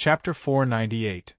Chapter 498.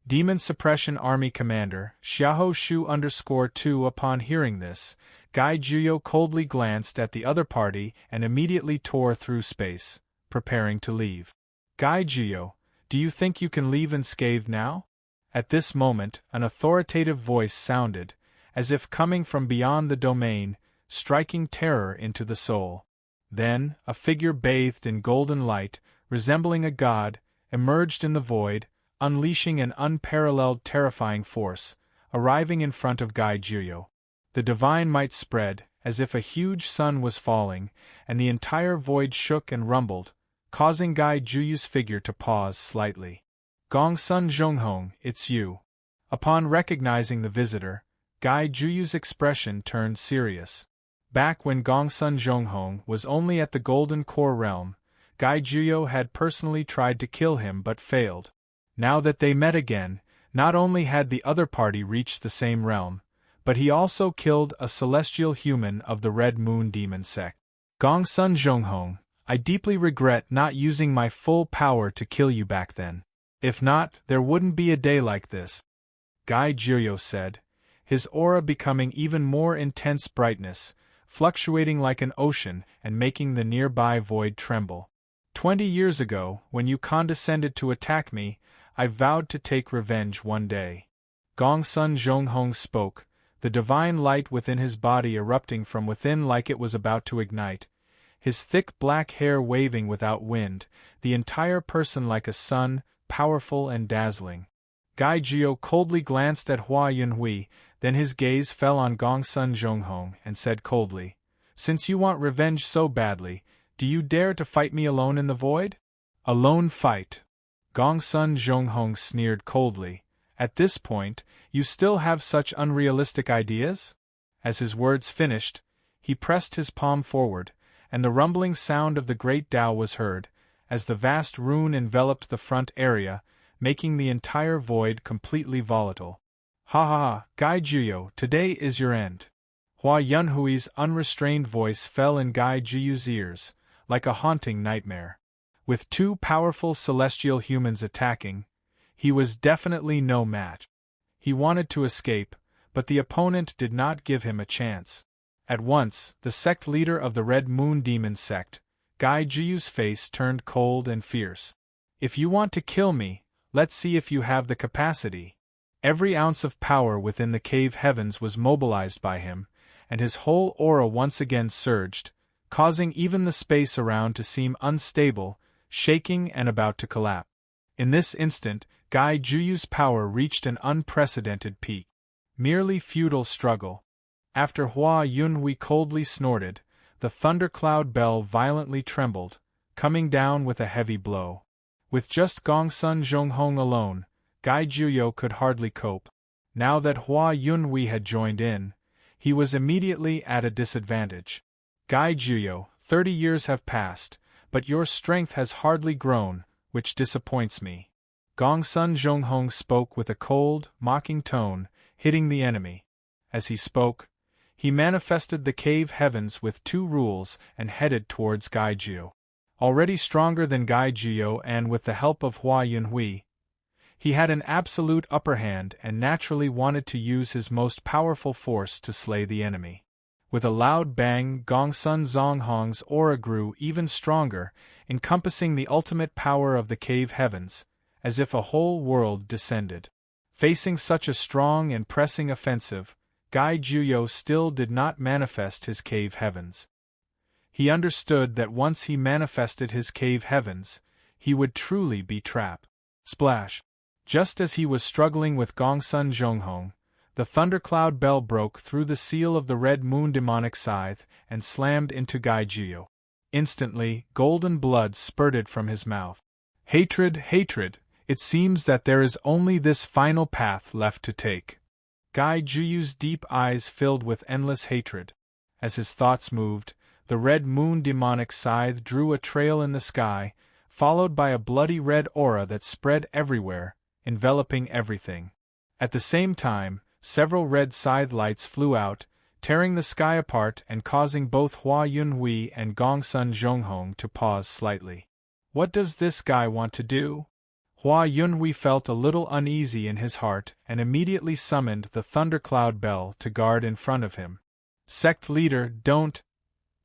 Demon Suppression Army Commander, Xiahou Shu _2. Upon hearing this, Gai Juyo coldly glanced at the other party and immediately tore through space, preparing to leave. Gai Juyo, do you think you can leave unscathed now? At this moment, an authoritative voice sounded, as if coming from beyond the domain, striking terror into the soul. Then, a figure bathed in golden light, resembling a god, emerged in the void, unleashing an unparalleled terrifying force, arriving in front of Gai Juyo. The divine might spread, as if a huge sun was falling, and the entire void shook and rumbled, causing Gai Juyo's figure to pause slightly. Gongsun Zhonghong, it's you. Upon recognizing the visitor, Gai Juyo's expression turned serious. Back when Gongsun Zhonghong was only at the Golden Core realm, Gai Juyo had personally tried to kill him but failed. Now that they met again, not only had the other party reached the same realm, but he also killed a celestial human of the Red Moon Demon sect. Gongsun Zhonghong, I deeply regret not using my full power to kill you back then. If not, there wouldn't be a day like this. Gai Juyo said, his aura becoming even more intense brightness, fluctuating like an ocean and making the nearby void tremble. 20 years ago, when you condescended to attack me, I vowed to take revenge one day. Gongsun Zhonghong spoke, the divine light within his body erupting from within like it was about to ignite, his thick black hair waving without wind, the entire person like a sun, powerful and dazzling. Gai Juyo coldly glanced at Hua Yunhui, then his gaze fell on Gongsun Zhonghong and said coldly, since you want revenge so badly, do you dare to fight me alone in the void? A lone fight. Gongsun Zhonghong sneered coldly. At this point, you still have such unrealistic ideas? As his words finished, he pressed his palm forward, and the rumbling sound of the great Tao was heard, as the vast rune enveloped the front area, making the entire void completely volatile. Ha ha ha, Gai Juyo, today is your end. Hua Yunhui's unrestrained voice fell in Gai Juyo's ears, like a haunting nightmare. With two powerful celestial humans attacking, he was definitely no match. He wanted to escape, but the opponent did not give him a chance. At once, the sect leader of the Red Moon Demon sect, Gai Juyo's face turned cold and fierce. If you want to kill me, let's see if you have the capacity. Every ounce of power within the cave heavens was mobilized by him, and his whole aura once again surged, causing even the space around to seem unstable, shaking and about to collapse. In this instant, Gai Juyo's power reached an unprecedented peak. Merely futile struggle. After Hua Yunhui coldly snorted, the thundercloud bell violently trembled, coming down with a heavy blow. With just Gongsun Zhonghong alone, Gai Juyo could hardly cope. Now that Hua Yunhui had joined in, he was immediately at a disadvantage. Gai Juyo, 30 years have passed, but your strength has hardly grown, which disappoints me. Gongsun Zhonghong spoke with a cold, mocking tone, hitting the enemy. As he spoke, he manifested the cave heavens with 2 rules and headed towards Gai Juyo. Already stronger than Gai Juyo and with the help of Hua Yunhui, he had an absolute upper hand and naturally wanted to use his most powerful force to slay the enemy. With a loud bang, Gongsun Zhonghong's aura grew even stronger, encompassing the ultimate power of the cave heavens, as if a whole world descended. Facing such a strong and pressing offensive, Gai Juyo still did not manifest his cave heavens. He understood that once he manifested his cave heavens, he would truly be trapped. Splash! Just as he was struggling with Gongsun Zhonghong, the thundercloud bell broke through the seal of the Red Moon demonic scythe and slammed into Gai Juyo. Instantly, golden blood spurted from his mouth. Hatred, hatred, it seems that there is only this final path left to take. Gai Juyo's deep eyes filled with endless hatred. As his thoughts moved, the Red Moon demonic scythe drew a trail in the sky, followed by a bloody red aura that spread everywhere, enveloping everything. At the same time, several red scythe lights flew out, tearing the sky apart and causing both Hua Yunhui and Gongsun Zhonghong to pause slightly. What does this guy want to do? Hua Yunhui felt a little uneasy in his heart and immediately summoned the thundercloud bell to guard in front of him. Sect leader, don't.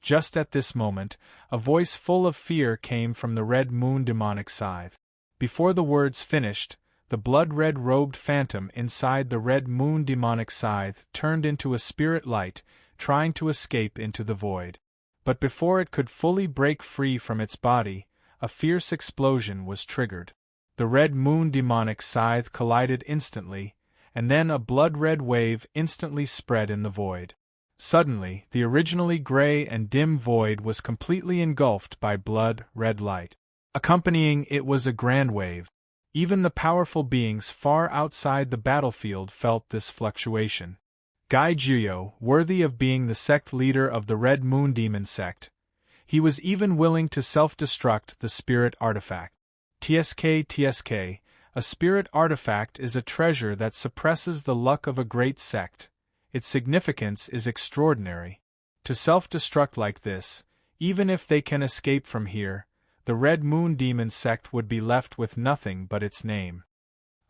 Just at this moment, a voice full of fear came from the red moon demonic scythe. Before the words finished, the blood-red robed phantom inside the red moon demonic scythe turned into a spirit light, trying to escape into the void. But before it could fully break free from its body, a fierce explosion was triggered. The red moon demonic scythe collided instantly, and then a blood-red wave instantly spread in the void. Suddenly, the originally gray and dim void was completely engulfed by blood-red light. Accompanying it was a grand wave. Even the powerful beings far outside the battlefield felt this fluctuation. Gai Juyo, worthy of being the sect leader of the Red Moon Demon sect. He was even willing to self-destruct the spirit artifact. TSK, a spirit artifact is a treasure that suppresses the luck of a great sect. Its significance is extraordinary. To self-destruct like this, even if they can escape from here, the Red Moon Demon sect would be left with nothing but its name.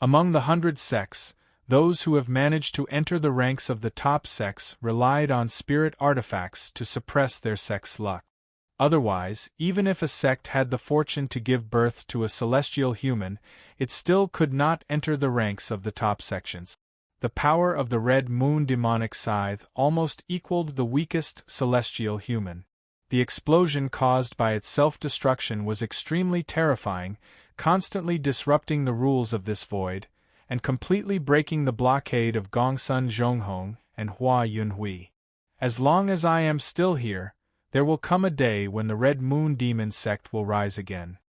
Among the 100 sects, those who have managed to enter the ranks of the top sects relied on spirit artifacts to suppress their sect's luck. Otherwise, even if a sect had the fortune to give birth to a celestial human, it still could not enter the ranks of the top sections. The power of the Red Moon demonic scythe almost equaled the weakest celestial human. The explosion caused by its self-destruction was extremely terrifying, constantly disrupting the rules of this void, and completely breaking the blockade of Gongsun Zhonghong and Hua Yunhui. As long as I am still here, there will come a day when the Red Moon Demon sect will rise again.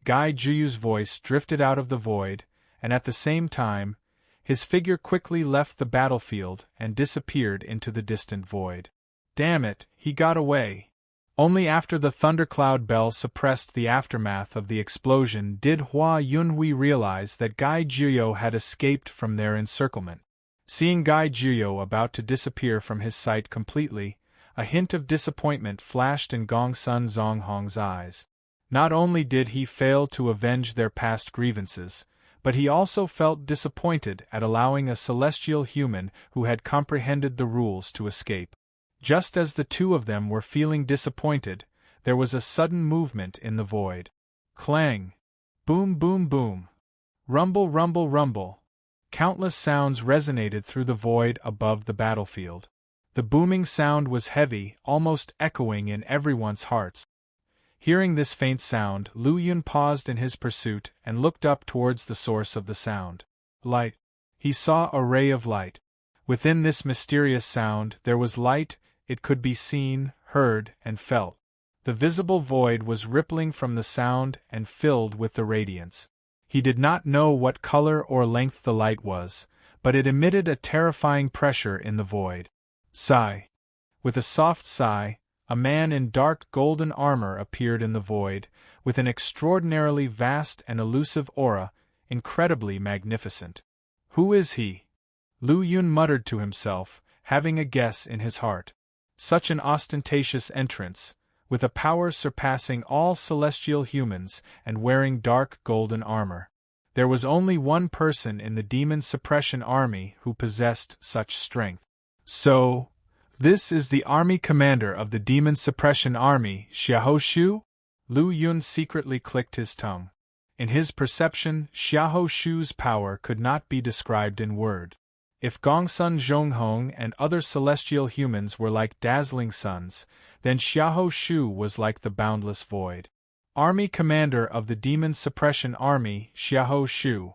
Gai Juyu's voice drifted out of the void, and at the same time, his figure quickly left the battlefield and disappeared into the distant void. Damn it, he got away. Only after the thundercloud bell suppressed the aftermath of the explosion did Hua Yunhui realize that Gai Juyo had escaped from their encirclement. Seeing Gai Juyo about to disappear from his sight completely, a hint of disappointment flashed in Gongsun Zonghong's eyes. Not only did he fail to avenge their past grievances, but he also felt disappointed at allowing a celestial human who had comprehended the rules to escape. Just as the two of them were feeling disappointed, there was a sudden movement in the void. Clang! Boom boom boom! Rumble rumble rumble! Countless sounds resonated through the void above the battlefield. The booming sound was heavy, almost echoing in everyone's hearts. Hearing this faint sound, Lu Yun paused in his pursuit and looked up towards the source of the sound. Light. He saw a ray of light. Within this mysterious sound there was light. It could be seen, heard, and felt. The visible void was rippling from the sound and filled with the radiance. He did not know what color or length the light was, but it emitted a terrifying pressure in the void. Sigh. With a soft sigh, a man in dark golden armor appeared in the void, with an extraordinarily vast and elusive aura, incredibly magnificent. Who is he? Lu Yun muttered to himself, having a guess in his heart. Such an ostentatious entrance, with a power surpassing all celestial humans and wearing dark golden armor. There was only one person in the demon suppression army who possessed such strength. So, this is the army commander of the demon suppression army, Xiahou Shu? Lu Yun secretly clicked his tongue. In his perception, Xiahou Shu's power could not be described in words. If Gongsun Zhonghong and other celestial humans were like dazzling suns, then Xiahou Shu was like the boundless void. Army commander of the demon suppression army, Xiahou Shu.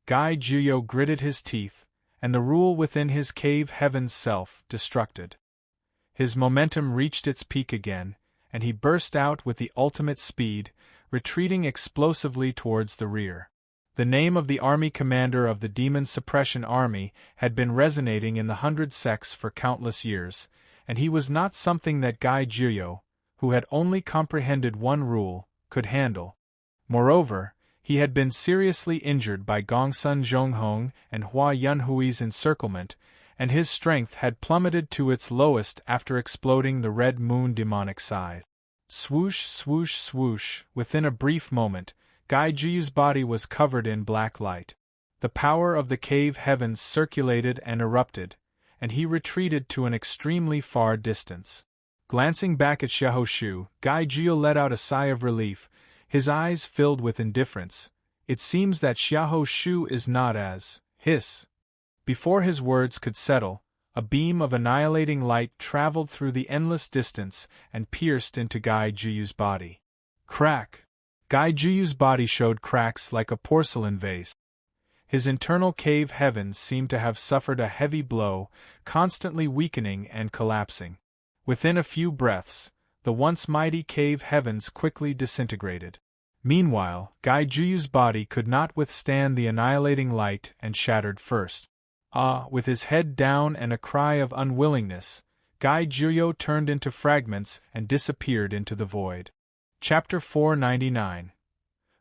Gai Juyo gritted his teeth, and the rule within his cave heaven's self-destructed. His momentum reached its peak again, and he burst out with the ultimate speed, retreating explosively towards the rear. The name of the army commander of the demon suppression army had been resonating in the 100 sects for countless years, and he was not something that Gai Juyo, who had only comprehended one rule, could handle. Moreover, he had been seriously injured by Gongsun Zhonghong and Hua Yunhui's encirclement, and his strength had plummeted to its lowest after exploding the Red Moon demonic scythe. Swoosh, swoosh, swoosh, within a brief moment, Gai Juyu's body was covered in black light. The power of the cave heavens circulated and erupted, and he retreated to an extremely far distance. Glancing back at Xiahou Shu, Gai Juyo let out a sigh of relief, his eyes filled with indifference. It seems that Xiahou Shu is not as his. Before his words could settle, a beam of annihilating light traveled through the endless distance and pierced into Gai Juyu's body. Crack! Gai Juyu's body showed cracks like a porcelain vase. His internal cave heavens seemed to have suffered a heavy blow, constantly weakening and collapsing. Within a few breaths, the once mighty cave heavens quickly disintegrated. Meanwhile, Gai Juyu's body could not withstand the annihilating light and shattered first. With his head down and a cry of unwillingness, Gai Juyo turned into fragments and disappeared into the void. Chapter 499.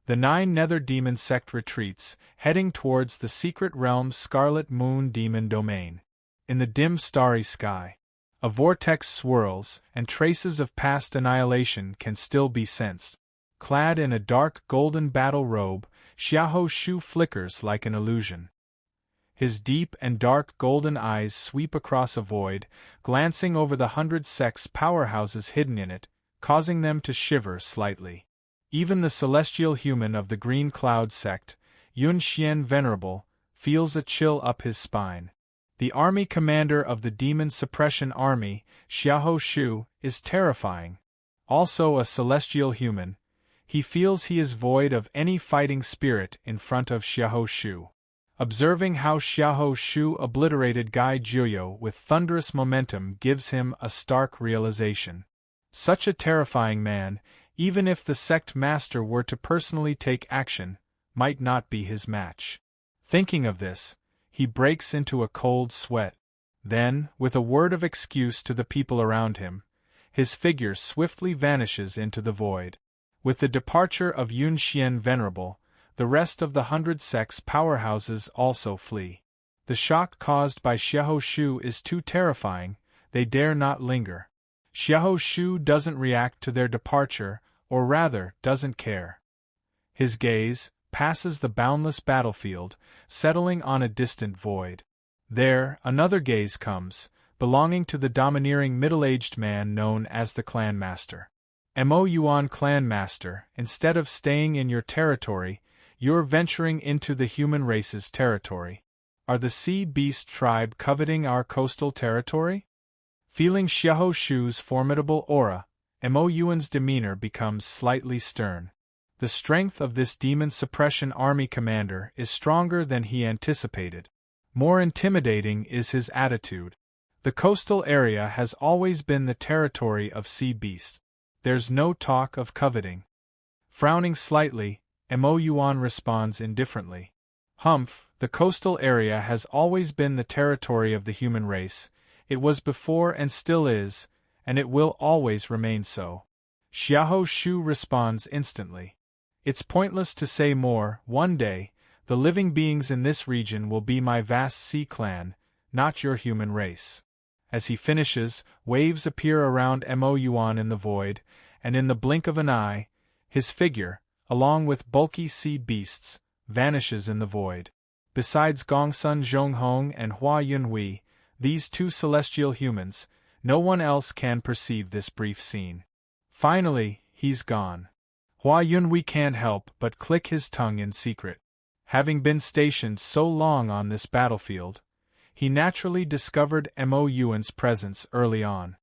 The 9 Nether Demon Sect retreats, heading towards the secret realm's Scarlet Moon Demon Domain. In the dim starry sky, a vortex swirls, and traces of past annihilation can still be sensed. Clad in a dark golden battle robe, Xiahou Shu flickers like an illusion. His deep and dark golden eyes sweep across a void, glancing over the 100 sects powerhouses hidden in it, causing them to shiver slightly. Even the celestial human of the Green Cloud sect, Yun Xian Venerable, feels a chill up his spine. The army commander of the Demon Suppression Army, Xiahou Shu, is terrifying. Also a celestial human, he feels he is void of any fighting spirit in front of Xiahou Shu. Observing how Xiahou Shu obliterated Gai Juyo with thunderous momentum gives him a stark realization. Such a terrifying man, even if the sect master were to personally take action, might not be his match. Thinking of this, he breaks into a cold sweat. Then, with a word of excuse to the people around him, his figure swiftly vanishes into the void. With the departure of Yun Xian Venerable, the rest of the 100 sects powerhouses also flee. The shock caused by Xiahou Shu is too terrifying, they dare not linger. Xiahou Shu doesn't react to their departure, or rather, doesn't care. His gaze passes the boundless battlefield, settling on a distant void. There, another gaze comes, belonging to the domineering middle-aged man known as the Clan Master. Mo Yuan Clan Master, instead of staying in your territory, you're venturing into the human race's territory. Are the Sea Beast tribe coveting our coastal territory? Feeling Xiahou Shu's formidable aura, Mo Yuan's demeanor becomes slightly stern. The strength of this demon suppression army commander is stronger than he anticipated. More intimidating is his attitude. The coastal area has always been the territory of sea beasts. There's no talk of coveting. Frowning slightly, Mo Yuan responds indifferently. Humph, the coastal area has always been the territory of the human race. It was before and still is, and it will always remain so. Xiahou Shu responds instantly. It's pointless to say more. One day, the living beings in this region will be my vast sea clan, not your human race. As he finishes, waves appear around Mo Yuan in the void, and in the blink of an eye, his figure, along with bulky sea beasts, vanishes in the void. Besides Gongsun Zhonghong and Hua Yunhui, these 2 celestial humans, no one else can perceive this brief scene. Finally, he's gone. Hua Yunhui can't help but click his tongue in secret. Having been stationed so long on this battlefield, he naturally discovered Mo Yuan's presence early on.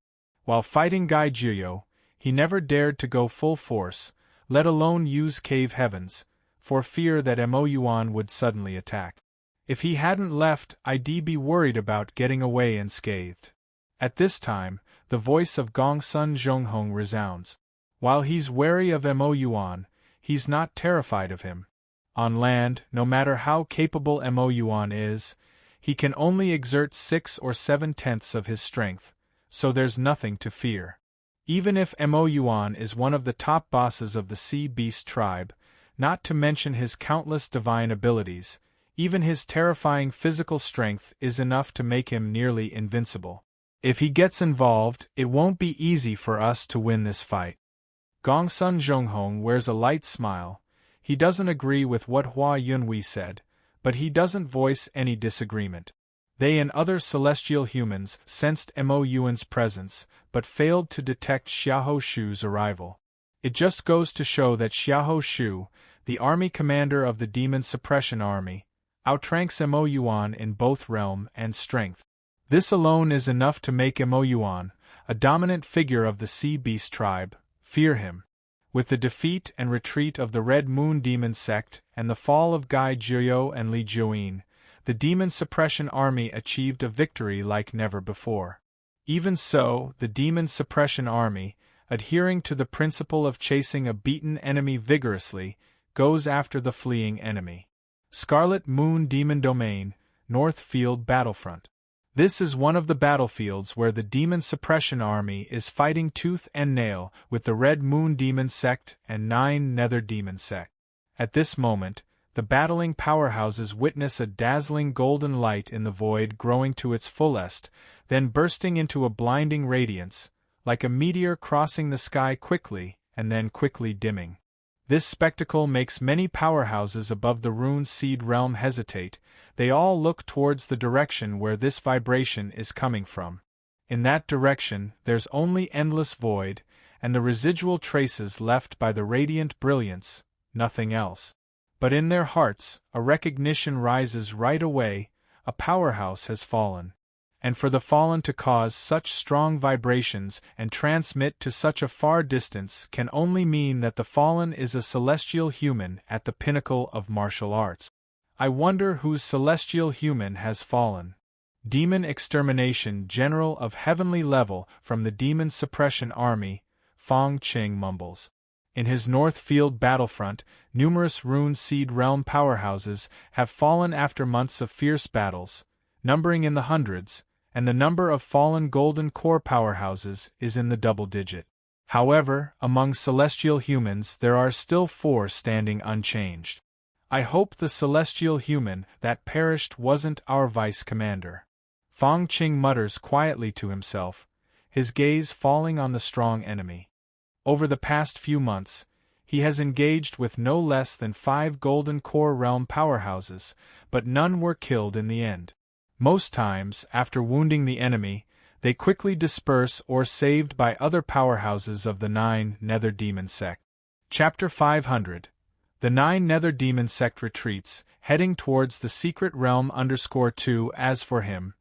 While fighting Gai Juyo, he never dared to go full force, let alone use cave heavens, for fear that Mo Yuan would suddenly attack. If he hadn't left, I'd be worried about getting away unscathed. At this time, the voice of Gongsun Zhonghong resounds. While he's wary of Mo Yuan, he's not terrified of him. On land, no matter how capable Mo Yuan is, he can only exert 6 or 7/10 of his strength, so there's nothing to fear. Even if Mo Yuan is one of the top bosses of the Sea Beast tribe, not to mention his countless divine abilities, even his terrifying physical strength is enough to make him nearly invincible. If he gets involved, it won't be easy for us to win this fight. Gongsun Zhonghong wears a light smile, He doesn't agree with what Hua Yunhui said, but he doesn't voice any disagreement. They and other celestial humans sensed Mo Yuan's presence, but failed to detect Xiahou Shu's arrival. It just goes to show that Xiahou Shu, the army commander of the Demon Suppression Army, outranks Mo Yuan in both realm and strength. This alone is enough to make Mo Yuan, a dominant figure of the Sea Beast tribe, fear him. With the defeat and retreat of the Red Moon Demon sect and the fall of Gai Jiuyou and Li Juyin, the Demon Suppression Army achieved a victory like never before. Even so, the Demon Suppression Army, adhering to the principle of chasing a beaten enemy vigorously, goes after the fleeing enemy. Scarlet Moon Demon Domain, North Field Battlefront. This is one of the battlefields where the Demon Suppression Army is fighting tooth and nail with the Red Moon Demon sect and 9 Nether Demon sect. At this moment, the battling powerhouses witness a dazzling golden light in the void growing to its fullest, then bursting into a blinding radiance, like a meteor crossing the sky quickly and then quickly dimming. This spectacle makes many powerhouses above the Rune Seed realm hesitate. They all look towards the direction where this vibration is coming from. In that direction, there's only endless void, and the residual traces left by the radiant brilliance, nothing else. But in their hearts, a recognition rises right away: a powerhouse has fallen. And for the fallen to cause such strong vibrations and transmit to such a far distance can only mean that the fallen is a celestial human at the pinnacle of martial arts. I wonder whose celestial human has fallen. Demon Extermination General of Heavenly Level from the Demon Suppression Army, Fong Qing mumbles. In his North Field battlefront, numerous Rune Seed realm powerhouses have fallen after months of fierce battles, numbering in the hundreds, and the number of fallen Golden Core powerhouses is in the double digit. However, among celestial humans there are still 4 standing unchanged. I hope the celestial human that perished wasn't our vice commander. Fong Qing mutters quietly to himself, his gaze falling on the strong enemy. Over the past few months, he has engaged with no less than 5 Golden Core realm powerhouses, but none were killed in the end. Most times, after wounding the enemy, they quickly disperse or saved by other powerhouses of the 9 Nether Demon sect. Chapter 500. The 9 Nether Demon sect retreats, heading towards the secret realm _2. As for him,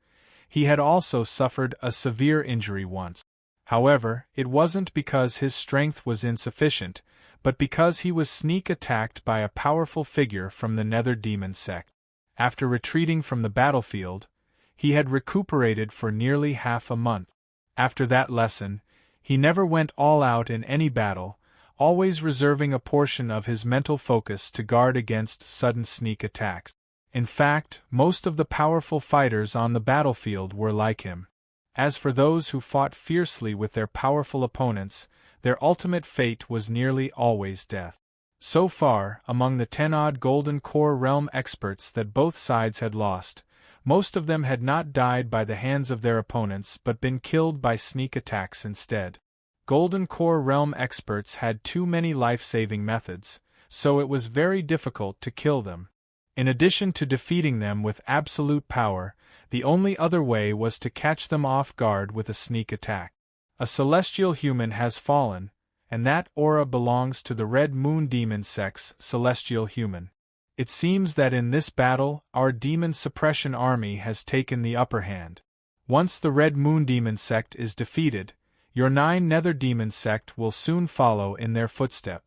he had also suffered a severe injury once. However, it wasn't because his strength was insufficient, but because he was sneak attacked by a powerful figure from the Nether Demon sect. After retreating from the battlefield, he had recuperated for nearly half a month. After that lesson, he never went all out in any battle, always reserving a portion of his mental focus to guard against sudden sneak attacks. In fact, most of the powerful fighters on the battlefield were like him. As for those who fought fiercely with their powerful opponents, their ultimate fate was nearly always death. So far, among the 10-odd Golden Core realm experts that both sides had lost, most of them had not died by the hands of their opponents but been killed by sneak attacks instead. Golden Core realm experts had too many life-saving methods, so it was very difficult to kill them. In addition to defeating them with absolute power, the only other way was to catch them off guard with a sneak attack. A celestial human has fallen, and that aura belongs to the Red Moon Demon sect's celestial human. It seems that in this battle, our Demon Suppression Army has taken the upper hand. Once the Red Moon Demon sect is defeated, your 9 Nether Demon sect will soon follow in their footstep.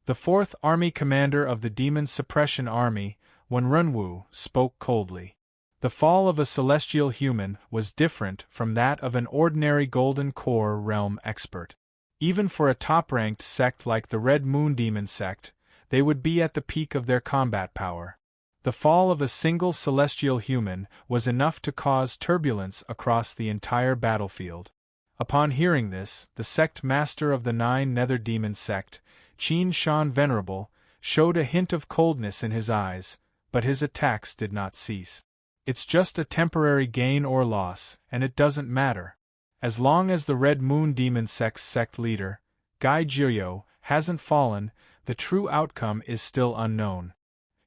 The 4th Army Commander of the Demon Suppression Army, Wen Runwu, spoke coldly. The fall of a celestial human was different from that of an ordinary Golden Core realm expert. Even for a top-ranked sect like the Red Moon Demon sect, they would be at the peak of their combat power. The fall of a single celestial human was enough to cause turbulence across the entire battlefield. Upon hearing this, the sect master of the 9 Nether Demon sect, Qin Shan Venerable, showed a hint of coldness in his eyes, but his attacks did not cease. It's just a temporary gain or loss, and it doesn't matter. As long as the Red Moon Demon sect's sect leader, Gai Jiuyou, hasn't fallen, the true outcome is still unknown.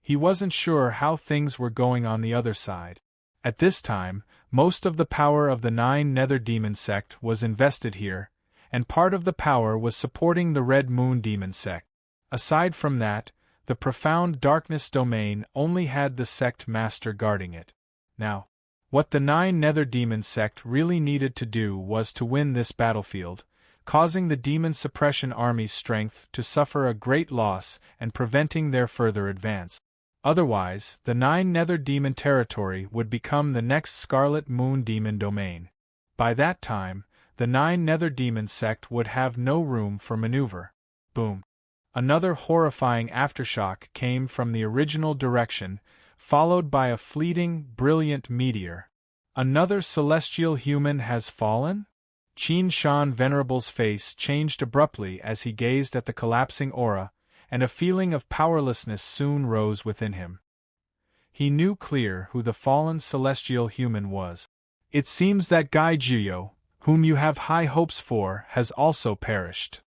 He wasn't sure how things were going on the other side. At this time, most of the power of the 9 Nether Demon sect was invested here, and part of the power was supporting the Red Moon Demon sect. Aside from that, the profound darkness domain only had the sect master guarding it. Now, what the 9 Nether Demon sect really needed to do was to win this battlefield, causing the demon suppression army's strength to suffer a great loss and preventing their further advance. Otherwise, the 9 Nether Demon territory would become the next Scarlet Moon Demon domain. By that time, the 9 Nether Demon sect would have no room for maneuver. Boom. Another horrifying aftershock came from the original direction, followed by a fleeting, brilliant meteor. Another celestial human has fallen? Qin Shan Venerable's face changed abruptly as he gazed at the collapsing aura, and a feeling of powerlessness soon rose within him. He knew clear who the fallen celestial human was. It seems that Gai Juyo, whom you have high hopes for, has also perished.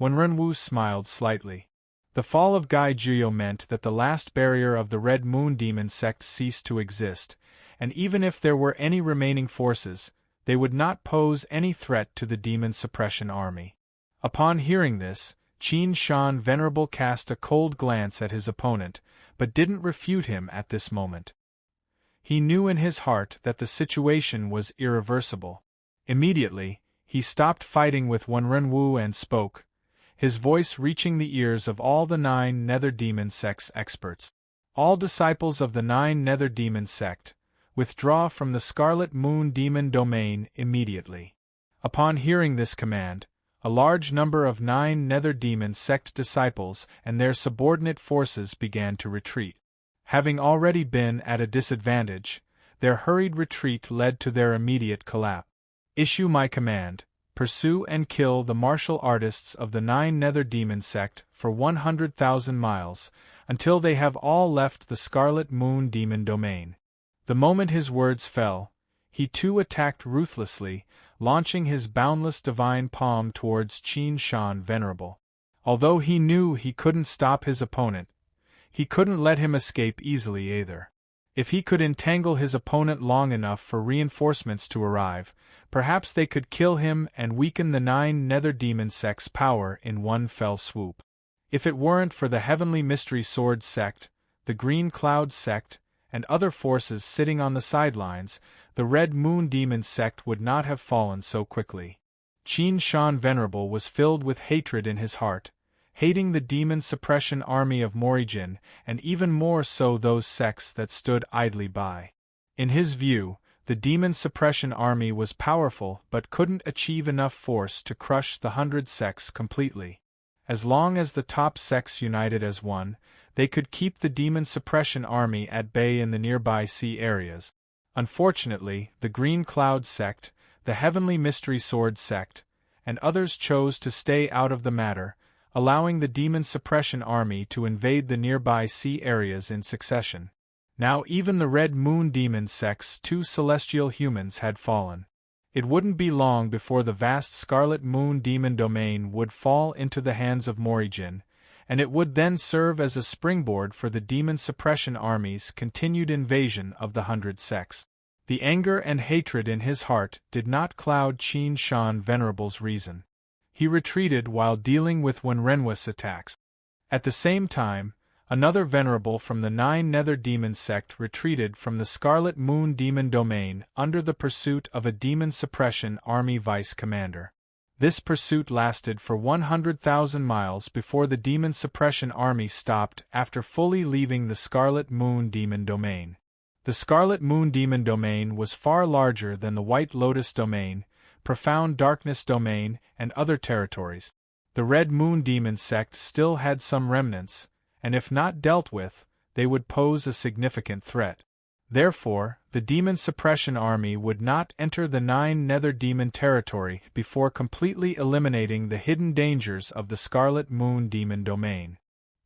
Wenrenwu smiled slightly. The fall of Gai Juyo meant that the last barrier of the Red Moon Demon sect ceased to exist, and even if there were any remaining forces, they would not pose any threat to the demon suppression army. Upon hearing this, Qin Shan Venerable cast a cold glance at his opponent, but didn't refute him at this moment. He knew in his heart that the situation was irreversible. Immediately, he stopped fighting with Wenrenwu and spoke, his voice reaching the ears of all the 9 Nether Demon sect's experts. All disciples of the 9 Nether Demon sect, withdraw from the Scarlet Moon Demon domain immediately. Upon hearing this command, a large number of 9 Nether Demon sect disciples and their subordinate forces began to retreat. Having already been at a disadvantage, their hurried retreat led to their immediate collapse. Issue my command, pursue and kill the martial artists of the 9 Nether Demon sect for 100,000 miles, until they have all left the Scarlet Moon Demon domain. The moment his words fell, he too attacked ruthlessly, launching his boundless divine palm towards Qin Shan Venerable. Although he knew he couldn't stop his opponent, he couldn't let him escape easily either. If he could entangle his opponent long enough for reinforcements to arrive, perhaps they could kill him and weaken the 9 Nether Demon sect's power in one fell swoop. If it weren't for the Heavenly Mystery Sword sect, the Green Cloud sect, and other forces sitting on the sidelines, the Red Moon Demon sect would not have fallen so quickly. Qin Shan Venerable was filled with hatred in his heart, hating the demon suppression army of Morijin, and even more so those sects that stood idly by. In his view, the demon suppression army was powerful but couldn't achieve enough force to crush the 100 sects completely. As long as the top sects united as one, they could keep the demon suppression army at bay in the nearby sea areas. Unfortunately, the Green Cloud sect, the Heavenly Mystery Sword sect, and others chose to stay out of the matter, allowing the demon suppression army to invade the nearby sea areas in succession. Now even the Red Moon Demon sect's 2 celestial humans had fallen. It wouldn't be long before the vast Scarlet Moon Demon domain would fall into the hands of Morijin, and it would then serve as a springboard for the demon suppression army's continued invasion of the 100 sects. The anger and hatred in his heart did not cloud Qin Shan Venerable's reason. He retreated while dealing with Wenrenwu's attacks. At the same time, another venerable from the 9 Nether Demon sect retreated from the Scarlet Moon Demon domain under the pursuit of a demon suppression army vice commander. This pursuit lasted for 100,000 miles before the demon suppression army stopped after fully leaving the Scarlet Moon Demon domain. The Scarlet Moon Demon domain was far larger than the White Lotus domain, Profound Darkness domain, and other territories. The Red Moon Demon sect still had some remnants, and if not dealt with, they would pose a significant threat. Therefore, the demon suppression army would not enter the 9 Nether Demon territory before completely eliminating the hidden dangers of the Scarlet Moon Demon domain.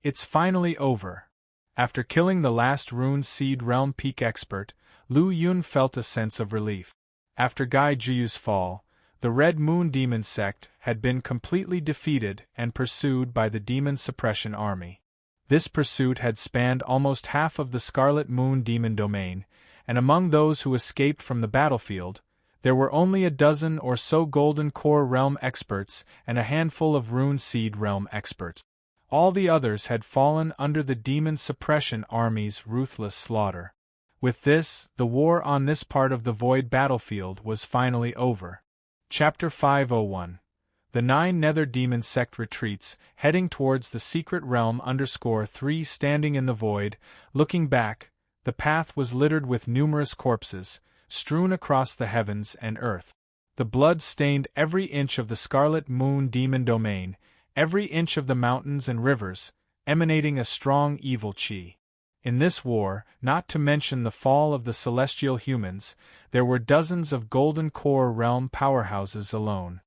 It's finally over. After killing the last Rune Seed Realm Peak expert, Lu Yun felt a sense of relief. After Gai Juyu's fall, the Red Moon Demon sect had been completely defeated and pursued by the Demon Suppression Army. This pursuit had spanned almost half of the Scarlet Moon Demon domain, and among those who escaped from the battlefield, there were only a dozen or so Golden Core Realm experts and a handful of Rune Seed Realm experts. All the others had fallen under the Demon Suppression Army's ruthless slaughter. With this, the war on this part of the Void battlefield was finally over. Chapter 501. The 9 Nether Demon Sect retreats, heading towards the Secret Realm _3 standing in the Void. Looking back, the path was littered with numerous corpses, strewn across the heavens and earth. The blood stained every inch of the Scarlet Moon Demon domain, every inch of the mountains and rivers, emanating a strong evil chi. In this war, not to mention the fall of the celestial humans, there were dozens of Golden Core Realm powerhouses alone.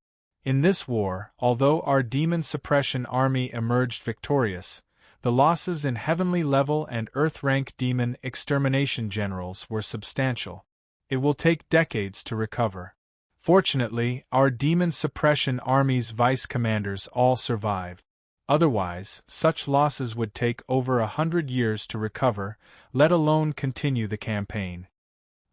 In this war, although our Demon Suppression Army emerged victorious, the losses in Heavenly Level and Earth Rank Demon Extermination Generals were substantial. It will take decades to recover. Fortunately, our Demon Suppression Army's vice commanders all survived. Otherwise, such losses would take over 100 years to recover, let alone continue the campaign.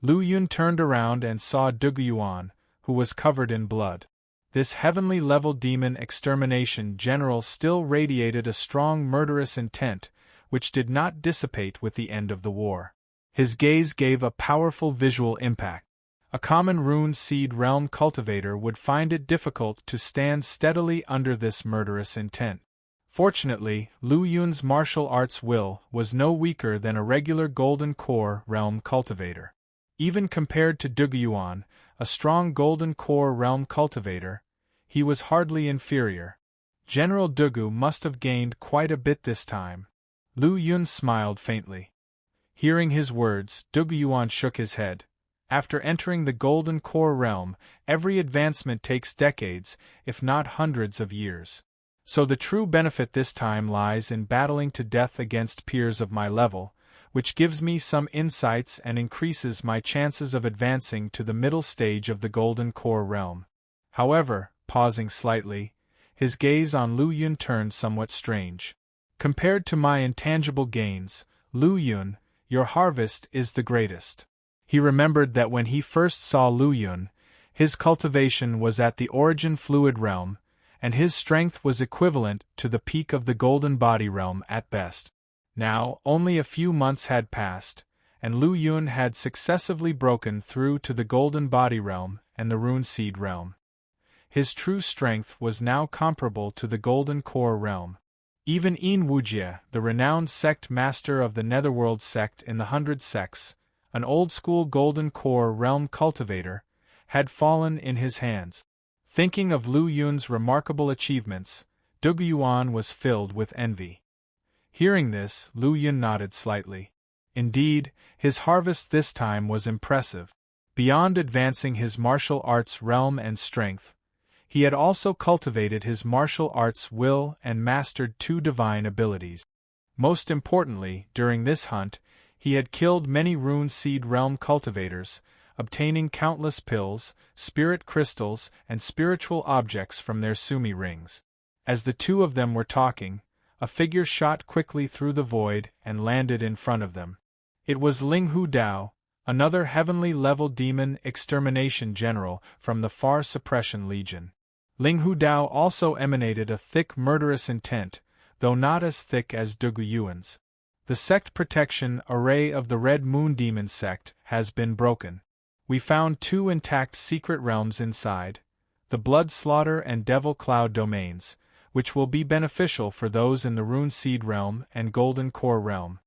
Lu Yun turned around and saw Duguyuan, who was covered in blood. This Heavenly Level Demon Extermination General still radiated a strong murderous intent, which did not dissipate with the end of the war. His gaze gave a powerful visual impact. A common Rune Seed Realm cultivator would find it difficult to stand steadily under this murderous intent. Fortunately, Lu Yun's martial arts will was no weaker than a regular Golden Core Realm cultivator. Even compared to Duguyuan, a strong Golden Core Realm cultivator, he was hardly inferior. General Dugu must have gained quite a bit this time. Lu Yun smiled faintly. Hearing his words, Duguyuan shook his head. After entering the Golden Core Realm, every advancement takes decades, if not hundreds of years. So the true benefit this time lies in battling to death against peers of my level, which gives me some insights and increases my chances of advancing to the middle stage of the Golden Core Realm. However, pausing slightly, his gaze on Lu Yun turned somewhat strange. Compared to my intangible gains, Lu Yun, your harvest is the greatest. He remembered that when he first saw Lu Yun, his cultivation was at the Origin Fluid Realm, and his strength was equivalent to the peak of the Golden Body Realm at best. Now, only a few months had passed, and Lu Yun had successively broken through to the Golden Body Realm and the Rune Seed Realm. His true strength was now comparable to the Golden Core Realm. Even Yin Wujie, the renowned sect master of the Netherworld sect in the 100 Sects, an old-school Golden Core Realm cultivator, had fallen in his hands. Thinking of Lu Yun's remarkable achievements, Duguyuan was filled with envy. Hearing this, Lu Yun nodded slightly. Indeed, his harvest this time was impressive. Beyond advancing his martial arts realm and strength, he had also cultivated his martial arts will and mastered 2 divine abilities. Most importantly, during this hunt, he had killed many Rune Seed Realm cultivators, obtaining countless pills, spirit crystals, and spiritual objects from their Sumi rings. As the 2 of them were talking, a figure shot quickly through the void and landed in front of them. It was Ling Hu Dao, another Heavenly Level Demon Extermination General from the Far Suppression Legion. Ling Hu Dao also emanated a thick murderous intent, though not as thick as Duguyuan's. The sect protection array of the Red Moon Demon sect has been broken. We found 2 intact secret realms inside, the Blood Slaughter and Devil Cloud domains, which will be beneficial for those in the Rune Seed Realm and Golden Core Realm.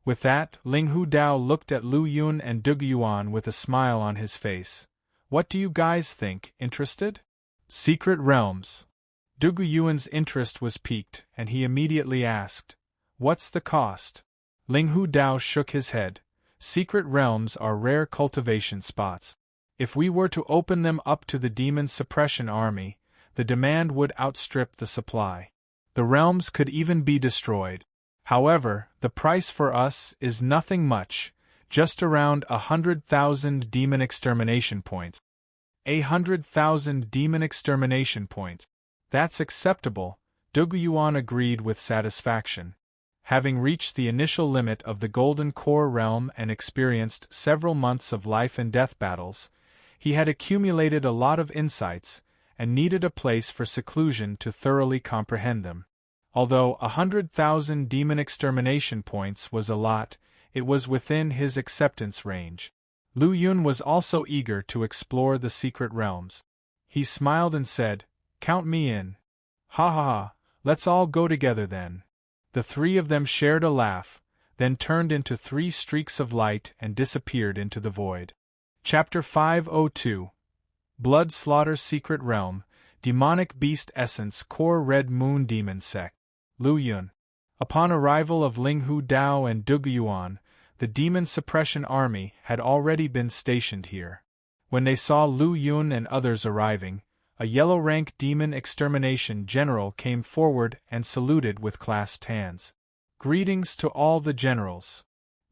With that, Ling Hu Dao looked at Lu Yun and Duguyuan with a smile on his face. What do you guys think, interested? Secret realms. Duguyuan's interest was piqued, and he immediately asked, "What's the cost?" Ling Hu Dao shook his head. Secret realms are rare cultivation spots. If we were to open them up to the Demon Suppression Army, the demand would outstrip the supply. The realms could even be destroyed. However, the price for us is nothing much, just around 100,000 demon extermination points. 100,000 demon extermination points. That's acceptable, Duguyuan agreed with satisfaction. Having reached the initial limit of the Golden Core realm and experienced several months of life and death battles, he had accumulated a lot of insights, and needed a place for seclusion to thoroughly comprehend them. Although 100,000 demon extermination points was a lot, it was within his acceptance range. Lu Yun was also eager to explore the secret realms. He smiled and said, "Count me in." "Ha ha ha, let's all go together then." The three of them shared a laugh, then turned into three streaks of light and disappeared into the void. Chapter 502 Blood Slaughter Secret Realm, Demonic Beast Essence Core Red Moon Demon Sect. Lu Yun. Upon arrival of Linghu Dao and Duguyuan, the Demon Suppression Army had already been stationed here. When they saw Lu Yun and others arriving, a yellow-rank Demon Extermination General came forward and saluted with clasped hands. "Greetings to all the generals.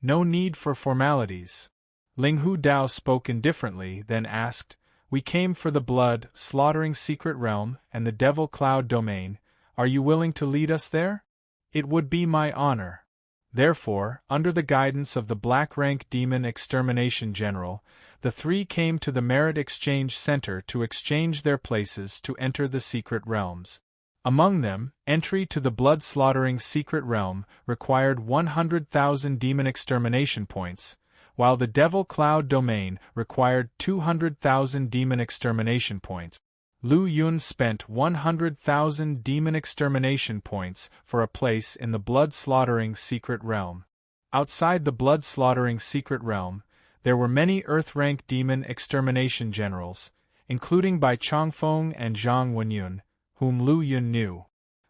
No need for formalities." Linghu Dao spoke indifferently, then asked, "We came for the blood, slaughtering secret realm, and the Devil Cloud domain. Are you willing to lead us there?" "It would be my honor." Therefore, under the guidance of the black-rank Demon Extermination General, the three came to the Merit Exchange Center to exchange their places to enter the secret realms. Among them, entry to the blood-slaughtering secret realm required 100,000 demon extermination points, while the Devil Cloud domain required 200,000 demon extermination points. Lu Yun spent 100,000 demon extermination points for a place in the blood-slaughtering secret realm. Outside the blood-slaughtering secret realm, there were many Earth-rank demon extermination generals, including Bai Chongfeng and Zhang Wenyun, whom Lu Yun knew.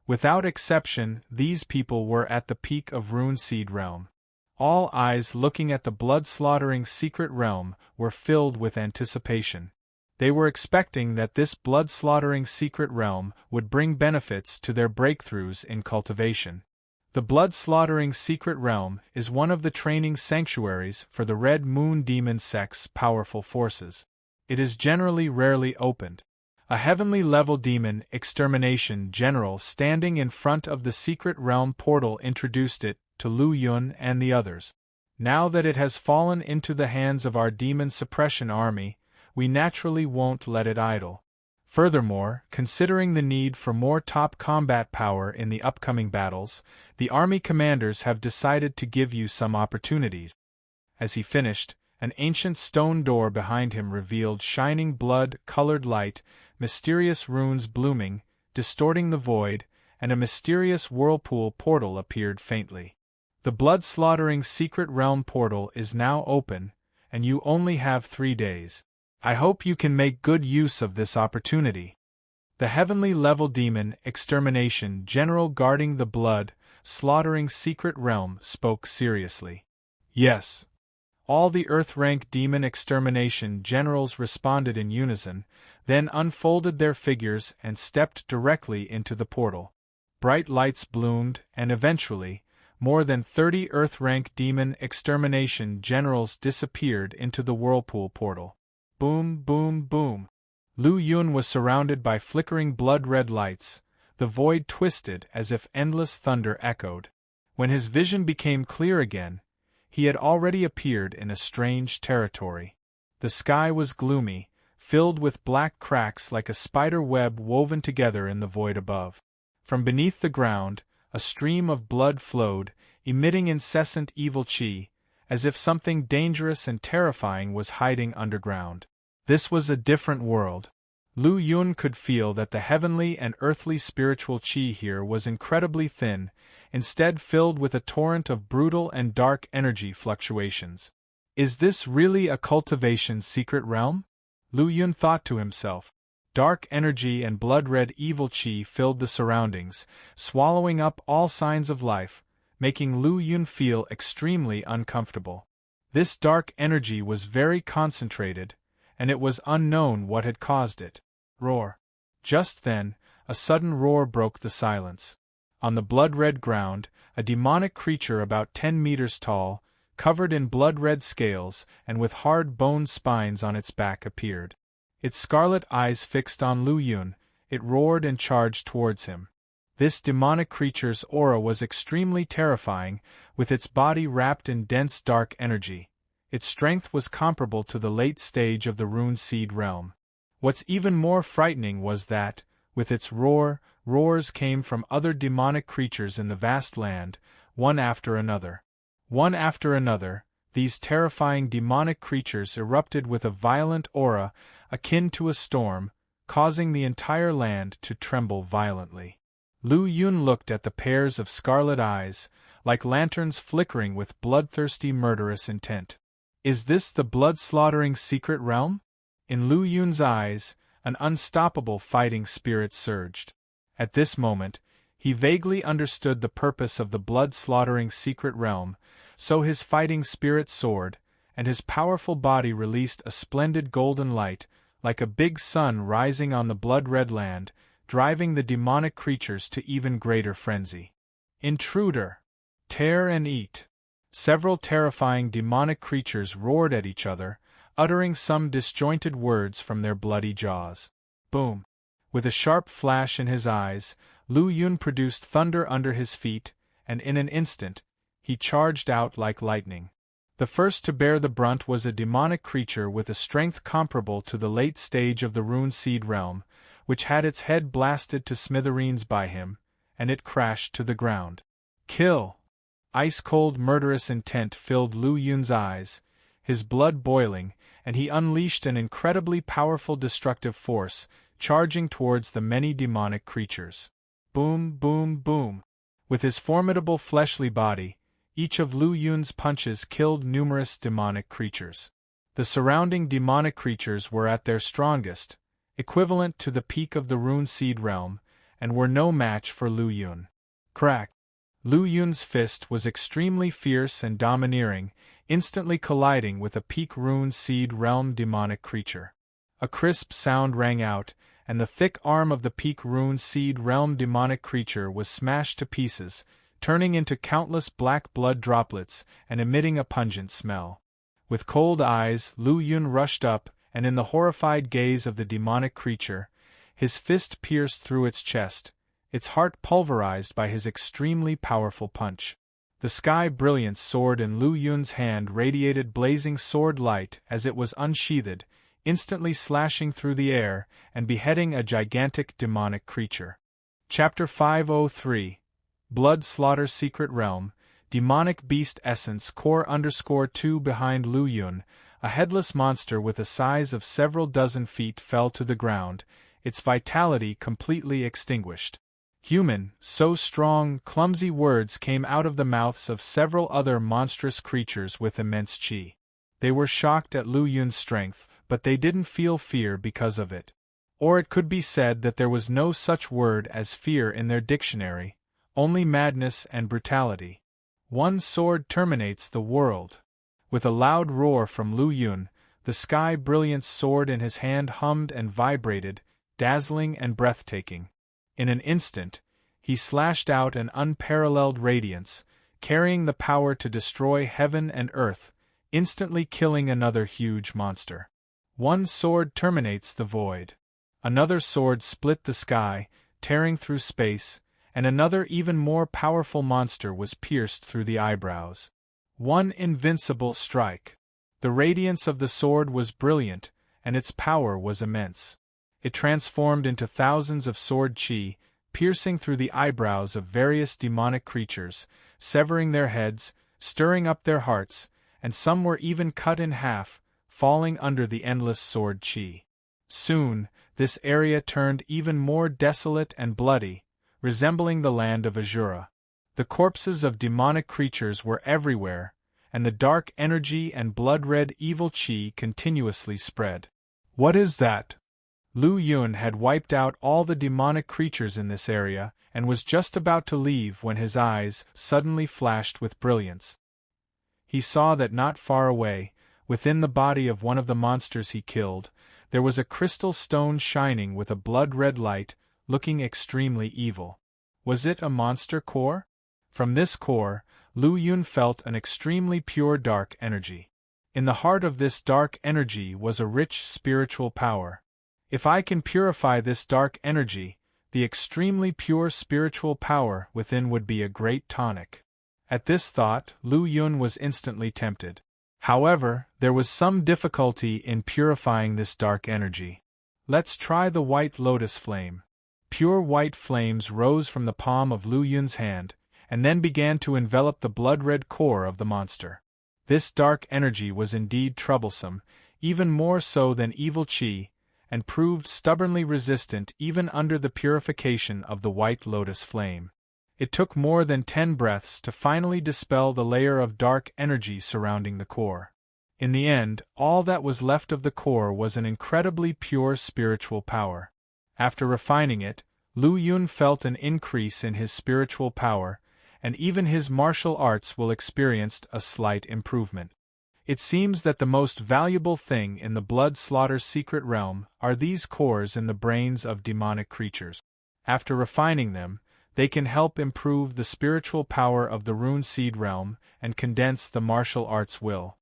Without exception, these people were at the peak of Rune Seed Realm. All eyes looking at the blood-slaughtering secret realm were filled with anticipation. They were expecting that this blood-slaughtering secret realm would bring benefits to their breakthroughs in cultivation. The blood-slaughtering secret realm is one of the training sanctuaries for the Red Moon Demon Sect's powerful forces. It is generally rarely opened. A heavenly-level demon extermination general standing in front of the secret realm portal introduced it to Lu Yun and the others. "Now that it has fallen into the hands of our demon suppression army, we naturally won't let it idle. Furthermore, considering the need for more top combat power in the upcoming battles, the army commanders have decided to give you some opportunities." As he finished, an ancient stone door behind him revealed shining blood-colored light, mysterious runes blooming, distorting the void, and a mysterious whirlpool portal appeared faintly. "The blood-slaughtering secret realm portal is now open, and you only have 3 days. I hope you can make good use of this opportunity." The heavenly-level demon extermination general guarding the blood-slaughtering secret realm spoke seriously. "Yes." All the Earth-rank demon extermination generals responded in unison, then unfolded their figures and stepped directly into the portal. Bright lights bloomed, and eventually, more than 30 Earth-rank demon extermination generals disappeared into the whirlpool portal. Boom, boom, boom. Lu Yun was surrounded by flickering blood-red lights. The void twisted as if endless thunder echoed. When his vision became clear again, he had already appeared in a strange territory. The sky was gloomy, filled with black cracks like a spider web woven together in the void above. From beneath the ground, a stream of blood flowed, emitting incessant evil chi, as if something dangerous and terrifying was hiding underground. This was a different world. Lu Yun could feel that the heavenly and earthly spiritual chi here was incredibly thin, instead filled with a torrent of brutal and dark energy fluctuations. Is this really a cultivation secret realm? Lu Yun thought to himself. Dark energy and blood-red evil chi filled the surroundings, swallowing up all signs of life, making Lu Yun feel extremely uncomfortable. This dark energy was very concentrated, and it was unknown what had caused it. Roar. Just then, a sudden roar broke the silence. On the blood-red ground, a demonic creature about 10 meters tall, covered in blood-red scales and with hard bone spines on its back appeared. its scarlet eyes fixed on Lu Yun, it roared and charged towards him. This demonic creature's aura was extremely terrifying, with its body wrapped in dense dark energy. Its strength was comparable to the late stage of the Rune Seed realm. What's even more frightening was that, with its roars came from other demonic creatures in the vast land, one after another. One after another, these terrifying demonic creatures erupted with a violent aura akin to a storm, causing the entire land to tremble violently. Lu Yun looked at the pairs of scarlet eyes, like lanterns flickering with bloodthirsty murderous intent. Is this the blood-slaughtering secret realm? In Lu Yun's eyes, an unstoppable fighting spirit surged. At this moment, he vaguely understood the purpose of the blood-slaughtering secret realm, so his fighting spirit soared, and his powerful body released a splendid golden light, like a big sun rising on the blood-red land, driving the demonic creatures to even greater frenzy. Intruder! Tear and eat! Several terrifying demonic creatures roared at each other, uttering some disjointed words from their bloody jaws. Boom! With a sharp flash in his eyes, Lu Yun produced thunder under his feet, and in an instant, he charged out like lightning. The first to bear the brunt was a demonic creature with a strength comparable to the late stage of the Rune Seed realm, which had its head blasted to smithereens by him, and it crashed to the ground. Kill! Ice-cold murderous intent filled Lu Yun's eyes, his blood boiling, and he unleashed an incredibly powerful destructive force, charging towards the many demonic creatures. Boom, boom, boom! With his formidable fleshly body, each of Lu Yun's punches killed numerous demonic creatures. The surrounding demonic creatures were at their strongest, equivalent to the peak of the Rune Seed realm, and were no match for Lu Yun. Crack! Lu Yun's fist was extremely fierce and domineering, instantly colliding with a peak Rune Seed realm demonic creature. A crisp sound rang out, and the thick arm of the peak Rune Seed realm demonic creature was smashed to pieces, turning into countless black blood droplets and emitting a pungent smell. With cold eyes, Lu Yun rushed up, and in the horrified gaze of the demonic creature, his fist pierced through its chest, its heart pulverized by his extremely powerful punch. The sky-brilliant sword in Lu Yun's hand radiated blazing sword light as it was unsheathed, instantly slashing through the air and beheading a gigantic demonic creature. Chapter 503 Blood Slaughter Secret Realm, Demonic Beast Essence Core _2 Behind Lu Yun, a headless monster with a size of several dozen feet fell to the ground, its vitality completely extinguished. Human, so strong, clumsy words came out of the mouths of several other monstrous creatures with immense chi. They were shocked at Lu Yun's strength, but they didn't feel fear because of it. Or it could be said that there was no such word as fear in their dictionary, only madness and brutality. One sword terminates the world. With a loud roar from Lu Yun, the sky-brilliant sword in his hand hummed and vibrated, dazzling and breathtaking. In an instant, he slashed out an unparalleled radiance, carrying the power to destroy heaven and earth, instantly killing another huge monster. One sword terminates the void. Another sword split the sky, tearing through space, and another even more powerful monster was pierced through the eyebrows. One invincible strike. The radiance of the sword was brilliant, and its power was immense. It transformed into thousands of sword chi, piercing through the eyebrows of various demonic creatures, severing their heads, stirring up their hearts, and some were even cut in half, falling under the endless sword chi. Soon, this area turned even more desolate and bloody, resembling the land of Azura. The corpses of demonic creatures were everywhere, and the dark energy and blood-red evil chi continuously spread. What is that? Lu Yun had wiped out all the demonic creatures in this area, and was just about to leave when his eyes suddenly flashed with brilliance. He saw that not far away, within the body of one of the monsters he killed, there was a crystal stone shining with a blood-red light, looking extremely evil. Was it a monster core? From this core, Lu Yun felt an extremely pure dark energy. In the heart of this dark energy was a rich spiritual power, If I can purify this dark energy, the extremely pure spiritual power within would be a great tonic. At this thought, Lu Yun was instantly tempted. However, there was some difficulty in purifying this dark energy. Let's try the white lotus flame. Pure white flames rose from the palm of Lu Yun's hand, and then began to envelop the blood-red core of the monster. This dark energy was indeed troublesome, even more so than evil qi, and proved stubbornly resistant even under the purification of the white lotus flame. It took more than 10 breaths to finally dispel the layer of dark energy surrounding the core. In the end, all that was left of the core was an incredibly pure spiritual power. After refining it, Lu Yun felt an increase in his spiritual power, and even his martial arts will experienced a slight improvement. It seems that the most valuable thing in the blood slaughter's secret realm are these cores in the brains of demonic creatures. After refining them, they can help improve the spiritual power of the rune seed realm and condense the martial arts will.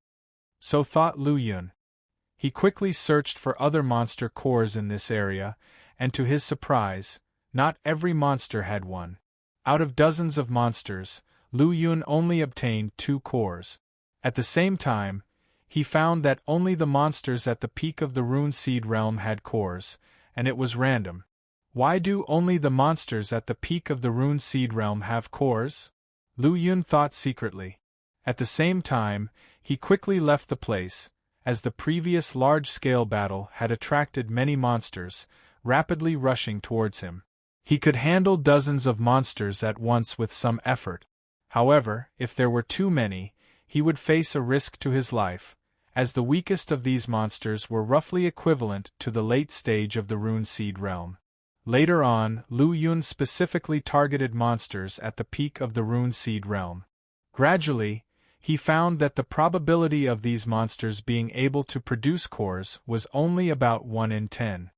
So thought Lu Yun. He quickly searched for other monster cores in this area, and to his surprise, not every monster had one. Out of dozens of monsters, Lu Yun only obtained 2 cores. At the same time, he found that only the monsters at the peak of the rune seed realm had cores, and it was random. Why do only the monsters at the peak of the rune seed realm have cores? Lu Yun thought secretly. At the same time, he quickly left the place, as the previous large-scale battle had attracted many monsters, rapidly rushing towards him. He could handle dozens of monsters at once with some effort. However, if there were too many, he would face a risk to his life, as the weakest of these monsters were roughly equivalent to the late stage of the rune seed realm. Later on, Lu Yun specifically targeted monsters at the peak of the rune seed realm. Gradually, he found that the probability of these monsters being able to produce cores was only about 1 in 10.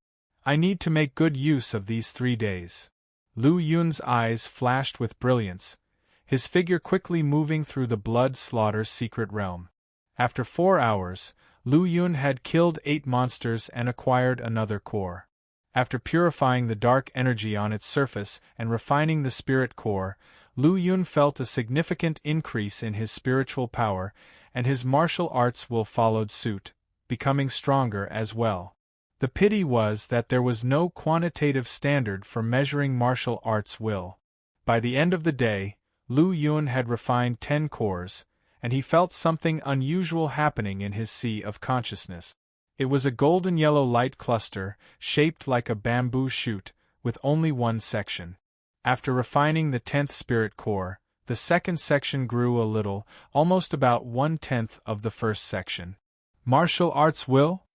I need to make good use of these 3 days. Lu Yun's eyes flashed with brilliance, his figure quickly moving through the blood slaughter's secret realm. After 4 hours, Lu Yun had killed 8 monsters and acquired another core. After purifying the dark energy on its surface and refining the spirit core, Lu Yun felt a significant increase in his spiritual power, and his martial arts will followed suit, becoming stronger as well. The pity was that there was no quantitative standard for measuring martial arts will. By the end of the day, Lu Yun had refined 10 cores, and he felt something unusual happening in his sea of consciousness. It was a golden yellow light cluster, shaped like a bamboo shoot, with only one section. After refining the 10th spirit core, the second section grew a little, almost about 1/10 of the first section. Martial arts will?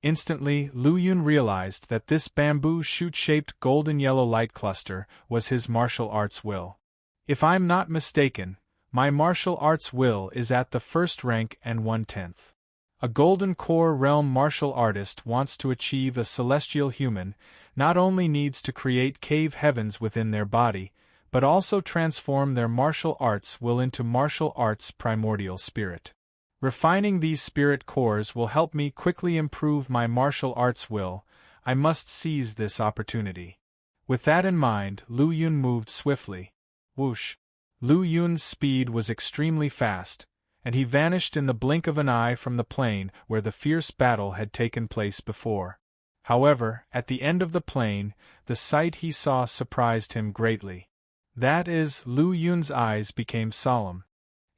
Instantly, Lu Yun realized that this bamboo shoot-shaped golden yellow light cluster was his martial arts will. If I'm not mistaken, my martial arts will is at the first rank and 1/10. A golden core realm martial artist wants to achieve a celestial human, not only needs to create cave heavens within their body, but also transform their martial arts will into martial arts primordial spirit. Refining these spirit cores will help me quickly improve my martial arts will. I must seize this opportunity. With that in mind, Lu Yun moved swiftly. Whoosh! Lu Yun's speed was extremely fast, and he vanished in the blink of an eye from the plain where the fierce battle had taken place before. However, at the end of the plain, the sight he saw surprised him greatly. That is, Lu Yun's eyes became solemn.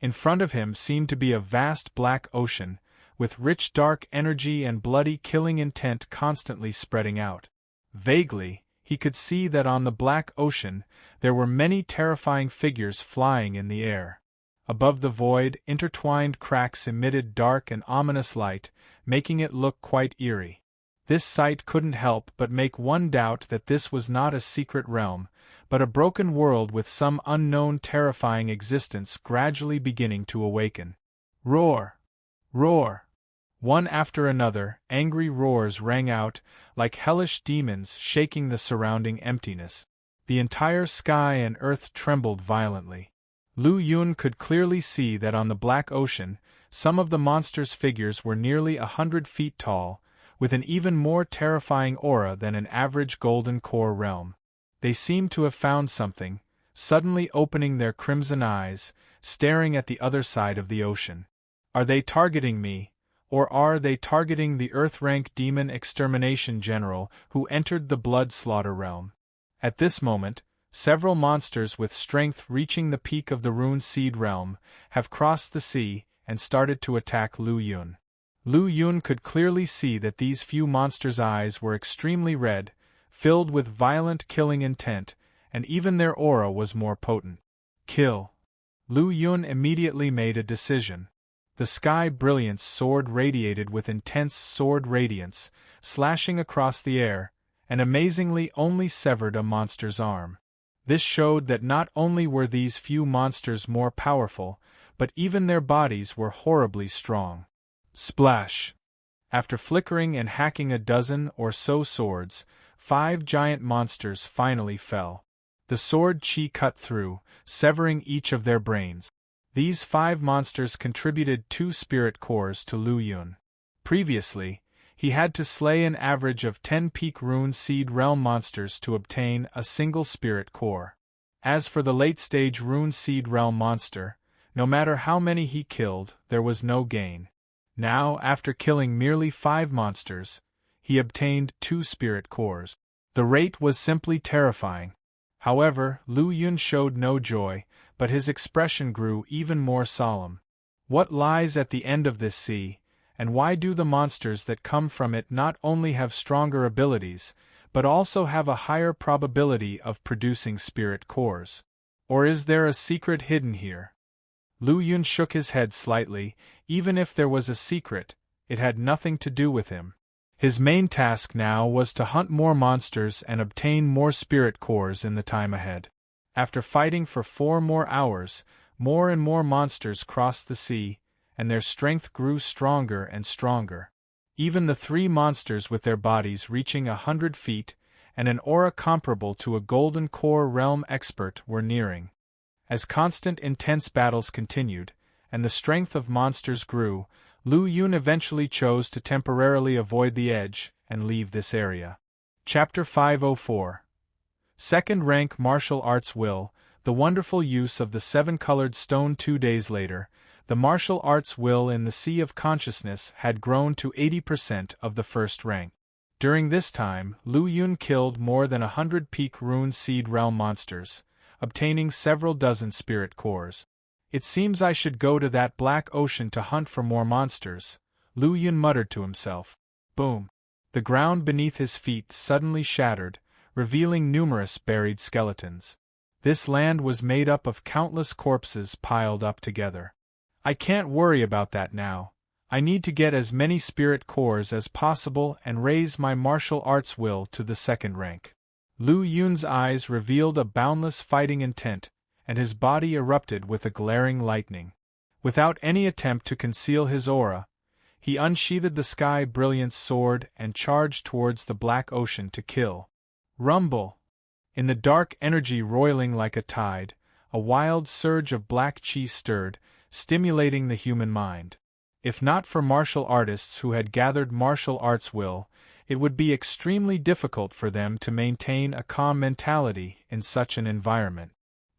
In front of him seemed to be a vast black ocean, with rich dark energy and bloody killing intent constantly spreading out. Vaguely, he could see that on the black ocean there were many terrifying figures flying in the air. Above the void, intertwined cracks emitted dark and ominous light, making it look quite eerie. This sight couldn't help but make one doubt that this was not a secret realm, but a broken world with some unknown terrifying existence gradually beginning to awaken. Roar! Roar! One after another, angry roars rang out, like hellish demons shaking the surrounding emptiness. The entire sky and earth trembled violently. Lu Yun could clearly see that on the black ocean, some of the monsters' figures were nearly 100 feet tall, with an even more terrifying aura than an average golden core realm. They seemed to have found something, suddenly opening their crimson eyes, staring at the other side of the ocean. Are they targeting me, or are they targeting the Earth-rank demon extermination general who entered the blood slaughter realm? At this moment, several monsters with strength reaching the peak of the Rune Seed realm have crossed the sea and started to attack Lu Yun. Lu Yun could clearly see that these few monsters' eyes were extremely red, filled with violent killing intent, and even their aura was more potent. Kill. Lu Yun immediately made a decision. The Sky Brilliance sword radiated with intense sword radiance, slashing across the air, and amazingly only severed a monster's arm. This showed that not only were these few monsters more powerful, but even their bodies were horribly strong. Splash! After flickering and hacking a dozen or so swords, 5 giant monsters finally fell. The sword chi cut through, severing each of their brains. These 5 monsters contributed 2 spirit cores to Lu Yun. Previously, he had to slay an average of 10 peak Rune Seed realm monsters to obtain a single spirit core. As for the late-stage Rune Seed realm monster, no matter how many he killed, there was no gain. Now, after killing merely 5 monsters, he obtained 2 spirit cores. The rate was simply terrifying. However, Lu Yun showed no joy, but his expression grew even more solemn. What lies at the end of this sea, and why do the monsters that come from it not only have stronger abilities, but also have a higher probability of producing spirit cores? Or is there a secret hidden here? Lu Yun shook his head slightly. Even if there was a secret, it had nothing to do with him. His main task now was to hunt more monsters and obtain more spirit cores in the time ahead. After fighting for 4 more hours, more and more monsters crossed the sea, and their strength grew stronger and stronger. Even the 3 monsters with their bodies reaching 100 feet, and an aura comparable to a golden core realm expert were nearing. As constant intense battles continued, and the strength of monsters grew, Lu Yun eventually chose to temporarily avoid the edge and leave this area. Chapter 504. Second Rank Martial Arts Will, the wonderful use of the 7-colored stone. 2 days later, the martial arts will in the Sea of Consciousness had grown to 80% of the first rank. During this time, Lu Yun killed more than 100 peak Rune Seed realm monsters, obtaining several dozen spirit cores. It seems I should go to that black ocean to hunt for more monsters, Lu Yun muttered to himself. Boom! The ground beneath his feet suddenly shattered, revealing numerous buried skeletons. This land was made up of countless corpses piled up together. I can't worry about that now. I need to get as many spirit cores as possible and raise my martial arts will to the 2nd rank. Lu Yun's eyes revealed a boundless fighting intent, and his body erupted with a glaring lightning. Without any attempt to conceal his aura, he unsheathed the Sky Brilliance sword and charged towards the black ocean to kill. Rumble! In the dark energy roiling like a tide, a wild surge of black chi stirred, stimulating the human mind. If not for martial artists who had gathered martial arts will, it would be extremely difficult for them to maintain a calm mentality in such an environment.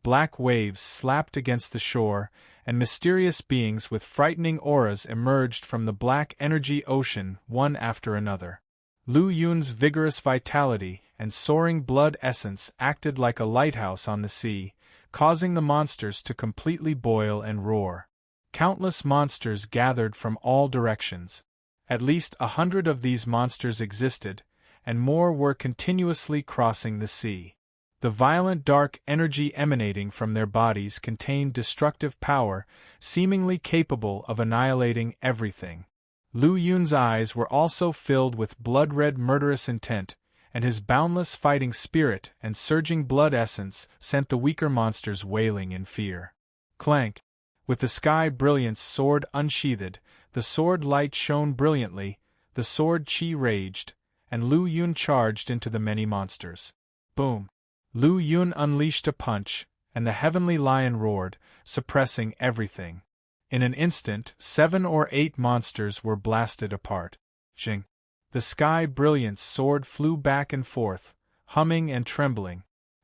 Black waves slapped against the shore, and mysterious beings with frightening auras emerged from the black energy ocean one after another. Lu Yun's vigorous vitality and soaring blood essence acted like a lighthouse on the sea, causing the monsters to completely boil and roar. Countless monsters gathered from all directions. At least 100 of these monsters existed, and more were continuously crossing the sea. The violent dark energy emanating from their bodies contained destructive power, seemingly capable of annihilating everything. Lu Yun's eyes were also filled with blood-red murderous intent, and his boundless fighting spirit and surging blood essence sent the weaker monsters wailing in fear. Clank! With the Sky Brilliance sword unsheathed, the sword light shone brilliantly, the sword chi raged, and Lu Yun charged into the many monsters. Boom! Lu Yun unleashed a punch, and the heavenly lion roared, suppressing everything. In an instant, 7 or 8 monsters were blasted apart. Jing! The sky brilliance sword flew back and forth, humming and trembling.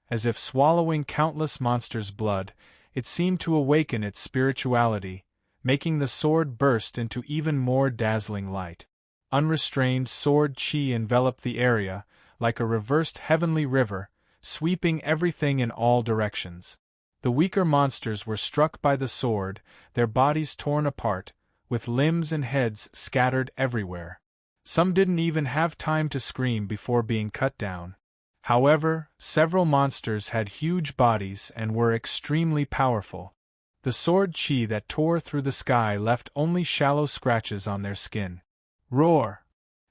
As if swallowing countless monsters' blood, it seemed to awaken its spirituality, making the sword burst into even more dazzling light. Unrestrained sword chi enveloped the area, like a reversed heavenly river, sweeping everything in all directions. The weaker monsters were struck by the sword, their bodies torn apart, with limbs and heads scattered everywhere. Some didn't even have time to scream before being cut down. However, several monsters had huge bodies and were extremely powerful. The sword chi that tore through the sky left only shallow scratches on their skin. Roar!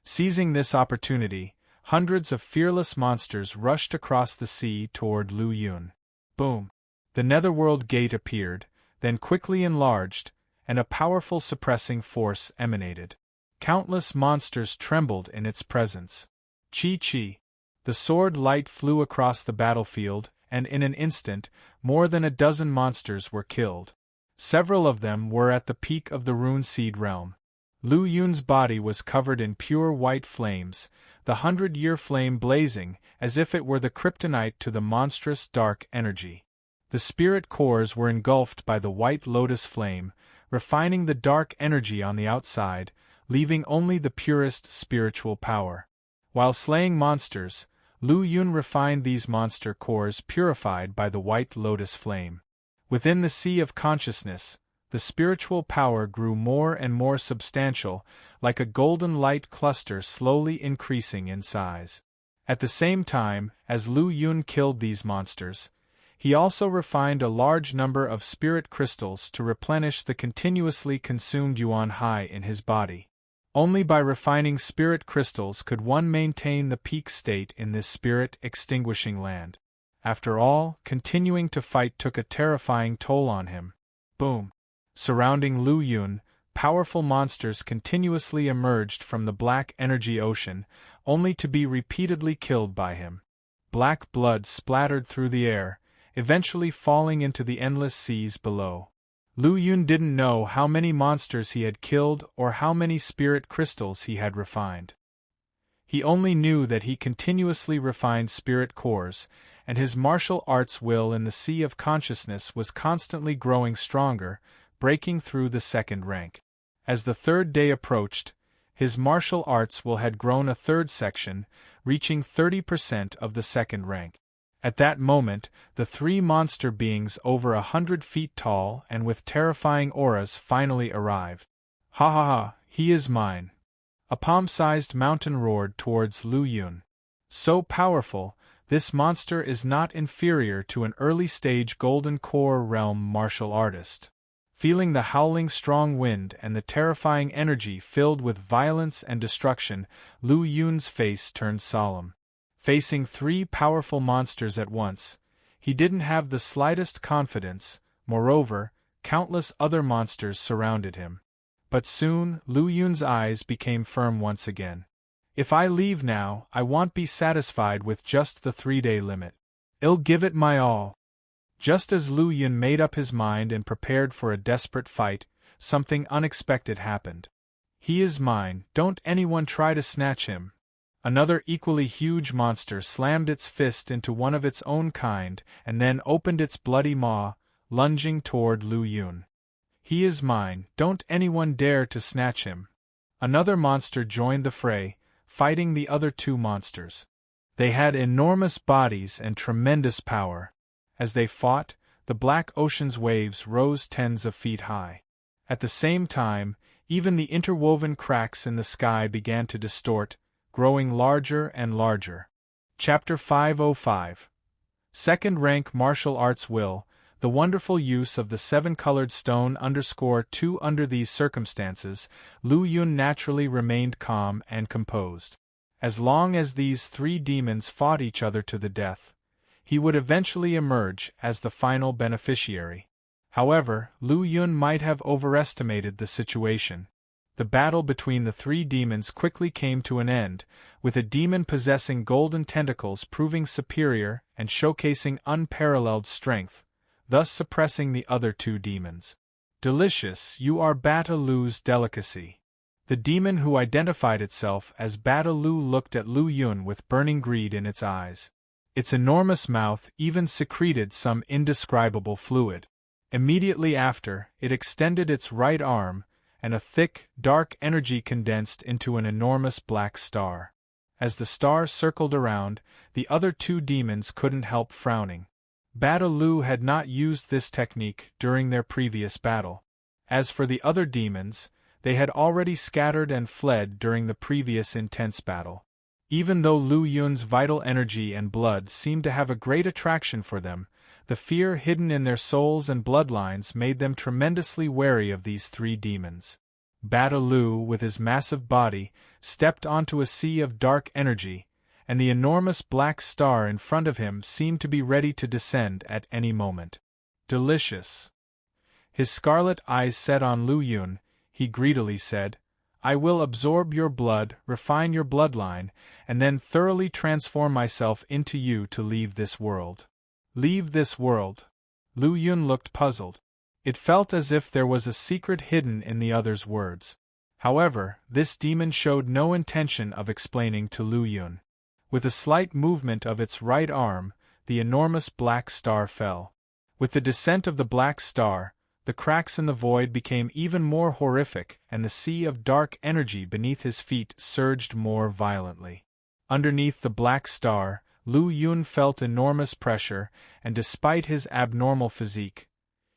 Seizing this opportunity, hundreds of fearless monsters rushed across the sea toward Lu Yun. Boom! The netherworld gate appeared, then quickly enlarged, and a powerful suppressing force emanated. Countless monsters trembled in its presence. Chi! The sword light flew across the battlefield, and in an instant, more than a dozen monsters were killed. Several of them were at the peak of the Rune Seed realm. Lu Yun's body was covered in pure white flames, the 100-year flame blazing as if it were the kryptonite to the monstrous dark energy. The spirit cores were engulfed by the white lotus flame, refining the dark energy on the outside, leaving only the purest spiritual power. While slaying monsters, Lu Yun refined these monster cores purified by the white lotus flame. Within the sea of consciousness, the spiritual power grew more and more substantial, like a golden light cluster slowly increasing in size. At the same time, as Lu Yun killed these monsters, he also refined a large number of spirit crystals to replenish the continuously consumed Yuan Hai in his body. Only by refining spirit crystals could one maintain the peak state in this spirit-extinguishing land. After all, continuing to fight took a terrifying toll on him. Boom! Surrounding Lu Yun, powerful monsters continuously emerged from the black energy ocean, only to be repeatedly killed by him. Black blood splattered through the air, eventually falling into the endless seas below. Lu Yun didn't know how many monsters he had killed or how many spirit crystals he had refined. He only knew that he continuously refined spirit cores, and his martial arts will in the sea of consciousness was constantly growing stronger, breaking through the second rank. As the third day approached, his martial arts will had grown a third section, reaching 30% of the second rank. At that moment, the three monster beings over 100 feet tall and with terrifying auras finally arrived. Ha ha ha, he is mine! A palm-sized mountain roared towards Lu Yun. So powerful, this monster is not inferior to an early-stage Golden Core realm martial artist. Feeling the howling strong wind and the terrifying energy filled with violence and destruction, Lu Yun's face turned solemn. Facing three powerful monsters at once, he didn't have the slightest confidence. Moreover, countless other monsters surrounded him. But soon, Lu Yun's eyes became firm once again. If I leave now, I won't be satisfied with just the 3-day limit. I'll give it my all. Just as Lu Yun made up his mind and prepared for a desperate fight, something unexpected happened. He is mine, don't anyone try to snatch him. Another equally huge monster slammed its fist into one of its own kind and then opened its bloody maw, lunging toward Lu Yun. He is mine, don't anyone dare to snatch him. Another monster joined the fray, fighting the other two monsters. They had enormous bodies and tremendous power. As they fought, the black ocean's waves rose tens of feet high. At the same time, even the interwoven cracks in the sky began to distort, growing larger and larger. Chapter 505. Second Rank Martial Arts Will, the wonderful use of the 7-colored stone _2. Under these circumstances, Lu Yun naturally remained calm and composed. As long as these three demons fought each other to the death, he would eventually emerge as the final beneficiary. However, Lu Yun might have overestimated the situation. The battle between the three demons quickly came to an end, with a demon possessing golden tentacles proving superior and showcasing unparalleled strength, thus suppressing the other two demons. Delicious, you are Bata Lu's delicacy. The demon who identified itself as Bata Lu looked at Lu Yun with burning greed in its eyes. Its enormous mouth even secreted some indescribable fluid. Immediately after, it extended its right arm, and a thick, dark energy condensed into an enormous black star. As the star circled around, the other two demons couldn't help frowning. Bata Lu had not used this technique during their previous battle. As for the other demons, they had already scattered and fled during the previous intense battle. Even though Lu Yun's vital energy and blood seemed to have a great attraction for them, the fear hidden in their souls and bloodlines made them tremendously wary of these three demons. Bata Lu, with his massive body, stepped onto a sea of dark energy, and the enormous black star in front of him seemed to be ready to descend at any moment. Delicious. His scarlet eyes set on Lu Yun, he greedily said, "I will absorb your blood, refine your bloodline, and then thoroughly transform myself into you to leave this world." Leave this world? Lu Yun looked puzzled. It felt as if there was a secret hidden in the other's words. However, this demon showed no intention of explaining to Lu Yun. With a slight movement of its right arm, the enormous black star fell. With the descent of the black star, the cracks in the void became even more horrific, and the sea of dark energy beneath his feet surged more violently. Underneath the black star, Lu Yun felt enormous pressure, and despite his abnormal physique,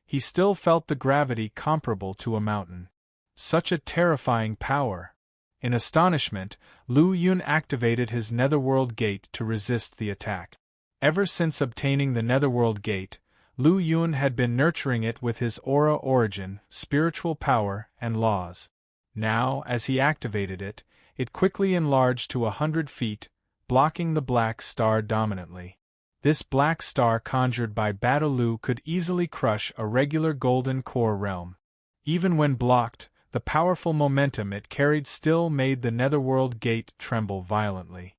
he still felt the gravity comparable to a mountain. Such a terrifying power! In astonishment, Lu Yun activated his Netherworld Gate to resist the attack. Ever since obtaining the Netherworld Gate, Lu Yun had been nurturing it with his aura origin, spiritual power, and laws. Now, as he activated it, it quickly enlarged to 100 feet, blocking the black star dominantly. This black star conjured by Bata Lu could easily crush a regular golden core realm. Even when blocked, the powerful momentum it carried still made the Netherworld Gate tremble violently.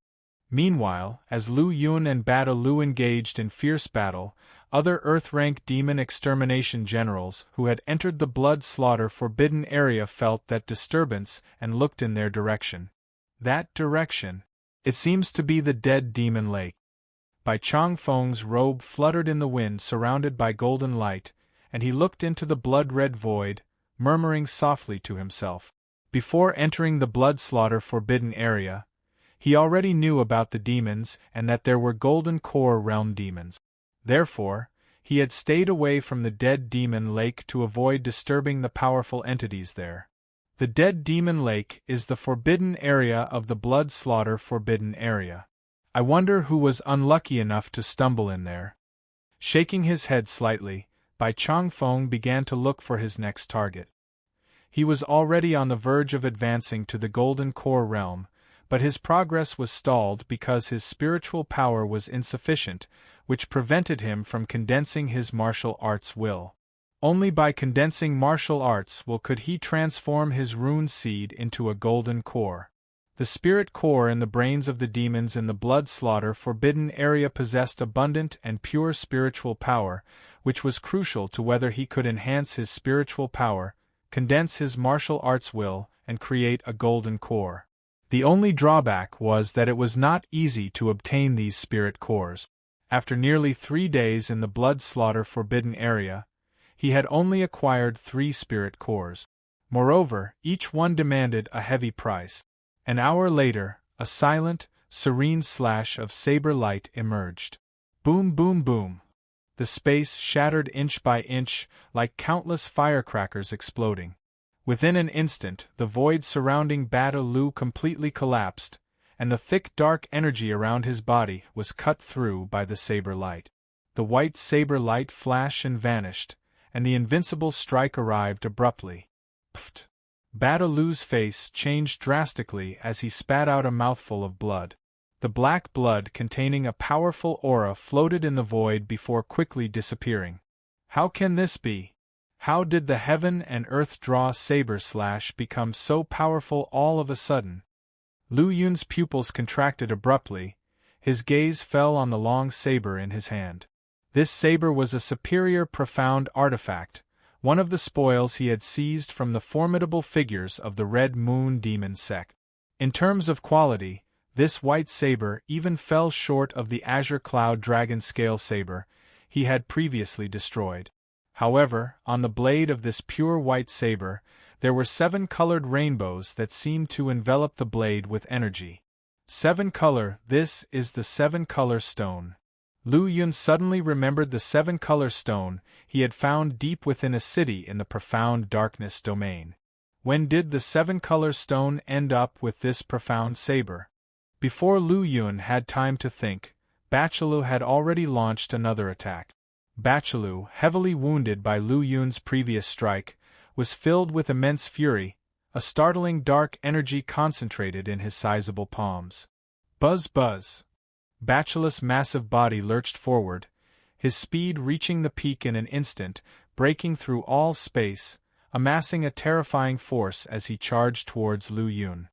Meanwhile, as Lu Yun and Bata Lu engaged in fierce battle, other Earth-rank demon extermination generals who had entered the blood-slaughter forbidden area felt that disturbance and looked in their direction. That direction? It seems to be the dead demon lake. Bai Changfeng's robe fluttered in the wind surrounded by golden light, and he looked into the blood-red void, murmuring softly to himself. Before entering the blood-slaughter forbidden area, he already knew about the demons and that there were Golden Core Realm demons. Therefore, he had stayed away from the Dead Demon Lake to avoid disturbing the powerful entities there. The Dead Demon Lake is the forbidden area of the Blood Slaughter forbidden area. I wonder who was unlucky enough to stumble in there. Shaking his head slightly, Bai Changfeng began to look for his next target. He was already on the verge of advancing to the Golden Core Realm, but his progress was stalled because his spiritual power was insufficient, which prevented him from condensing his martial arts will. Only by condensing martial arts could he transform his rune seed into a golden core. The spirit core in the brains of the demons in the blood slaughter forbidden area possessed abundant and pure spiritual power, which was crucial to whether he could enhance his spiritual power, condense his martial arts will, and create a golden core. The only drawback was that it was not easy to obtain these spirit cores. After nearly 3 days in the blood slaughter forbidden area, he had only acquired 3 spirit cores. Moreover, each one demanded a heavy price. An hour later, a silent, serene slash of saber light emerged. Boom, boom, boom. The space shattered inch by inch, like countless firecrackers exploding. Within an instant, the void surrounding Bata Lu completely collapsed, and the thick dark energy around his body was cut through by the saber light. The white saber light flashed and vanished, and the invincible strike arrived abruptly. Pfft! Bata Lu's face changed drastically as he spat out a mouthful of blood. The black blood containing a powerful aura floated in the void before quickly disappearing. How can this be? How did the heaven and earth draw saber slash become so powerful all of a sudden? Lu Yun's pupils contracted abruptly, his gaze fell on the long saber in his hand. This saber was a superior profound artifact, one of the spoils he had seized from the formidable figures of the Red Moon Demon sect. In terms of quality, this white saber even fell short of the Azure Cloud Dragon Scale saber he had previously destroyed. However, on the blade of this pure white saber, there were 7 colored rainbows that seemed to envelop the blade with energy. 7 color, this is the 7-color stone. Lu Yun suddenly remembered the 7-color stone he had found deep within a city in the profound darkness domain. When did the 7-color stone end up with this profound saber? Before Lu Yun had time to think, Bachelu had already launched another attack. Bachelu, heavily wounded by Lu Yun's previous strike, was filled with immense fury, a startling dark energy concentrated in his sizable palms. Buzz buzz. Bachelu's massive body lurched forward, his speed reaching the peak in an instant, breaking through all space, amassing a terrifying force as he charged towards Lu Yun.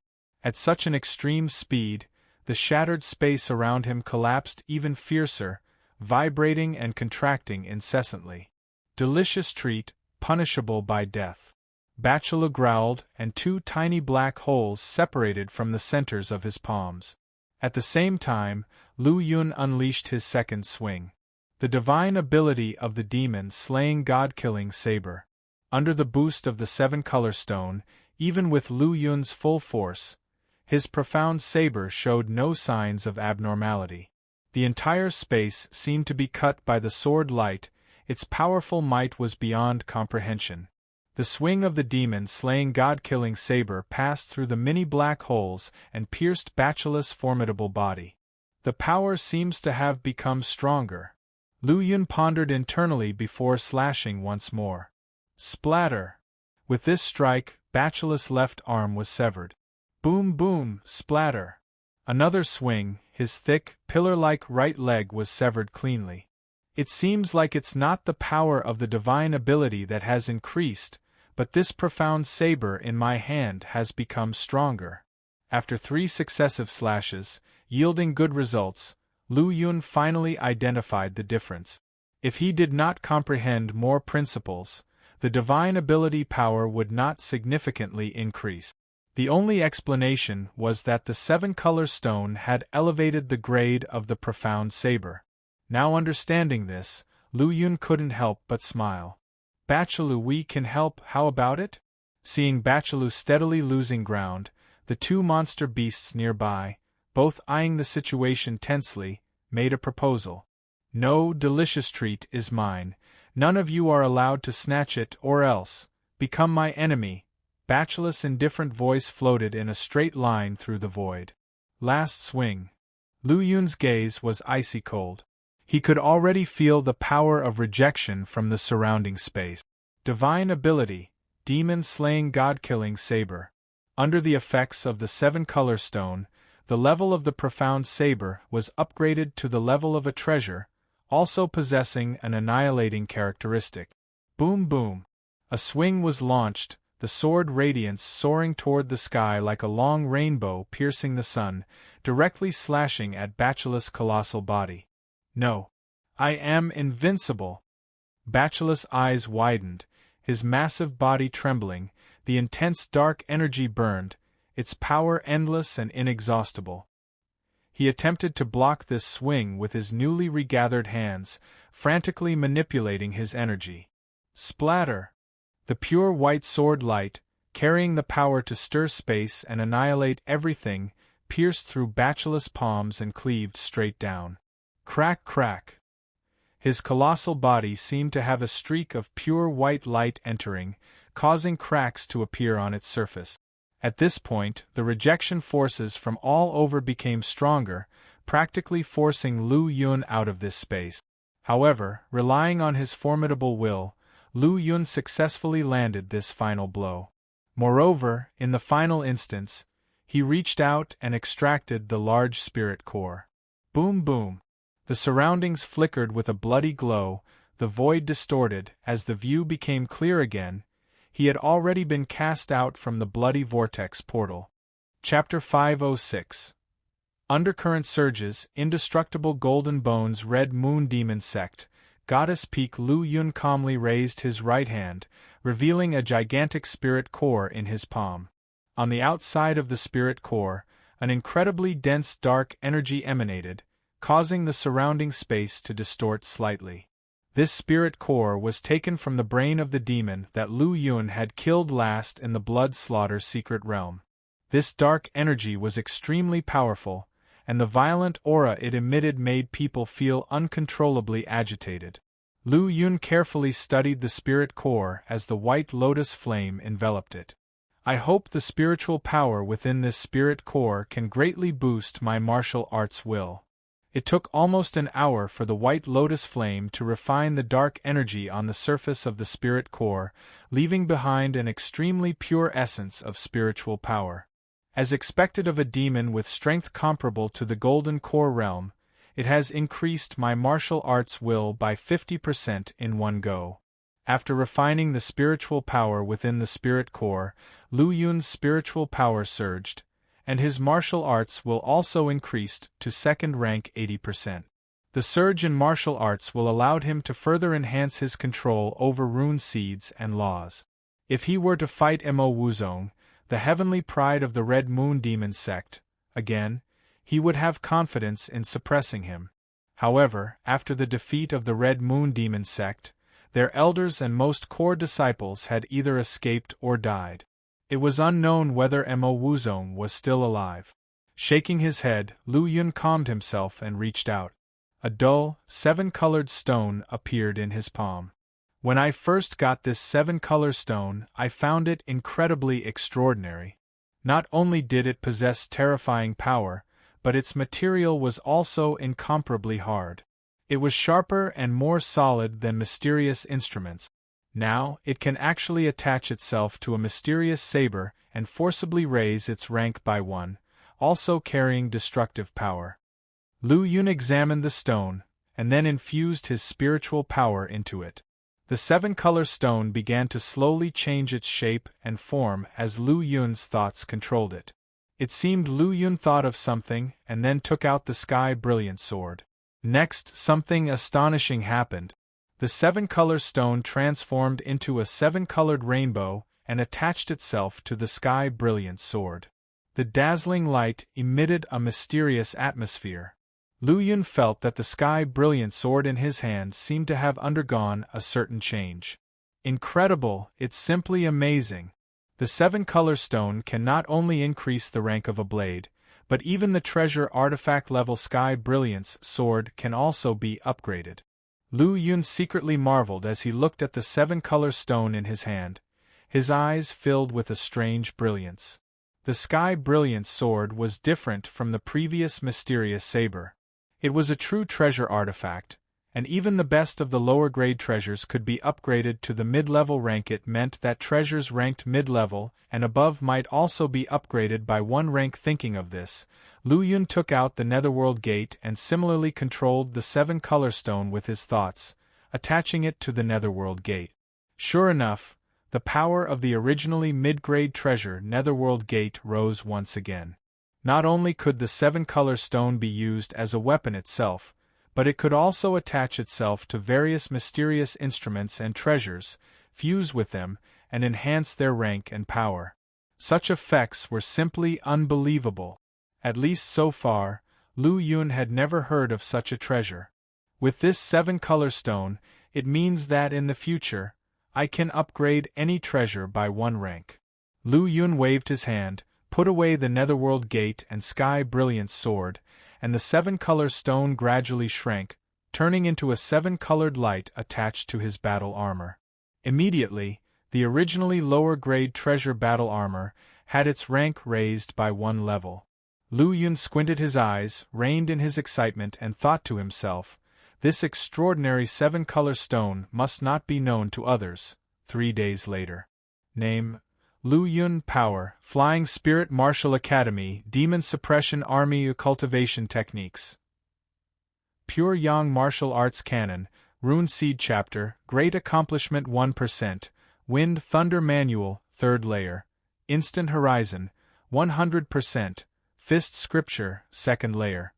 At such an extreme speed, the shattered space around him collapsed even fiercer, vibrating and contracting incessantly. Delicious treat, punishable by death. Bachelu growled, and 2 tiny black holes separated from the centers of his palms. At the same time, Lu Yun unleashed his second swing. The divine ability of the demon-slaying god-killing saber. Under the boost of the 7-color stone, even with Lu Yun's full force, his profound saber showed no signs of abnormality. The entire space seemed to be cut by the sword light, its powerful might was beyond comprehension. The swing of the demon-slaying god-killing saber passed through the many black holes and pierced Bachelu's formidable body. The power seems to have become stronger. Lu Yun pondered internally before slashing once more. Splatter! With this strike, Bachelu's left arm was severed. Boom boom, splatter! Another swing, his thick, pillar-like right leg was severed cleanly. It seems like it's not the power of the divine ability that has increased, but this profound saber in my hand has become stronger. After 3 successive slashes, yielding good results, Lu Yun finally identified the difference. If he did not comprehend more principles, the divine ability power would not significantly increase. The only explanation was that the 7-color stone had elevated the grade of the profound saber. Now understanding this, Lu Yun couldn't help but smile. Bachelu, we can help, how about it? Seeing Bachelu steadily losing ground, the 2 monster beasts nearby, both eyeing the situation tensely, made a proposal. No delicious treat is mine, none of you are allowed to snatch it or else, become my enemy. Bachelu's indifferent voice floated in a straight line through the void. Last swing. Lu Yun's gaze was icy cold. He could already feel the power of rejection from the surrounding space. Divine ability, demon-slaying god-killing saber. Under the effects of the 7-color stone, the level of the profound saber was upgraded to the level of a treasure, also possessing an annihilating characteristic. Boom boom. A swing was launched, the sword radiance soaring toward the sky like a long rainbow piercing the sun, directly slashing at Bachelu's colossal body. No. I am invincible. Bachelu's eyes widened, his massive body trembling, the intense dark energy burned, its power endless and inexhaustible. He attempted to block this swing with his newly regathered hands, frantically manipulating his energy. Splatter! The pure white sword light, carrying the power to stir space and annihilate everything, pierced through Bachelu's palms and cleaved straight down. Crack crack. His colossal body seemed to have a streak of pure white light entering, causing cracks to appear on its surface. At this point, the rejection forces from all over became stronger, practically forcing Lu Yun out of this space. However, relying on his formidable will, Lu Yun successfully landed this final blow. Moreover, in the final instance, he reached out and extracted the large spirit core. Boom boom. The surroundings flickered with a bloody glow, the void distorted. As the view became clear again, he had already been cast out from the bloody vortex portal. Chapter 506. Undercurrent surges, indestructible golden bones, Red Moon Demon Sect, Goddess Peak. Lu Yun calmly raised his right hand, revealing a gigantic spirit core in his palm. On the outside of the spirit core, an incredibly dense dark energy emanated, causing the surrounding space to distort slightly. This spirit core was taken from the brain of the demon that Lu Yun had killed last in the blood slaughter secret realm. This dark energy was extremely powerful, and the violent aura it emitted made people feel uncontrollably agitated. Lu Yun carefully studied the spirit core as the white lotus flame enveloped it. I hope the spiritual power within this spirit core can greatly boost my martial arts will. It took almost an hour for the white lotus flame to refine the dark energy on the surface of the spirit core, leaving behind an extremely pure essence of spiritual power. As expected of a demon with strength comparable to the golden core realm, it has increased my martial arts will by 50% in one go. After refining the spiritual power within the spirit core, Lu Yun's spiritual power surged, and his martial arts will also increased to second rank 80%. The surge in martial arts will allow him to further enhance his control over rune seeds and laws. If he were to fight Mo Wuzong, the heavenly pride of the Red Moon Demon sect, again, he would have confidence in suppressing him. However, after the defeat of the Red Moon Demon sect, their elders and most core disciples had either escaped or died. It was unknown whether Mo Wuzong was still alive. Shaking his head, Lu Yun calmed himself and reached out. A dull, seven-colored stone appeared in his palm. When I first got this seven-color stone, I found it incredibly extraordinary. Not only did it possess terrifying power, but its material was also incomparably hard. It was sharper and more solid than mysterious instruments. Now, it can actually attach itself to a mysterious saber and forcibly raise its rank by one, also carrying destructive power. Lu Yun examined the stone, and then infused his spiritual power into it. The seven-color stone began to slowly change its shape and form as Lu Yun's thoughts controlled it. It seemed Lu Yun thought of something and then took out the sky brilliant sword. Next, something astonishing happened. The seven-color stone transformed into a seven-colored rainbow and attached itself to the sky brilliant sword. The dazzling light emitted a mysterious atmosphere. Lu Yun felt that the sky brilliant sword in his hand seemed to have undergone a certain change. Incredible, it's simply amazing. The seven-color stone can not only increase the rank of a blade, but even the treasure artifact level sky brilliance sword can also be upgraded. Lu Yun secretly marveled as he looked at the seven-color stone in his hand, his eyes filled with a strange brilliance. The sky brilliance sword was different from the previous mysterious saber. It was a true treasure artifact, and even the best of the lower-grade treasures could be upgraded to the mid-level rank. It meant that treasures ranked mid-level and above might also be upgraded by one rank. Thinking of this, Lu Yun took out the Netherworld Gate and similarly controlled the seven-color stone with his thoughts, attaching it to the Netherworld Gate. Sure enough, the power of the originally mid-grade treasure Netherworld Gate rose once again. Not only could the seven-color stone be used as a weapon itself, but it could also attach itself to various mysterious instruments and treasures, fuse with them, and enhance their rank and power. Such effects were simply unbelievable. At least so far, Lu Yun had never heard of such a treasure. With this seven-color stone, it means that in the future, I can upgrade any treasure by one rank. Lu Yun waved his hand, put away the Netherworld Gate and sky brilliant sword, and the seven-color stone gradually shrank, turning into a seven-colored light attached to his battle armor. Immediately, the originally lower-grade treasure battle armor had its rank raised by one level. Lu Yun squinted his eyes, reined in his excitement, and thought to himself, this extraordinary seven-color stone must not be known to others. 3 days later. Name: Lu Yun. Power: Flying Spirit Martial Academy, Demon Suppression Army. Cultivation Techniques: Pure Yang Martial Arts Canon, Rune Seed Chapter, Great Accomplishment 1%, Wind Thunder Manual, 3rd Layer, Instant Horizon, 100%, Fist Scripture, 2nd Layer,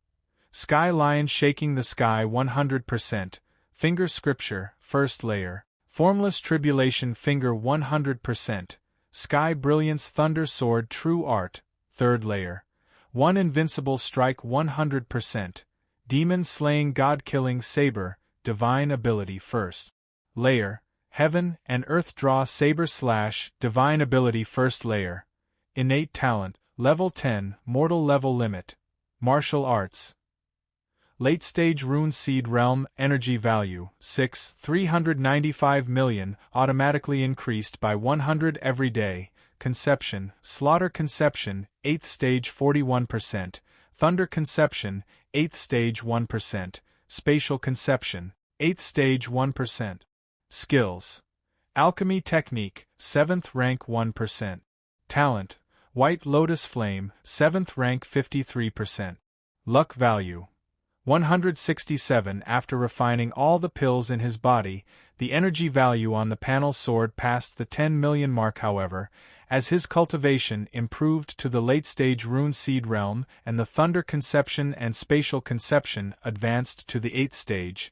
Sky Lion Shaking the Sky 100%, finger scripture, first layer, formless tribulation finger 100%, sky brilliance thunder sword true art, third layer, one invincible strike 100%, demon slaying god killing saber, divine ability first layer, heaven and earth draw saber slash, divine ability first layer, innate talent, level 10, mortal level limit, martial arts. Late stage rune seed realm, energy value, 395 million, automatically increased by 100 every day, conception, slaughter conception, 8th stage 41%, thunder conception, 8th stage 1%, spatial conception, 8th stage 1%. Skills. Alchemy technique, 7th rank 1%. Talent, white lotus flame, 7th rank 53%. Luck value, 167. After refining all the pills in his body, the energy value on the panel soared past the 10 million mark. However, as his cultivation improved to the late-stage rune seed realm and the thunder conception and spatial conception advanced to the 8th stage,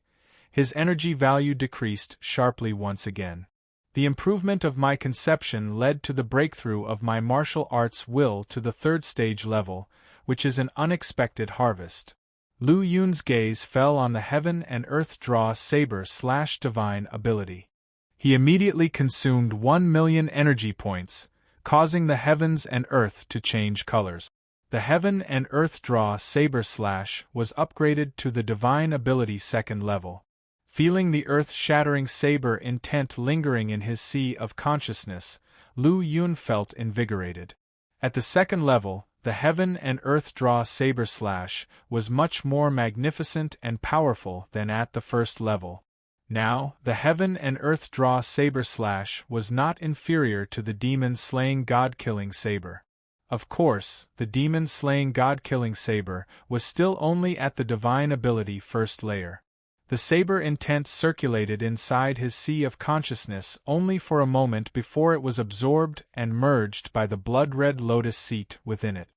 his energy value decreased sharply once again. The improvement of my conception led to the breakthrough of my martial arts will to the 3rd stage level, which is an unexpected harvest. Lu Yun's gaze fell on the heaven and earth draw saber slash divine ability. He immediately consumed 1 million energy points, causing the heavens and earth to change colors. The heaven and earth draw saber slash was upgraded to the divine ability 2nd level. Feeling the earth-shattering saber intent lingering in his sea of consciousness, Lu Yun felt invigorated. At the 2nd level, the heaven and earth draw saber slash was much more magnificent and powerful than at the 1st level. Now, the heaven and earth draw saber slash was not inferior to the demon-slaying god-killing saber. Of course, the demon-slaying god-killing saber was still only at the divine ability 1st layer. The saber intent circulated inside his sea of consciousness only for a moment before it was absorbed and merged by the blood-red lotus seat within it.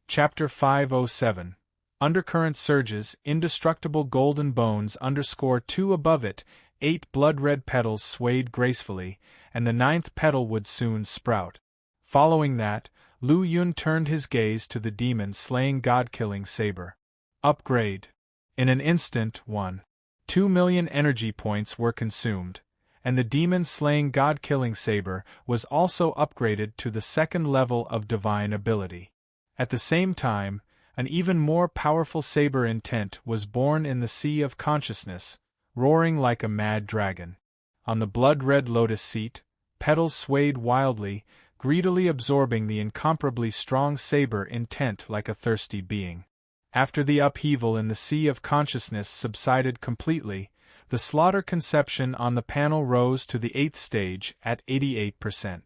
Chapter 507. Undercurrent surges, indestructible golden bones _2 above it, 8 blood-red petals swayed gracefully, and the 9th petal would soon sprout. Following that, Lu Yun turned his gaze to the demon-slaying god-killing saber. Upgrade. In an instant, 2 million energy points were consumed, and the demon-slaying god-killing saber was also upgraded to the 2nd level of divine ability. At the same time, an even more powerful saber intent was born in the sea of consciousness, roaring like a mad dragon. On the blood-red lotus seat, petals swayed wildly, greedily absorbing the incomparably strong saber intent like a thirsty being. After the upheaval in the sea of consciousness subsided completely, the slaughter conception on the panel rose to the 8th stage at 88%.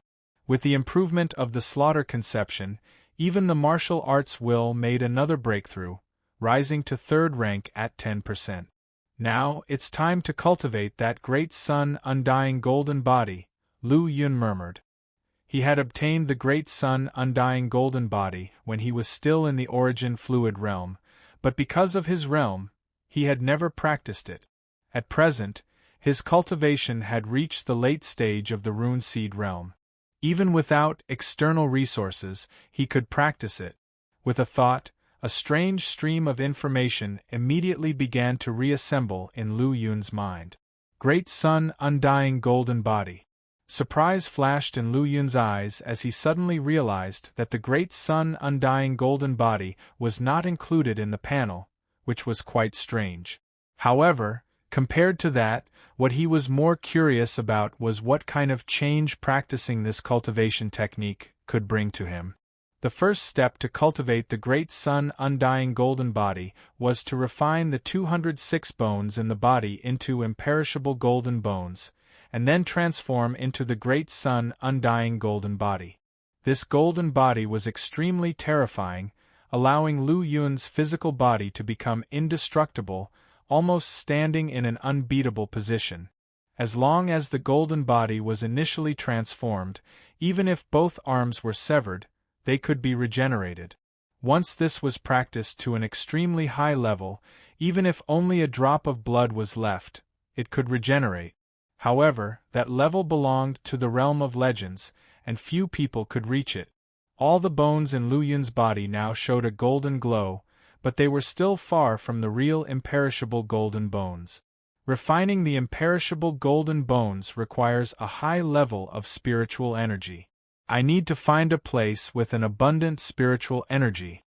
With the improvement of the slaughter conception, even the martial arts will made another breakthrough, rising to 3rd rank at 10%. Now, it's time to cultivate that great sun undying golden body, Lu Yun murmured. He had obtained the great sun undying golden body when he was still in the origin fluid realm, but because of his realm, he had never practiced it. At present, his cultivation had reached the late stage of the rune seed realm. Even without external resources, he could practice it. With a thought, a strange stream of information immediately began to reassemble in Lu Yun's mind. Great sun undying golden body. Surprise flashed in Lu Yun's eyes as he suddenly realized that the great sun undying golden body was not included in the panel, which was quite strange. However, compared to that, what he was more curious about was what kind of change practicing this cultivation technique could bring to him. The first step to cultivate the great sun undying golden body was to refine the 206 bones in the body into imperishable golden bones, and then transform into the great sun undying golden body. This golden body was extremely terrifying, allowing Lu Yun's physical body to become indestructible, almost standing in an unbeatable position. As long as the golden body was initially transformed, even if both arms were severed, they could be regenerated. Once this was practiced to an extremely high level, even if only a drop of blood was left, it could regenerate. However, that level belonged to the realm of legends, and few people could reach it. All the bones in Lu Yun's body now showed a golden glow, but they were still far from the real imperishable golden bones. Refining the imperishable golden bones requires a high level of spiritual energy. I need to find a place with an abundant spiritual energy.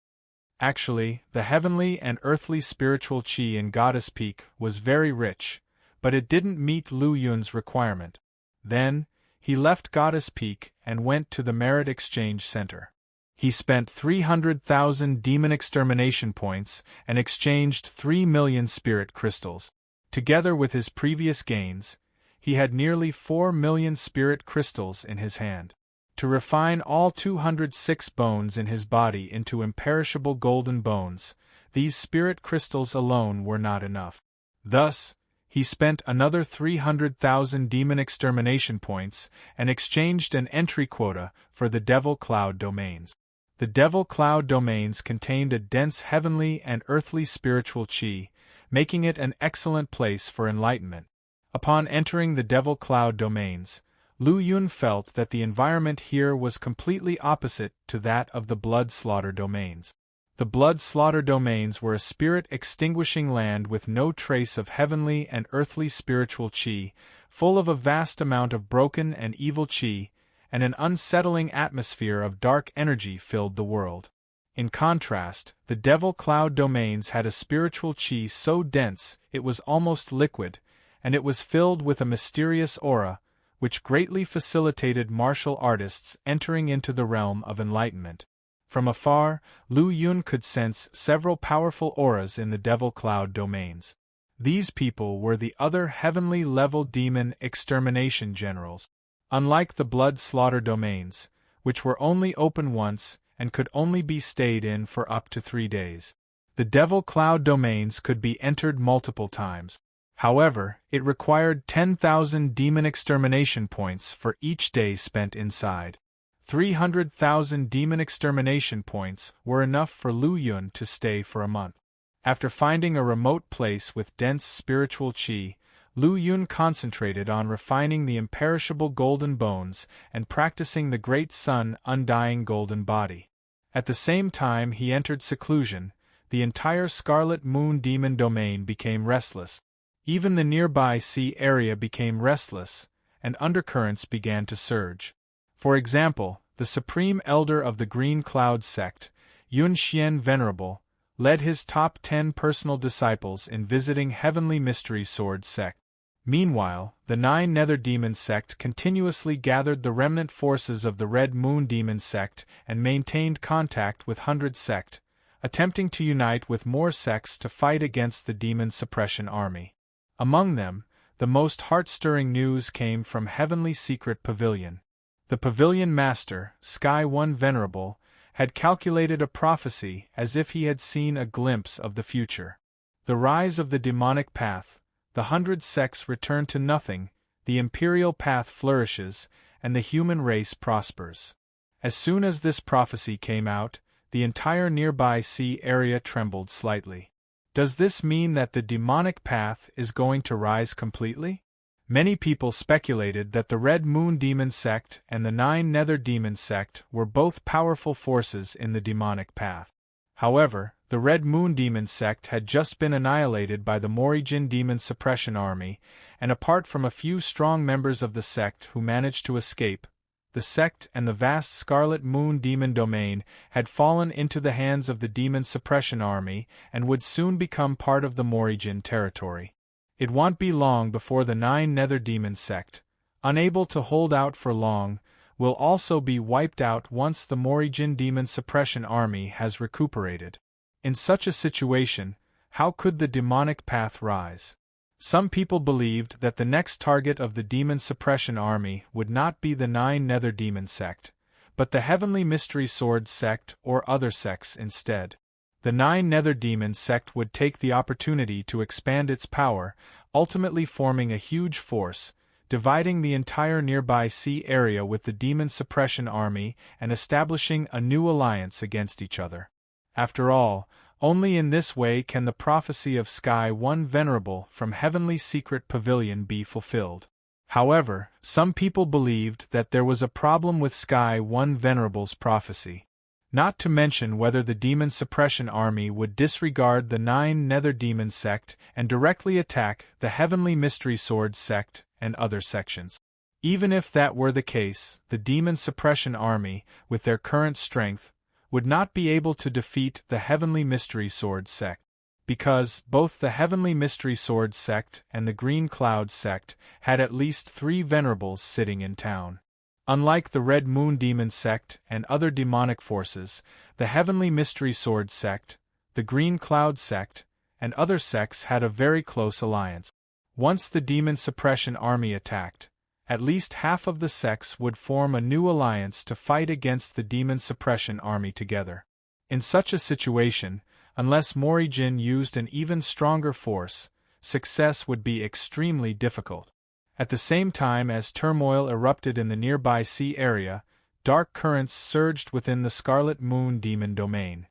Actually, the heavenly and earthly spiritual qi in Goddess Peak was very rich, but it didn't meet Lu Yun's requirement. Then, he left Goddess Peak and went to the Merit Exchange Center. He spent 300,000 demon extermination points and exchanged 3 million spirit crystals. Together with his previous gains, he had nearly 4 million spirit crystals in his hand. To refine all 206 bones in his body into imperishable golden bones, these spirit crystals alone were not enough. Thus, he spent another 300,000 demon extermination points and exchanged an entry quota for the Devil Cloud domains. The Devil Cloud domains contained a dense heavenly and earthly spiritual qi, making it an excellent place for enlightenment. Upon entering the Devil Cloud domains, Lu Yun felt that the environment here was completely opposite to that of the Blood Slaughter domains. The Blood Slaughter domains were a spirit-extinguishing land with no trace of heavenly and earthly spiritual qi, full of a vast amount of broken and evil qi, and an unsettling atmosphere of dark energy filled the world. In contrast, the Devil Cloud domains had a spiritual qi so dense it was almost liquid, and it was filled with a mysterious aura, which greatly facilitated martial artists entering into the realm of enlightenment. From afar, Lu Yun could sense several powerful auras in the Devil Cloud domains. These people were the other heavenly-level demon extermination generals. Unlike the Blood Slaughter domains, which were only open once and could only be stayed in for up to 3 days, the Devil Cloud domains could be entered multiple times. However, it required 10,000 demon extermination points for each day spent inside. 300,000 demon extermination points were enough for Lu Yun to stay for a month. After finding a remote place with dense spiritual qi, Lu Yun concentrated on refining the imperishable golden bones and practicing the Great Sun Undying Golden Body. At the same time he entered seclusion, the entire Scarlet Moon Demon domain became restless. Even the nearby sea area became restless, and undercurrents began to surge. For example, the Supreme Elder of the Green Cloud sect, Yun Xian Venerable, led his top 10 personal disciples in visiting Heavenly Mystery Sword sect. Meanwhile, the 9 Nether Demon sect continuously gathered the remnant forces of the Red Moon Demon sect and maintained contact with 100 sect, attempting to unite with more sects to fight against the Demon Suppression Army. Among them, the most heart-stirring news came from Heavenly Secret Pavilion. The Pavilion Master, Sky One Venerable, had calculated a prophecy as if he had seen a glimpse of the future. The rise of the demonic path, the 100 sects return to nothing, the imperial path flourishes, and the human race prospers. As soon as this prophecy came out, the entire nearby sea area trembled slightly. Does this mean that the demonic path is going to rise completely? Many people speculated that the Red Moon Demon sect and the 9 Nether Demon sect were both powerful forces in the demonic path. However, the Red Moon Demon sect had just been annihilated by the Morijin Demon Suppression Army, and apart from a few strong members of the sect who managed to escape, the sect and the vast Scarlet Moon Demon domain had fallen into the hands of the Demon Suppression Army and would soon become part of the Morijin territory. It won't be long before the 9 Nether Demon sect, unable to hold out for long, will also be wiped out once the Morijin Demon Suppression Army has recuperated. In such a situation, how could the demonic path rise? Some people believed that the next target of the Demon Suppression Army would not be the 9 Nether Demon sect, but the Heavenly Mystery Sword sect or other sects instead. The 9 Nether Demon sect would take the opportunity to expand its power, ultimately forming a huge force, dividing the entire nearby sea area with the Demon Suppression Army and establishing a new alliance against each other. After all, Only in this way can the prophecy of Sky One Venerable from Heavenly Secret Pavilion be fulfilled. However, some people believed that there was a problem with Sky One Venerable's prophecy. Not to mention whether the Demon Suppression Army would disregard the 9 Nether Demon sect and directly attack the Heavenly Mystery Sword sect and other sections. Even if that were the case, the Demon Suppression Army, with their current strength, would not be able to defeat the Heavenly Mystery Sword sect, because both the Heavenly Mystery Sword sect and the Green Cloud sect had at least 3 venerables sitting in town. Unlike the Red Moon Demon sect and other demonic forces, the Heavenly Mystery Sword sect, the Green Cloud sect, and other sects had a very close alliance. Once the Demon Suppression Army attacked, at least half of the sects would form a new alliance to fight against the Demon Suppression Army together. In such a situation, unless Morijin used an even stronger force, success would be extremely difficult. At the same time as turmoil erupted in the nearby sea area, dark currents surged within the Scarlet Moon Demon Domain.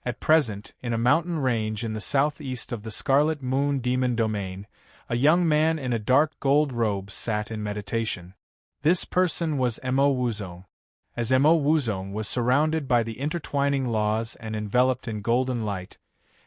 At present, in a mountain range in the southeast of the Scarlet Moon Demon Domain, a young man in a dark gold robe sat in meditation. This person was Mo Wuzong. As Mo Wuzong was surrounded by the intertwining laws and enveloped in golden light,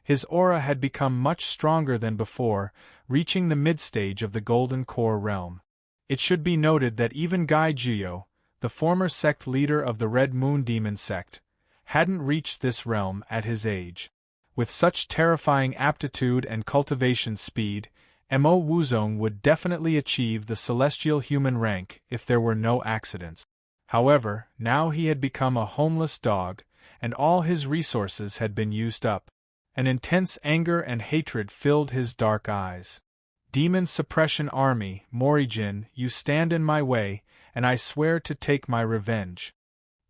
his aura had become much stronger than before, reaching the mid-stage of the Golden Core realm. It should be noted that even Gai Juyo, the former sect leader of the Red Moon Demon sect, hadn't reached this realm at his age. With such terrifying aptitude and cultivation speed, Mo Wuzong would definitely achieve the celestial human rank if there were no accidents. However, now he had become a homeless dog, and all his resources had been used up. An intense anger and hatred filled his dark eyes. Demon Suppression Army, Morijin, you stand in my way, and I swear to take my revenge.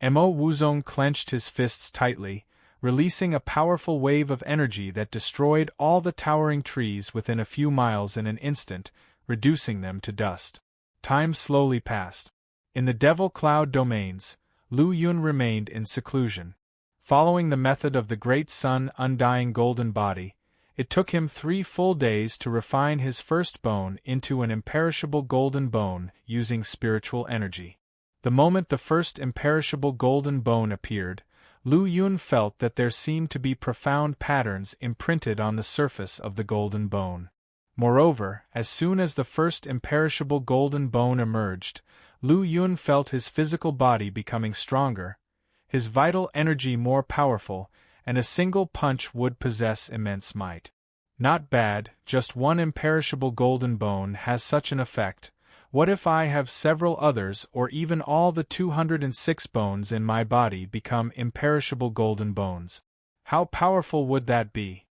Mo Wuzong clenched his fists tightly, releasing a powerful wave of energy that destroyed all the towering trees within a few miles in an instant, reducing them to dust. Time slowly passed. In the Devil Cloud domains, Lu Yun remained in seclusion. Following the method of the Great Sun Undying Golden Body, it took him 3 full days to refine his first bone into an imperishable golden bone using spiritual energy. The moment the first imperishable golden bone appeared, Lu Yun felt that there seemed to be profound patterns imprinted on the surface of the golden bone. Moreover, as soon as the first imperishable golden bone emerged, Lu Yun felt his physical body becoming stronger, his vital energy more powerful, and a single punch would possess immense might. Not bad, just one imperishable golden bone has such an effect. What if I have several others or even all the 206 bones in my body become imperishable golden bones? How powerful would that be?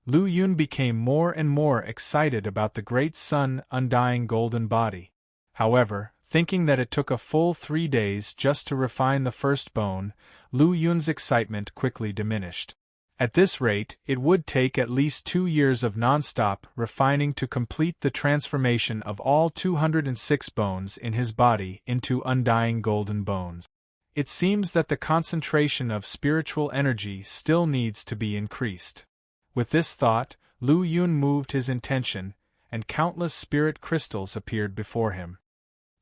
Lu Yun became more and more excited about the Great Sun Undying Golden Body. However, thinking that it took a full 3 days just to refine the first bone, Lu Yun's excitement quickly diminished. At this rate, it would take at least 2 years of non-stop refining to complete the transformation of all 206 bones in his body into undying golden bones. It seems that the concentration of spiritual energy still needs to be increased. With this thought, Lu Yun moved his intention, and countless spirit crystals appeared before him.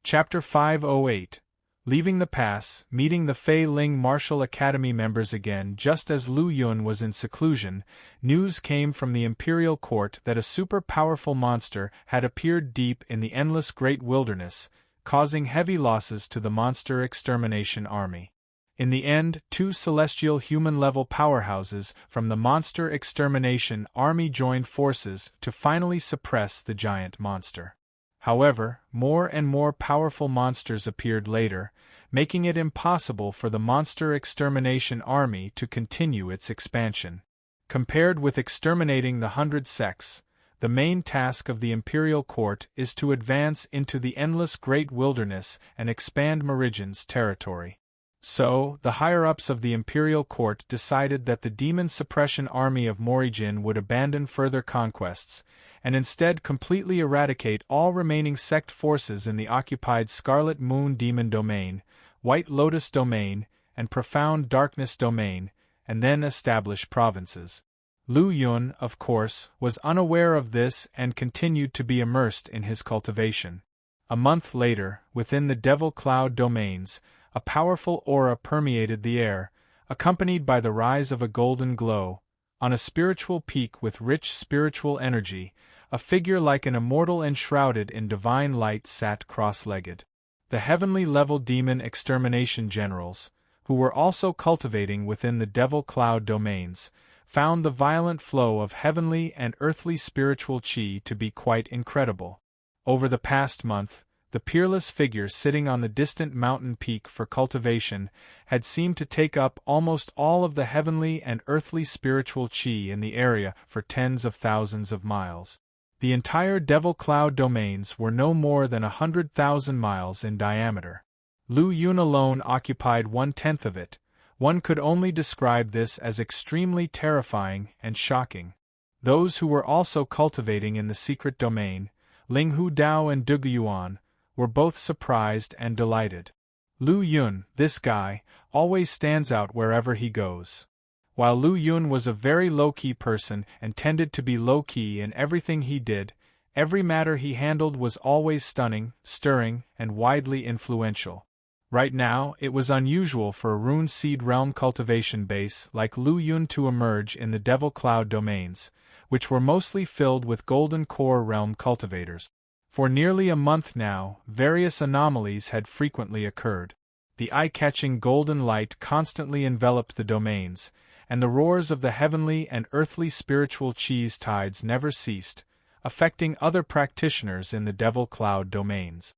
Chapter 508. Leaving the pass, meeting the Fei Ling Martial Academy members again just as Lu Yun was in seclusion, news came from the Imperial Court that a super-powerful monster had appeared deep in the endless great wilderness, causing heavy losses to the Monster Extermination Army. In the end, 2 celestial human-level powerhouses from the Monster Extermination Army joined forces to finally suppress the giant monster. However, more and more powerful monsters appeared later, making it impossible for the Monster Extermination Army to continue its expansion. Compared with exterminating the 100 sects, the main task of the Imperial Court is to advance into the endless great wilderness and expand Morijin's territory. So, the higher-ups of the Imperial Court decided that the Demon Suppression Army of Morijin would abandon further conquests, and instead completely eradicate all remaining sect forces in the occupied Scarlet Moon Demon Domain, White Lotus Domain, and Profound Darkness Domain, and then establish provinces. Lu Yun, of course, was unaware of this and continued to be immersed in his cultivation. A month later, within the Devil Cloud domains, a powerful aura permeated the air, accompanied by the rise of a golden glow. On a spiritual peak with rich spiritual energy, a figure like an immortal enshrouded in divine light sat cross-legged. The heavenly level demon extermination generals, who were also cultivating within the Devil Cloud domains, found the violent flow of heavenly and earthly spiritual chi to be quite incredible. Over the past month, the peerless figure sitting on the distant mountain peak for cultivation had seemed to take up almost all of the heavenly and earthly spiritual chi in the area for tens of thousands of miles. The entire Devil Cloud domains were no more than 100,000 miles in diameter. Lu Yun alone occupied 1/10 of it. One could only describe this as extremely terrifying and shocking. Those who were also cultivating in the secret domain, Ling Hu Dao and Dugu Yuan, were both surprised and delighted. Lu Yun, this guy, always stands out wherever he goes. While Lu Yun was a very low-key person and tended to be low-key in everything he did, every matter he handled was always stunning, stirring, and widely influential. Right now, it was unusual for a rune seed realm cultivation base like Lu Yun to emerge in the Devil Cloud domains, which were mostly filled with golden core realm cultivators. For nearly a month now, various anomalies had frequently occurred. The eye-catching golden light constantly enveloped the domains, and the roars of the heavenly and earthly spiritual chi's tides never ceased, affecting other practitioners in the Devil Cloud domains.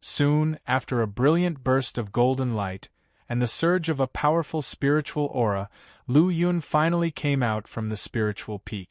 Soon, after a brilliant burst of golden light, and the surge of a powerful spiritual aura, Lu Yun finally came out from the spiritual peak.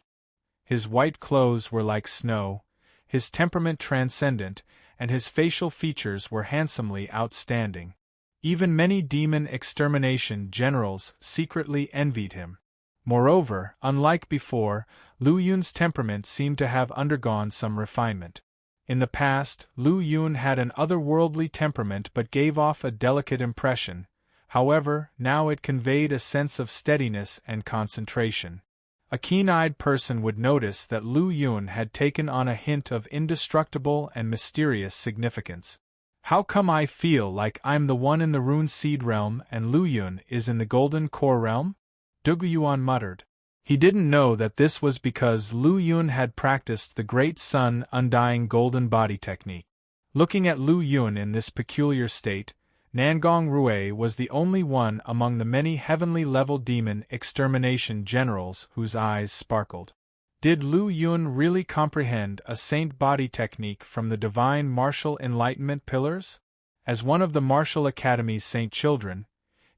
His white clothes were like snow, his temperament transcendent, and his facial features were handsomely outstanding. Even many demon extermination generals secretly envied him. Moreover, unlike before, Lu Yun's temperament seemed to have undergone some refinement. In the past, Lu Yun had an otherworldly temperament but gave off a delicate impression. However, now it conveyed a sense of steadiness and concentration. A keen-eyed person would notice that Lu Yun had taken on a hint of indestructible and mysterious significance. "How come I feel like I'm the one in the rune seed realm and Lu Yun is in the golden core realm?" Dugu Yuan muttered. He didn't know that this was because Lu Yun had practiced the Great Sun Undying Golden Body technique. Looking at Lu Yun in this peculiar state, Nangong Rui was the only one among the many heavenly-level demon extermination generals whose eyes sparkled. Did Lu Yun really comprehend a saint body technique from the divine martial enlightenment pillars? As one of the Martial Academy's saint children,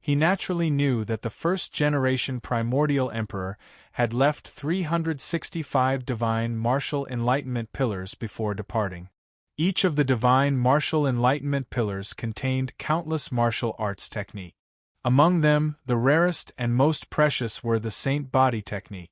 he naturally knew that the first-generation primordial emperor had left 365 divine martial enlightenment pillars before departing. Each of the divine martial enlightenment pillars contained countless martial arts technique. Among them, the rarest and most precious were the saint body technique.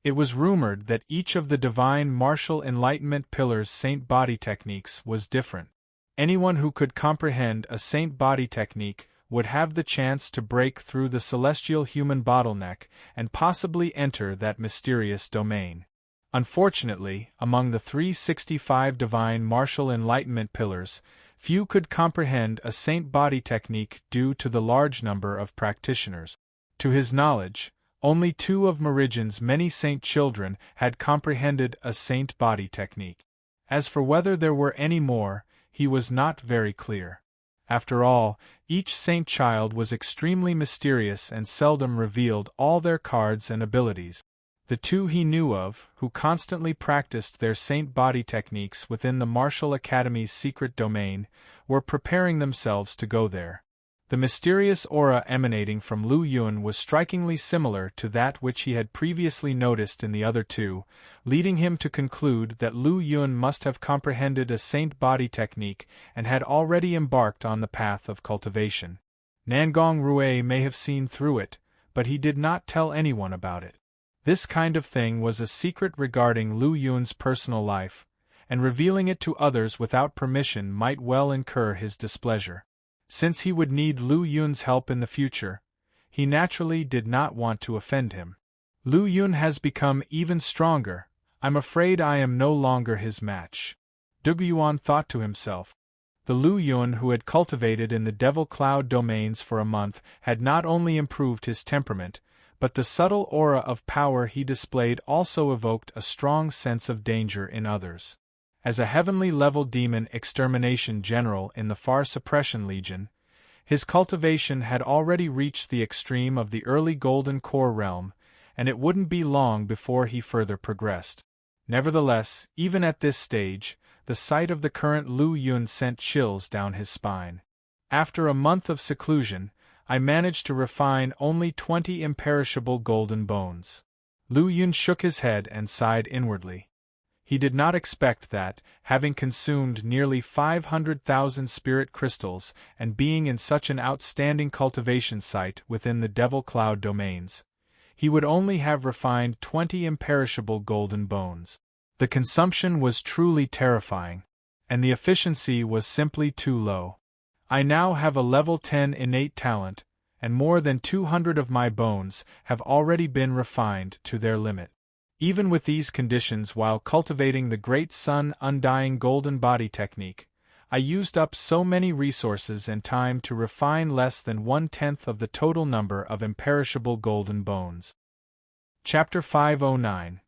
It was rumored that each of the divine martial enlightenment pillars' saint body techniques was different. Anyone who could comprehend a saint body technique would have the chance to break through the celestial human bottleneck and possibly enter that mysterious domain. Unfortunately, among the 365 divine martial enlightenment pillars, few could comprehend a saint body technique due to the large number of practitioners. To his knowledge, only 2 of Meridian's many saint children had comprehended a saint body technique. As for whether there were any more, he was not very clear. After all, each saint child was extremely mysterious and seldom revealed all their cards and abilities. The 2 he knew of, who constantly practiced their saint body techniques within the Martial Academy's secret domain, were preparing themselves to go there. The mysterious aura emanating from Lu Yun was strikingly similar to that which he had previously noticed in the other 2, leading him to conclude that Lu Yun must have comprehended a saint body technique and had already embarked on the path of cultivation. Nangong Rui may have seen through it, but he did not tell anyone about it. This kind of thing was a secret regarding Lu Yun's personal life, and revealing it to others without permission might well incur his displeasure. Since he would need Lu Yun's help in the future, he naturally did not want to offend him. Lu Yun has become even stronger. I'm afraid I am no longer his match. Dug Yuan thought to himself. The Lu Yun who had cultivated in the Devil Cloud domains for a month had not only improved his temperament, but the subtle aura of power he displayed also evoked a strong sense of danger in others. As a heavenly-level demon extermination general in the Far Suppression Legion, his cultivation had already reached the extreme of the early Golden Core realm, and it wouldn't be long before he further progressed. Nevertheless, even at this stage, the sight of the current Lu Yun sent chills down his spine. After a month of seclusion, I managed to refine only 20 imperishable golden bones. Lu Yun shook his head and sighed inwardly. He did not expect that, having consumed nearly 500,000 spirit crystals and being in such an outstanding cultivation site within the Devil Cloud domains, he would only have refined 20 imperishable golden bones. The consumption was truly terrifying, and the efficiency was simply too low. I now have a level 10 innate talent, and more than 200 of my bones have already been refined to their limit. Even with these conditions while cultivating the Great Sun Undying Golden Body technique, I used up so many resources and time to refine less than 1/10 of the total number of imperishable golden bones. Chapter 509.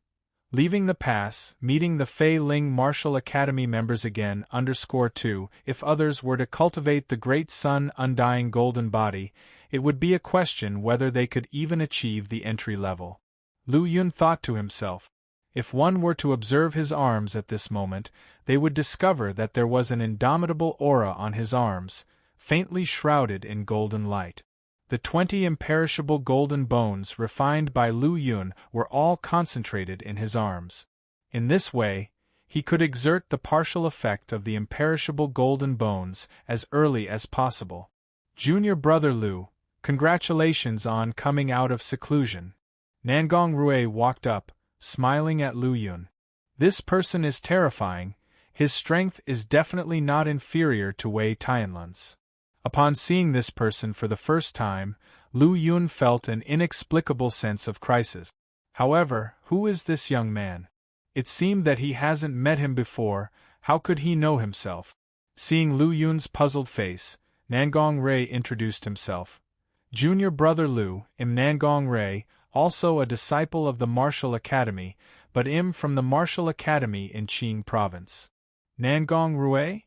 Leaving the pass, meeting the Fei Ling Martial Academy members again _2. If others were to cultivate the Great Sun Undying Golden Body, it would be a question whether they could even achieve the entry level. Lu Yun thought to himself. If one were to observe his arms at this moment, they would discover that there was an indomitable aura on his arms, faintly shrouded in golden light. The 20 imperishable golden bones refined by Lu Yun were all concentrated in his arms. In this way, he could exert the partial effect of the imperishable golden bones as early as possible. Junior brother Lu, congratulations on coming out of seclusion. Nangong Rui walked up, smiling at Lu Yun. This person is terrifying. His strength is definitely not inferior to Wei Tianlun's. Upon seeing this person for the first time, Lu Yun felt an inexplicable sense of crisis. However, who is this young man? It seemed that he hasn't met him before. How could he know himself? Seeing Lu Yun's puzzled face, Nangong Rui introduced himself. Junior brother Lu, Nangong Rui, also a disciple of the Martial Academy, but from the Martial Academy in Qing Province. Nangong Rui?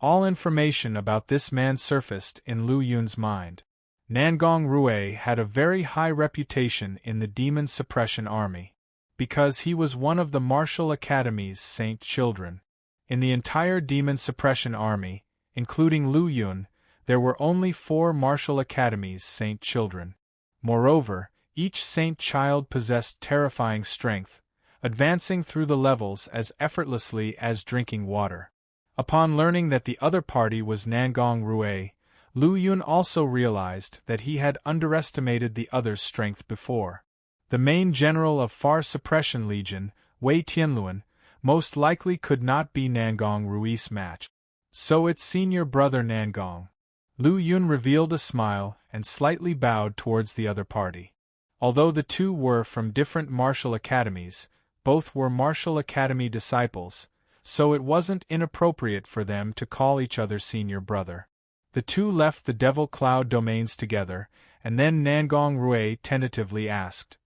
All information about this man surfaced in Lu Yun's mind. Nangong Rui had a very high reputation in the Demon Suppression Army, because he was one of the Martial Academy's saint children. In the entire Demon Suppression Army, including Lu Yun, there were only 4 Martial Academy's saint children. Moreover, each saint child possessed terrifying strength, advancing through the levels as effortlessly as drinking water. Upon learning that the other party was Nangong Rui, Lu Yun also realized that he had underestimated the other's strength before. The main general of Far Suppression Legion, Wei Tianluan, most likely could not be Nangong Rui's match. So it's senior brother Nangong. Lu Yun revealed a smile and slightly bowed towards the other party. Although the two were from different martial academies, both were Martial Academy disciples, so it wasn't inappropriate for them to call each other senior brother. The two left the Devil Cloud domains together, and then Nangong Rui tentatively asked,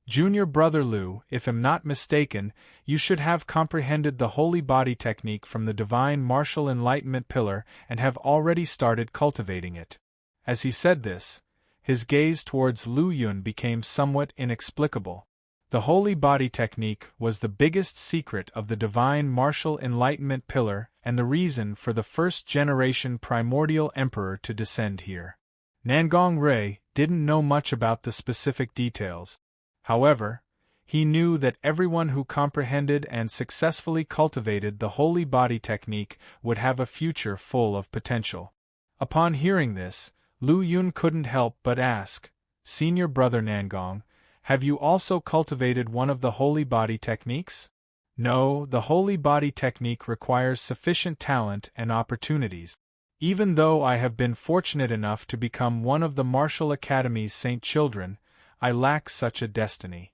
"Junior brother Lu, if I'm not mistaken, you should have comprehended the Holy Body technique from the Divine Martial Enlightenment Pillar and have already started cultivating it." As he said this, his gaze towards Lu Yun became somewhat inexplicable. The Holy Body technique was the biggest secret of the Divine Martial Enlightenment Pillar and the reason for the first-generation primordial emperor to descend here. Nangong Rui didn't know much about the specific details. However, he knew that everyone who comprehended and successfully cultivated the Holy Body technique would have a future full of potential. Upon hearing this, Lu Yun couldn't help but ask, "Senior brother Nangong, have you also cultivated one of the Holy Body techniques?" "No, the Holy Body technique requires sufficient talent and opportunities. Even though I have been fortunate enough to become one of the Martial Academy's saint children, I lack such a destiny."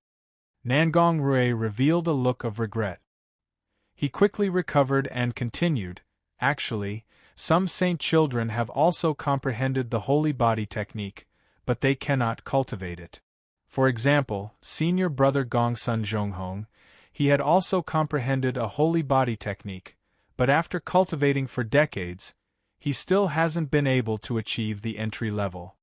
Nangong Rui revealed a look of regret. He quickly recovered and continued, actually, some saint children have also comprehended the holy body technique, but they cannot cultivate it. For example, senior brother Gongsun Zhonghong, he had also comprehended a holy body technique, but after cultivating for decades, he still hasn't been able to achieve the entry level.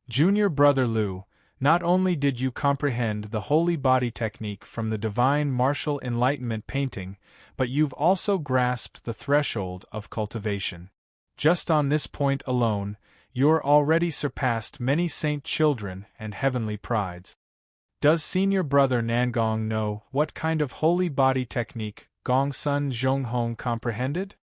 Junior brother Lu, not only did you comprehend the holy body technique from the divine martial enlightenment painting, but you've also grasped the threshold of cultivation. Just on this point alone, you're already surpassed many saint children and heavenly prides. Does senior brother Nangong know what kind of holy body technique Gongsun Zhonghong comprehended?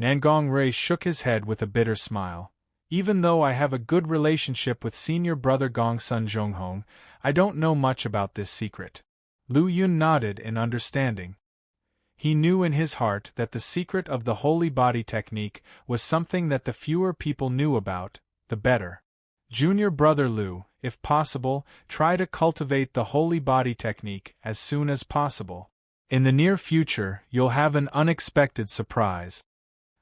Nangong Rui shook his head with a bitter smile. Even though I have a good relationship with senior brother Gongsun Zhonghong, I don't know much about this secret. Lu Yun nodded in understanding. He knew in his heart that the secret of the holy body technique was something that the fewer people knew about, the better. Junior brother Lu, if possible, try to cultivate the holy body technique as soon as possible. In the near future, you'll have an unexpected surprise.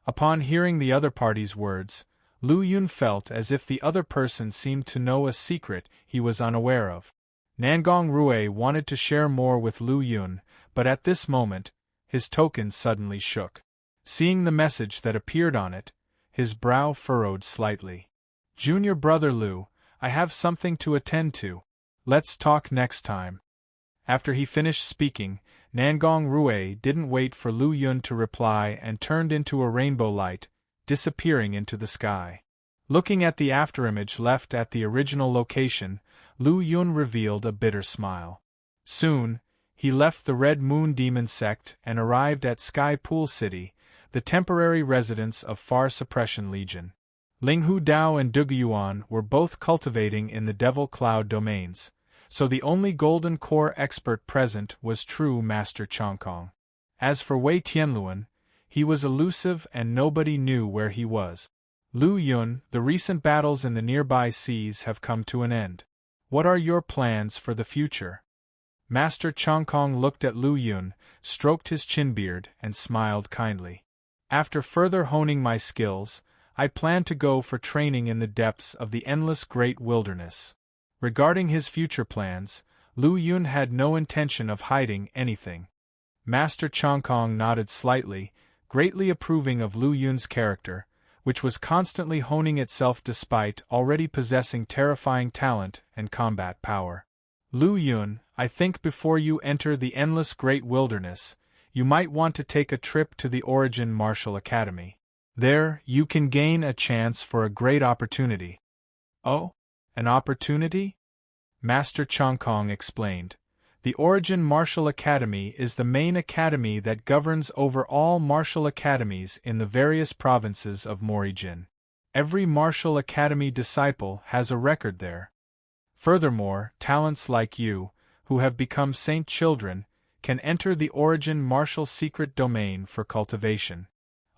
Upon hearing the other party's words, Lu Yun felt as if the other person seemed to know a secret he was unaware of. Nangong Rui wanted to share more with Lu Yun, but at this moment, his token suddenly shook. Seeing the message that appeared on it, his brow furrowed slightly. Junior brother Lu, I have something to attend to. Let's talk next time. After he finished speaking, Nangong Rui didn't wait for Lu Yun to reply and turned into a rainbow light, disappearing into the sky. Looking at the afterimage left at the original location, Lu Yun revealed a bitter smile. Soon, he left the Red Moon Demon sect and arrived at Sky Pool City, the temporary residence of Far Suppression Legion. Linghu Dao and Duguyuan were both cultivating in the Devil Cloud domains, so the only Golden Core expert present was true Master Chongkong. As for Wei Tianluan, he was elusive and nobody knew where he was. Lu Yun, the recent battles in the nearby seas have come to an end. What are your plans for the future? Master Chongkong looked at Lu Yun, stroked his chin-beard, and smiled kindly. After further honing my skills, I plan to go for training in the depths of the endless great wilderness. Regarding his future plans, Lu Yun had no intention of hiding anything. Master Chongkong nodded slightly, greatly approving of Lu Yun's character, which was constantly honing itself despite already possessing terrifying talent and combat power. Lu Yun, I think before you enter the endless great wilderness, you might want to take a trip to the Origin Martial Academy. There, you can gain a chance for a great opportunity. Oh? An opportunity? Master Chongkong explained. The Origin Martial Academy is the main academy that governs over all martial academies in the various provinces of Morijin. Every martial academy disciple has a record there. Furthermore, talents like you, who have become saint children, can enter the Origin Martial Secret Domain for cultivation.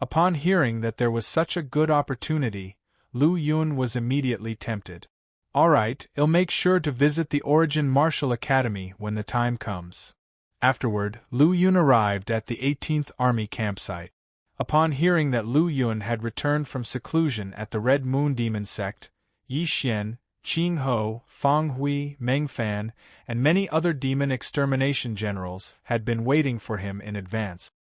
Upon hearing that there was such a good opportunity, Lu Yun was immediately tempted. Alright, I'll make sure to visit the Origin Martial Academy when the time comes. Afterward, Lu Yun arrived at the 18th Army campsite. Upon hearing that Lu Yun had returned from seclusion at the Red Moon Demon sect, Yi Xian, Qing Ho, Fang Hui, Meng Fan, and many other demon extermination generals had been waiting for him in advance.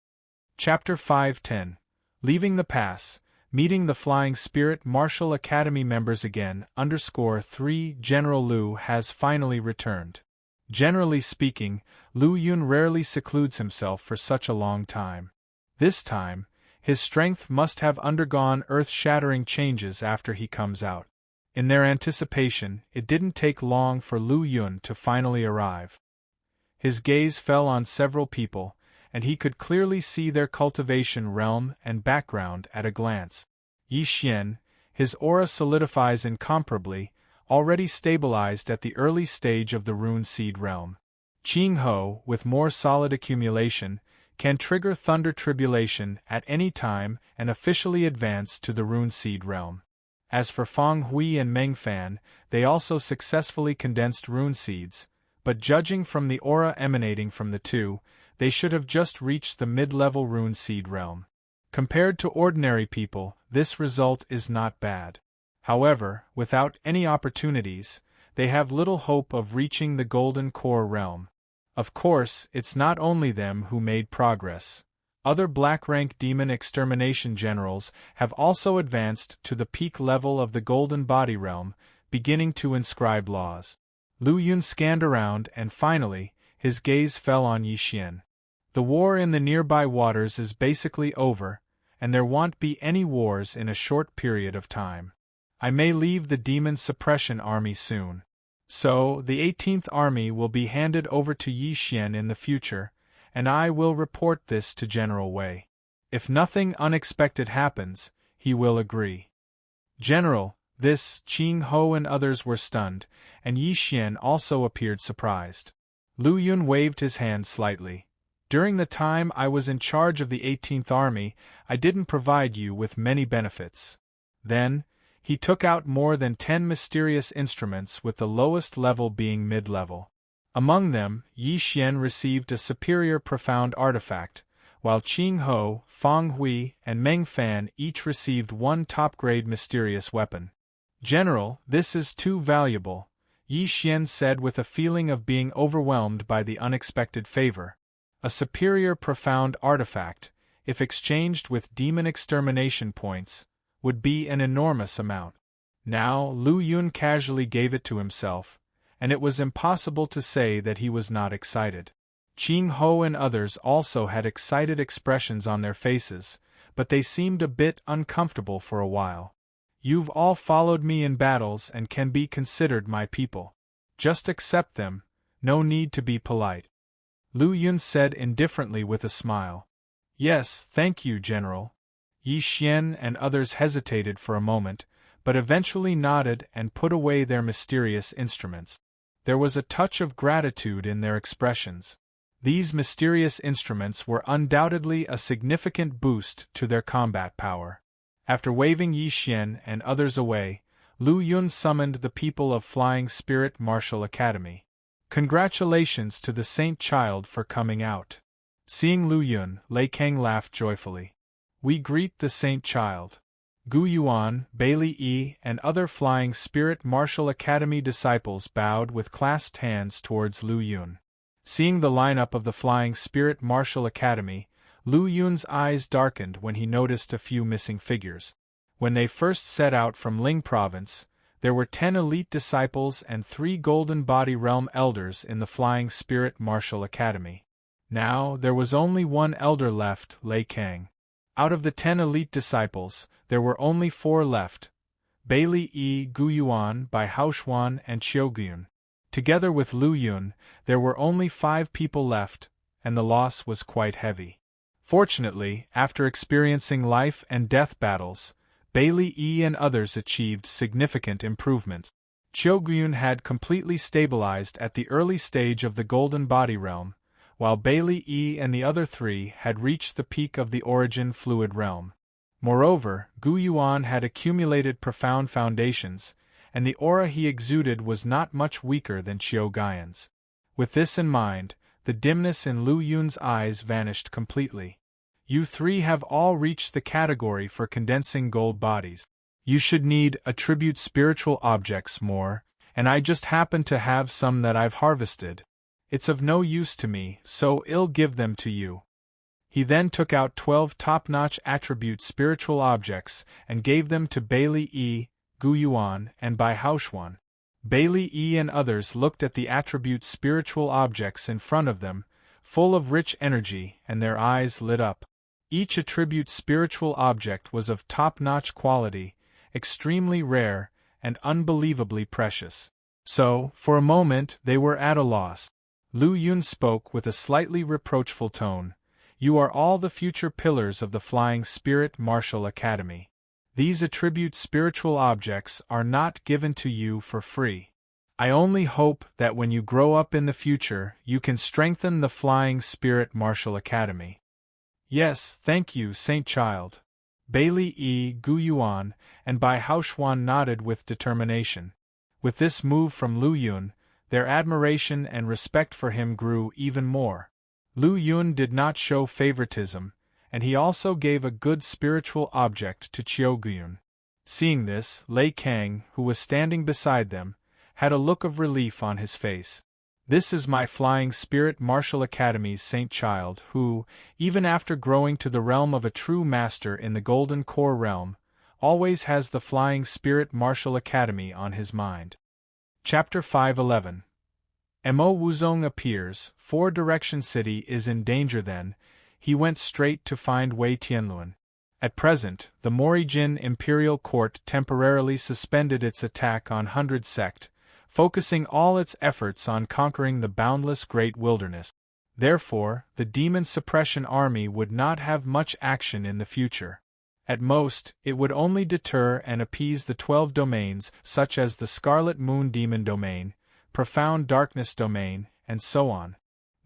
Chapter 510. Leaving the pass, meeting the Flying Spirit Martial Academy members again, _3 General Lu has finally returned. Generally speaking, Lu Yun rarely secludes himself for such a long time. This time, his strength must have undergone earth-shattering changes after he comes out. In their anticipation, it didn't take long for Lu Yun to finally arrive. His gaze fell on several people, and he could clearly see their cultivation realm and background at a glance. Yi Xian, his aura solidifies incomparably, already stabilized at the early stage of the Rune Seed realm. Qing Ho, with more solid accumulation, can trigger Thunder Tribulation at any time and officially advance to the Rune Seed realm. As for Fang Hui and Meng Fan, they also successfully condensed rune seeds, but judging from the aura emanating from the two, they should have just reached the mid-level rune seed realm. Compared to ordinary people, this result is not bad. However, without any opportunities, they have little hope of reaching the golden core realm. Of course, it's not only them who made progress. Other black-rank demon extermination generals have also advanced to the peak level of the golden body realm, beginning to inscribe laws. Lu Yun scanned around and finally, his gaze fell on Yi Xian. The war in the nearby waters is basically over, and there won't be any wars in a short period of time. I may leave the demon suppression army soon. So, the 18th Army will be handed over to Yi Xian in the future, and I will report this to General Wei. If nothing unexpected happens, he will agree. General, this, Qing Ho and others were stunned, and Yi Xian also appeared surprised. Lu Yun waved his hand slightly. During the time I was in charge of the 18th Army, I didn't provide you with many benefits. Then, he took out more than 10 mysterious instruments with the lowest level being mid-level. Among them, Yi Xian received a superior profound artifact, while Qing Ho, Fang Hui, and Meng Fan each received one top-grade mysterious weapon. General, this is too valuable, Yi Xian said with a feeling of being overwhelmed by the unexpected favor. A superior profound artifact, if exchanged with demon extermination points, would be an enormous amount. Now, Lu Yun casually gave it to himself, and it was impossible to say that he was not excited. Qing Ho and others also had excited expressions on their faces, but they seemed a bit uncomfortable for a while. You've all followed me in battles and can be considered my people. Just accept them, no need to be polite. Lu Yun said indifferently with a smile. Yes, thank you, General. Yi Xian and others hesitated for a moment, but eventually nodded and put away their mysterious instruments. There was a touch of gratitude in their expressions. These mysterious instruments were undoubtedly a significant boost to their combat power. After waving Yi Xian and others away, Lu Yun summoned the people of Flying Spirit Martial Academy. Congratulations to the Saint Child for coming out. Seeing Lu Yun, Lei Kang laughed joyfully. We greet the Saint Child. Gu Yuan, Bailey Yi, and other Flying Spirit Martial Academy disciples bowed with clasped hands towards Lu Yun. Seeing the lineup of the Flying Spirit Martial Academy, Lu Yun's eyes darkened when he noticed a few missing figures. When they first set out from Ling Province, there were 10 elite disciples and 3 Golden Body Realm elders in the Flying Spirit Martial Academy. Now, there was only one elder left, Lei Kang. Out of the 10 elite disciples, there were only 4 left: Bailey Yi, Gu Yuan, Bai Haoshuan, and Qiu Gyun. Together with Lu Yun, there were only 5 people left, and the loss was quite heavy. Fortunately, after experiencing life and death battles, Bailey Yi and others achieved significant improvement. Qiu Gyun had completely stabilized at the early stage of the Golden Body Realm, while Bailey Yi and the other 3 had reached the peak of the Origin Fluid Realm. Moreover, Gu Yuan had accumulated profound foundations, and the aura he exuded was not much weaker than Qiu Guian's. With this in mind, the dimness in Lu Yun's eyes vanished completely. You 3 have all reached the category for condensing gold bodies. You should need attribute spiritual objects more, and I just happen to have some that I've harvested. It's of no use to me, so I'll give them to you. He then took out 12 top-notch attribute spiritual objects and gave them to Bailey Yi, Gu Yuan, and Bai Haoshuan. Bailey Yi and others looked at the attribute spiritual objects in front of them, full of rich energy, and their eyes lit up. Each attribute spiritual object was of top-notch quality, extremely rare, and unbelievably precious. So, for a moment, they were at a loss. Lu Yun spoke with a slightly reproachful tone. You are all the future pillars of the Flying Spirit Martial Academy. These attribute spiritual objects are not given to you for free. I only hope that when you grow up in the future, you can strengthen the Flying Spirit Martial Academy. Yes, thank you, Saint Child. Bailey Yi, Gu Yuan, and Bai Haoshuan nodded with determination. With this move from Lu Yun, Their admiration and respect for him grew even more. Lu Yun did not show favoritism, and he also gave a good spiritual object to Qiugyun. Seeing this, Lei Kang, who was standing beside them, had a look of relief on his face. This is my Flying Spirit Martial Academy's Saint Child who, even after growing to the realm of a true master in the Golden Core realm, always has the Flying Spirit Martial Academy on his mind. Chapter 511. Mo Wuzong appears. Four Direction City is in danger. Then he went straight to find Wei Tianluan. At present, the Morijin Imperial Court temporarily suspended its attack on Hundred Sect, focusing all its efforts on conquering the boundless Great Wilderness. Therefore, the Demon Suppression Army would not have much action in the future. At most, it would only deter and appease the 12 domains such as the Scarlet Moon Demon Domain, Profound Darkness Domain, and so on.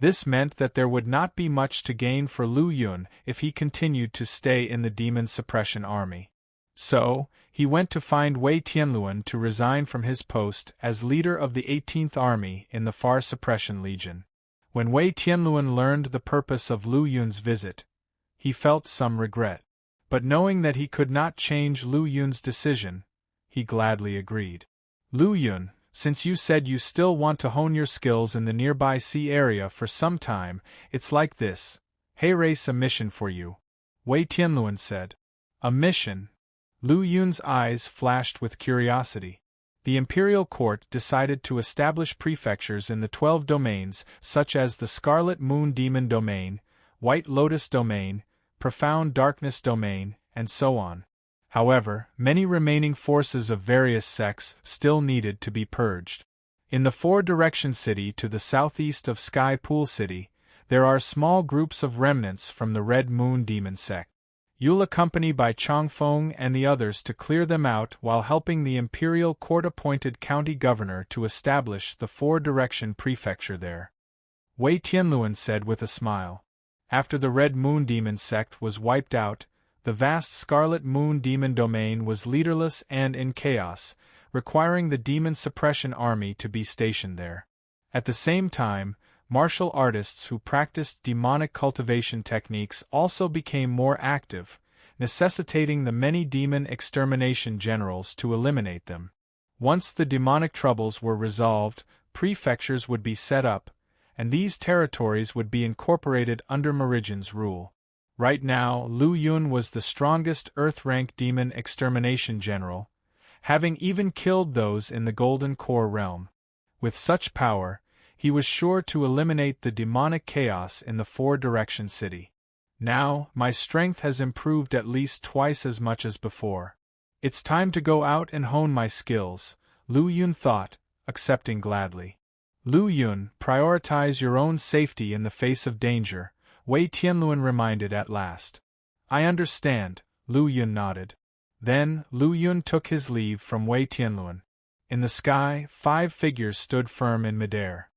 This meant that there would not be much to gain for Lu Yun if he continued to stay in the Demon Suppression Army. So, he went to find Wei Tianluan to resign from his post as leader of the 18th Army in the Far Suppression Legion. When Wei Tianluan learned the purpose of Lu Yun's visit, he felt some regret. But knowing that he could not change Lu Yun's decision, he gladly agreed. Lu Yun, since you said you still want to hone your skills in the nearby sea area for some time, it's like this. Hey, race a mission for you, Wei Tianluan said. A mission? Lu Yun's eyes flashed with curiosity. The Imperial Court decided to establish prefectures in the 12 domains such as the Scarlet Moon Demon Domain, White Lotus Domain, Profound Darkness Domain, and so on. However, many remaining forces of various sects still needed to be purged. In the Four Direction City to the southeast of Sky Pool City, there are small groups of remnants from the Red Moon Demon sect. You'll accompany by Changfeng and the others to clear them out while helping the Imperial Court-appointed county governor to establish the Four Direction Prefecture there. Wei Tianluan said with a smile. After the Red Moon Demon sect was wiped out, the vast Scarlet Moon Demon Domain was leaderless and in chaos, requiring the Demon Suppression Army to be stationed there. At the same time, martial artists who practiced demonic cultivation techniques also became more active, necessitating the many demon extermination generals to eliminate them. Once the demonic troubles were resolved, prefectures would be set up, and these territories would be incorporated under Morijin's rule. Right now, Lu Yun was the strongest Earth-rank demon extermination general, having even killed those in the Golden Core realm. With such power, he was sure to eliminate the demonic chaos in the Four Direction City. Now, my strength has improved at least twice as much as before. It's time to go out and hone my skills, Lu Yun thought, accepting gladly. Lu Yun, prioritize your own safety in the face of danger, Wei Tianluan reminded at last. I understand, Lu Yun nodded. Then, Lu Yun took his leave from Wei Tianluan. In the sky, 5 figures stood firm in midair.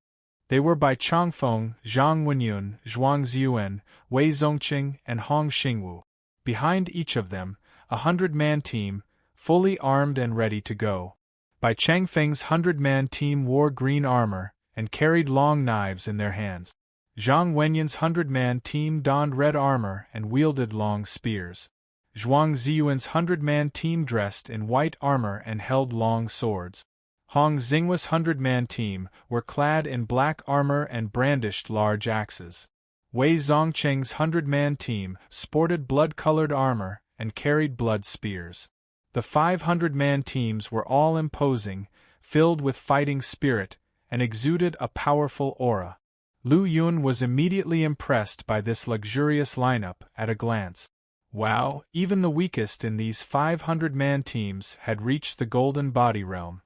They were Bai Changfeng, Zhang Wenyun, Zhuang Ziyuan, Wei Zongqing, and Hong Xingwu. Behind each of them, 100-man team, fully armed and ready to go. Bai Changfeng's 100-man team wore green armor, and carried long knives in their hands. Zhang Wenyun's 100-man team donned red armor and wielded long spears. Zhuang Ziyuan's 100-man team dressed in white armor and held long swords. Hong Xingwa's 100-man team were clad in black armor and brandished large axes. Wei Zongqing's 100-man team sported blood-colored armor and carried blood spears. The 500-man teams were all imposing, filled with fighting spirit, and exuded a powerful aura. Lu Yun was immediately impressed by this luxurious lineup at a glance. Wow, even the weakest in these 500-man teams had reached the Golden Body realm.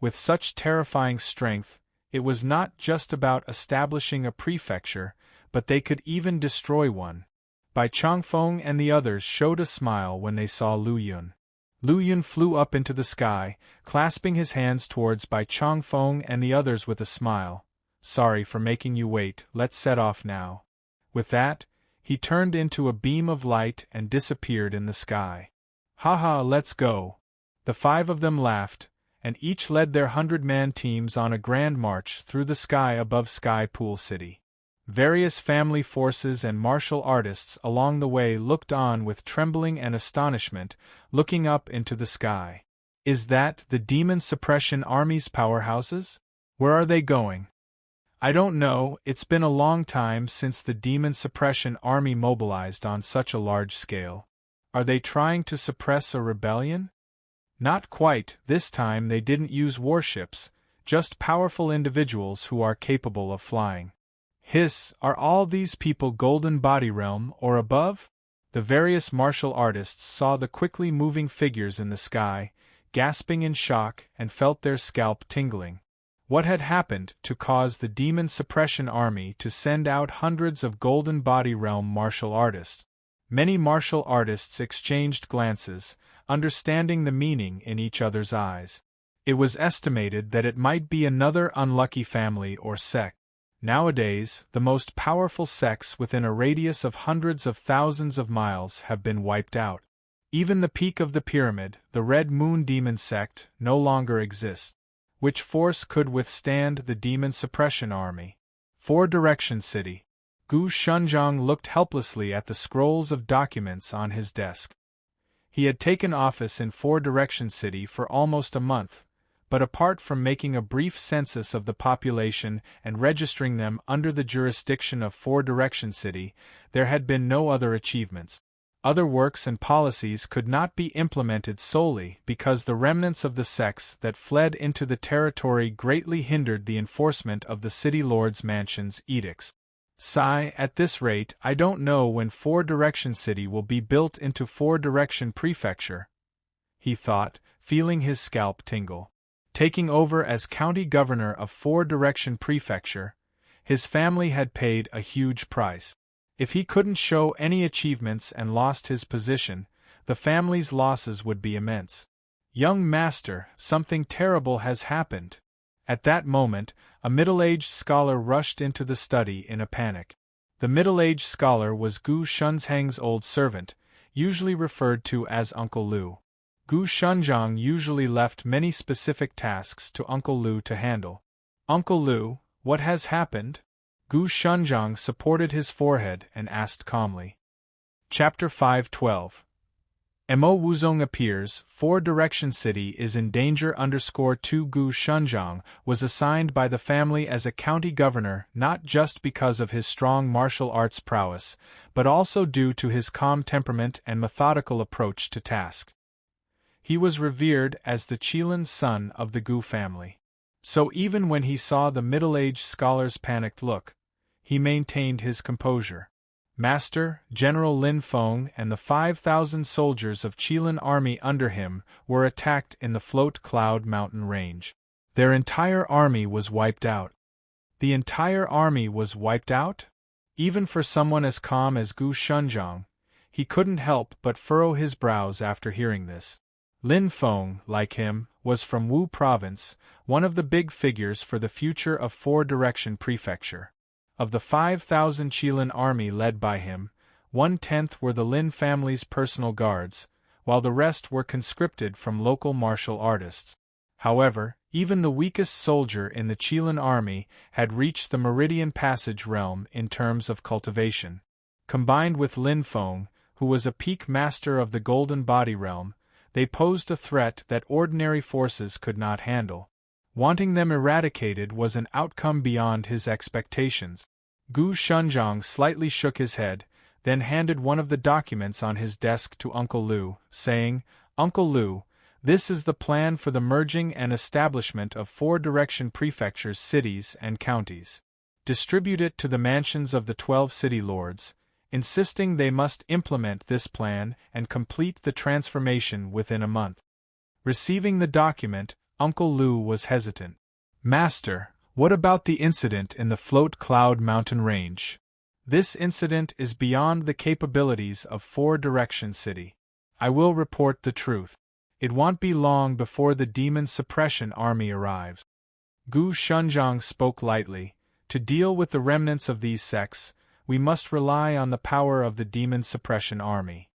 With such terrifying strength, it was not just about establishing a prefecture, but they could even destroy one. Bai Changfeng and the others showed a smile when they saw Lu Yun. Lu Yun flew up into the sky, clasping his hands towards Bai Changfeng and the others with a smile. Sorry for making you wait, let's set off now. With that, he turned into a beam of light and disappeared in the sky. Haha, let's go. The 5 of them laughed, and each led their 100-man teams on a grand march through the sky above Sky Pool City. Various family forces and martial artists along the way looked on with trembling and astonishment, looking up into the sky. Is that the Demon Suppression Army's powerhouses? Where are they going? I don't know, it's been a long time since the Demon Suppression Army mobilized on such a large scale. Are they trying to suppress a rebellion? Not quite, this time they didn't use warships, just powerful individuals who are capable of flying. Hiss, are all these people Golden Body Realm or above? The various martial artists saw the quickly moving figures in the sky, gasping in shock, and felt their scalp tingling. What had happened to cause the Demon Suppression Army to send out hundreds of Golden Body Realm martial artists? Many martial artists exchanged glances, understanding the meaning in each other's eyes. It was estimated that it might be another unlucky family or sect. Nowadays, the most powerful sects within a radius of hundreds of thousands of miles have been wiped out. Even the peak of the pyramid, the Red Moon Demon Sect, no longer exists. Which force could withstand the Demon Suppression Army? Four Direction City. Gu Shunzhang looked helplessly at the scrolls of documents on his desk. He had taken office in Four Direction City for almost a month, but apart from making a brief census of the population and registering them under the jurisdiction of Four Direction City, there had been no other achievements. Other works and policies could not be implemented solely because the remnants of the sects that fled into the territory greatly hindered the enforcement of the city lord's mansion's edicts. Sigh, at this rate, I don't know when Four Direction City will be built into Four Direction Prefecture, he thought, feeling his scalp tingle. Taking over as county governor of Four Direction Prefecture, his family had paid a huge price. If he couldn't show any achievements and lost his position, the family's losses would be immense. Young master, something terrible has happened. At that moment, a middle-aged scholar rushed into the study in a panic. The middle-aged scholar was Gu Shunzhang's old servant, usually referred to as Uncle Lu. Gu Shunzhang usually left many specific tasks to Uncle Lu to handle. Uncle Lu, what has happened? Gu Shunzhang supported his forehead and asked calmly. Chapter 5:12. Mo Wuzong appears, Four Direction City is in danger. _2 Gu Shunzhang was assigned by the family as a county governor not just because of his strong martial arts prowess, but also due to his calm temperament and methodical approach to task. He was revered as the Qilin son of the Gu family. So even when he saw the middle-aged scholar's panicked look, he maintained his composure. Master, General Lin Feng and the 5,000 soldiers of Qilin army under him were attacked in the Float Cloud mountain range. Their entire army was wiped out. The entire army was wiped out? Even for someone as calm as Gu Shunzhang, he couldn't help but furrow his brows after hearing this. Lin Feng, like him, was from Wu Province, one of the big figures for the future of Four Direction Prefecture. Of the 5,000 Qilin army led by him, 1/10 were the Lin family's personal guards, while the rest were conscripted from local martial artists. However, even the weakest soldier in the Qilin army had reached the Meridian Passage realm in terms of cultivation. Combined with Lin Feng, who was a peak master of the Golden Body realm, they posed a threat that ordinary forces could not handle. Wanting them eradicated was an outcome beyond his expectations. Gu Shunzhang slightly shook his head, then handed one of the documents on his desk to Uncle Lu, saying, "Uncle Lu, this is the plan for the merging and establishment of Four Direction Prefectures, cities and counties. Distribute it to the mansions of the 12 city lords, insisting they must implement this plan and complete the transformation within a month." Receiving the document, Uncle Lu was hesitant. "Master, what about the incident in the Float Cloud mountain range? This incident is beyond the capabilities of Four Direction City. I will report the truth. It won't be long before the Demon Suppression Army arrives." Gu Shunzhang spoke lightly. To deal with the remnants of these sects, we must rely on the power of the Demon Suppression Army.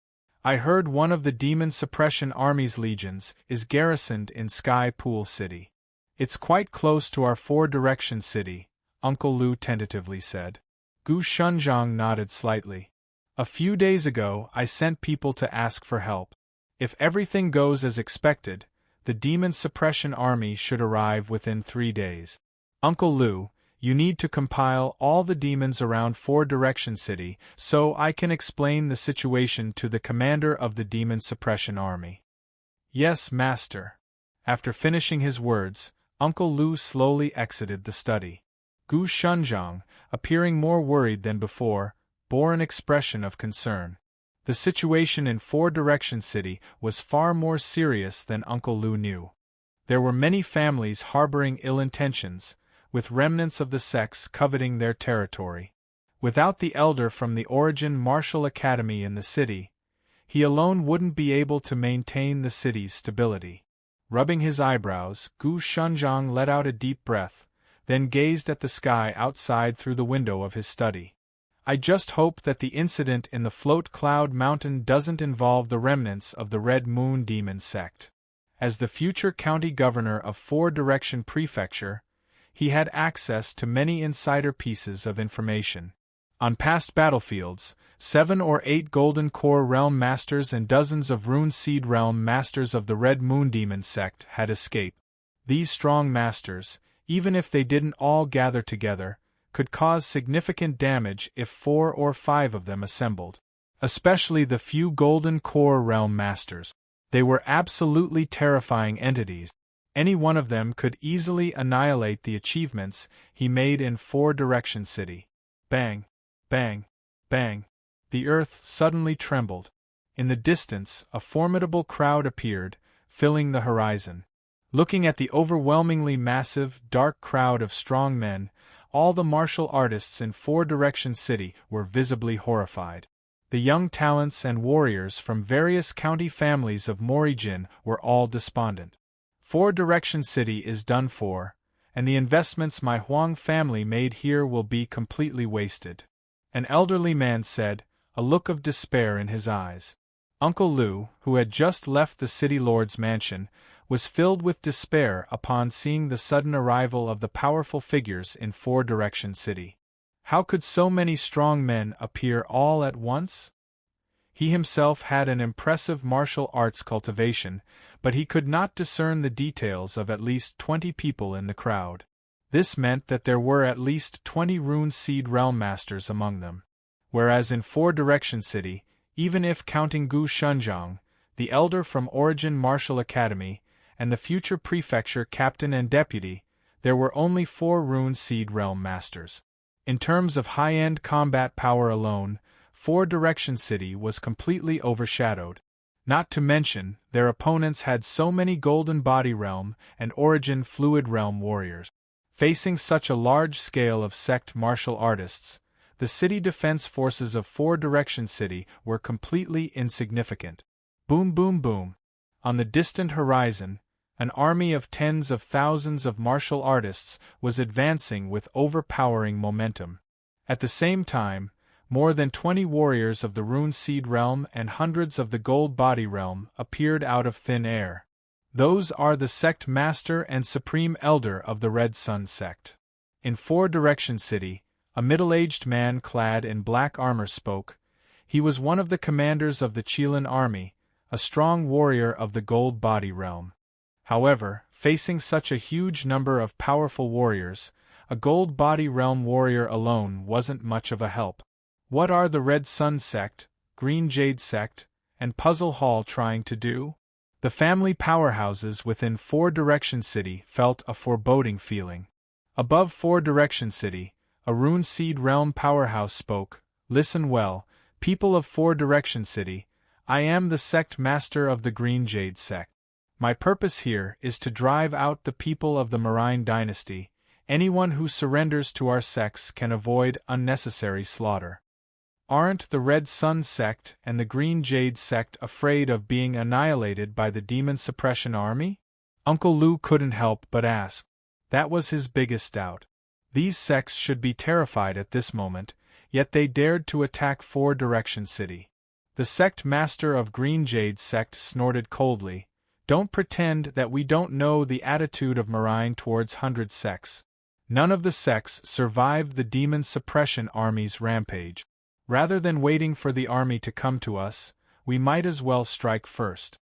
I heard one of the Demon Suppression Army's legions is garrisoned in Sky Pool City. It's quite close to our four-direction city, Uncle Lu tentatively said. Gu Shunzhang nodded slightly. A few days ago I sent people to ask for help. If everything goes as expected, the Demon Suppression Army should arrive within 3 days. Uncle Lu, you need to compile all the demons around Four-Direction City so I can explain the situation to the commander of the Demon Suppression Army. Yes, Master. After finishing his words, Uncle Lu slowly exited the study. Gu Shunzhang, appearing more worried than before, bore an expression of concern. The situation in Four-Direction City was far more serious than Uncle Lu knew. There were many families harboring ill intentions, with remnants of the sects coveting their territory. Without the elder from the Origin Martial Academy in the city, he alone wouldn't be able to maintain the city's stability. Rubbing his eyebrows, Gu Shunzhang let out a deep breath, then gazed at the sky outside through the window of his study. I just hope that the incident in the Float Cloud Mountain doesn't involve the remnants of the Red Moon Demon sect. As the future county governor of Four-Direction Prefecture, he had access to many insider pieces of information. On past battlefields, 7 or 8 Golden Core Realm Masters and dozens of Rune Seed Realm Masters of the Red Moon Demon sect had escaped. These strong masters, even if they didn't all gather together, could cause significant damage if 4 or 5 of them assembled. Especially the few Golden Core Realm Masters. They were absolutely terrifying entities. Any one of them could easily annihilate the achievements he made in Four-Direction City. Bang, bang, bang. The earth suddenly trembled. In the distance, a formidable crowd appeared, filling the horizon. Looking at the overwhelmingly massive, dark crowd of strong men, all the martial artists in Four-Direction City were visibly horrified. The young talents and warriors from various county families of Morijin were all despondent. Four-Direction City is done for, and the investments my Huang family made here will be completely wasted. An elderly man said, a look of despair in his eyes. Uncle Lu, who had just left the city lord's mansion, was filled with despair upon seeing the sudden arrival of the powerful figures in Four-Direction City. How could so many strong men appear all at once? He himself had an impressive martial arts cultivation, but he could not discern the details of at least 20 people in the crowd. This meant that there were at least 20 Rune Seed Realm Masters among them. Whereas in Four-Direction City, even if counting Gu Shunzhang, the elder from Origin Martial Academy, and the future prefecture captain and deputy, there were only 4 Rune Seed Realm Masters. In terms of high-end combat power alone, Four-Direction City was completely overshadowed. Not to mention, their opponents had so many Golden Body Realm and Origin Fluid Realm warriors. Facing such a large scale of sect martial artists, the city defense forces of Four-Direction City were completely insignificant. Boom boom boom. On the distant horizon, an army of tens of thousands of martial artists was advancing with overpowering momentum. At the same time, more than 20 warriors of the Rune Seed Realm and hundreds of the Gold Body Realm appeared out of thin air. Those are the sect master and supreme elder of the Red Sun sect. In Four-Direction City, a middle-aged man clad in black armor spoke. He was one of the commanders of the Qilin army, a strong warrior of the Gold Body Realm. However, facing such a huge number of powerful warriors, a Gold Body Realm warrior alone wasn't much of a help. What are the Red Sun sect, Green Jade sect, and Puzzle Hall trying to do? The family powerhouses within Four-Direction City felt a foreboding feeling. Above Four-Direction City, a Rune Seed Realm powerhouse spoke. Listen well, people of Four-Direction City, I am the sect master of the Green Jade sect. My purpose here is to drive out the people of the Marine dynasty. Anyone who surrenders to our sects can avoid unnecessary slaughter. Aren't the Red Sun sect and the Green Jade sect afraid of being annihilated by the Demon Suppression Army? Uncle Lu couldn't help but ask. That was his biggest doubt. These sects should be terrified at this moment, yet they dared to attack Four-Direction City. The sect master of Green Jade sect snorted coldly. Don't pretend that we don't know the attitude of Marine towards 100 sects. None of the sects survived the demon suppression army's rampage. Rather than waiting for the army to come to us, we might as well strike first.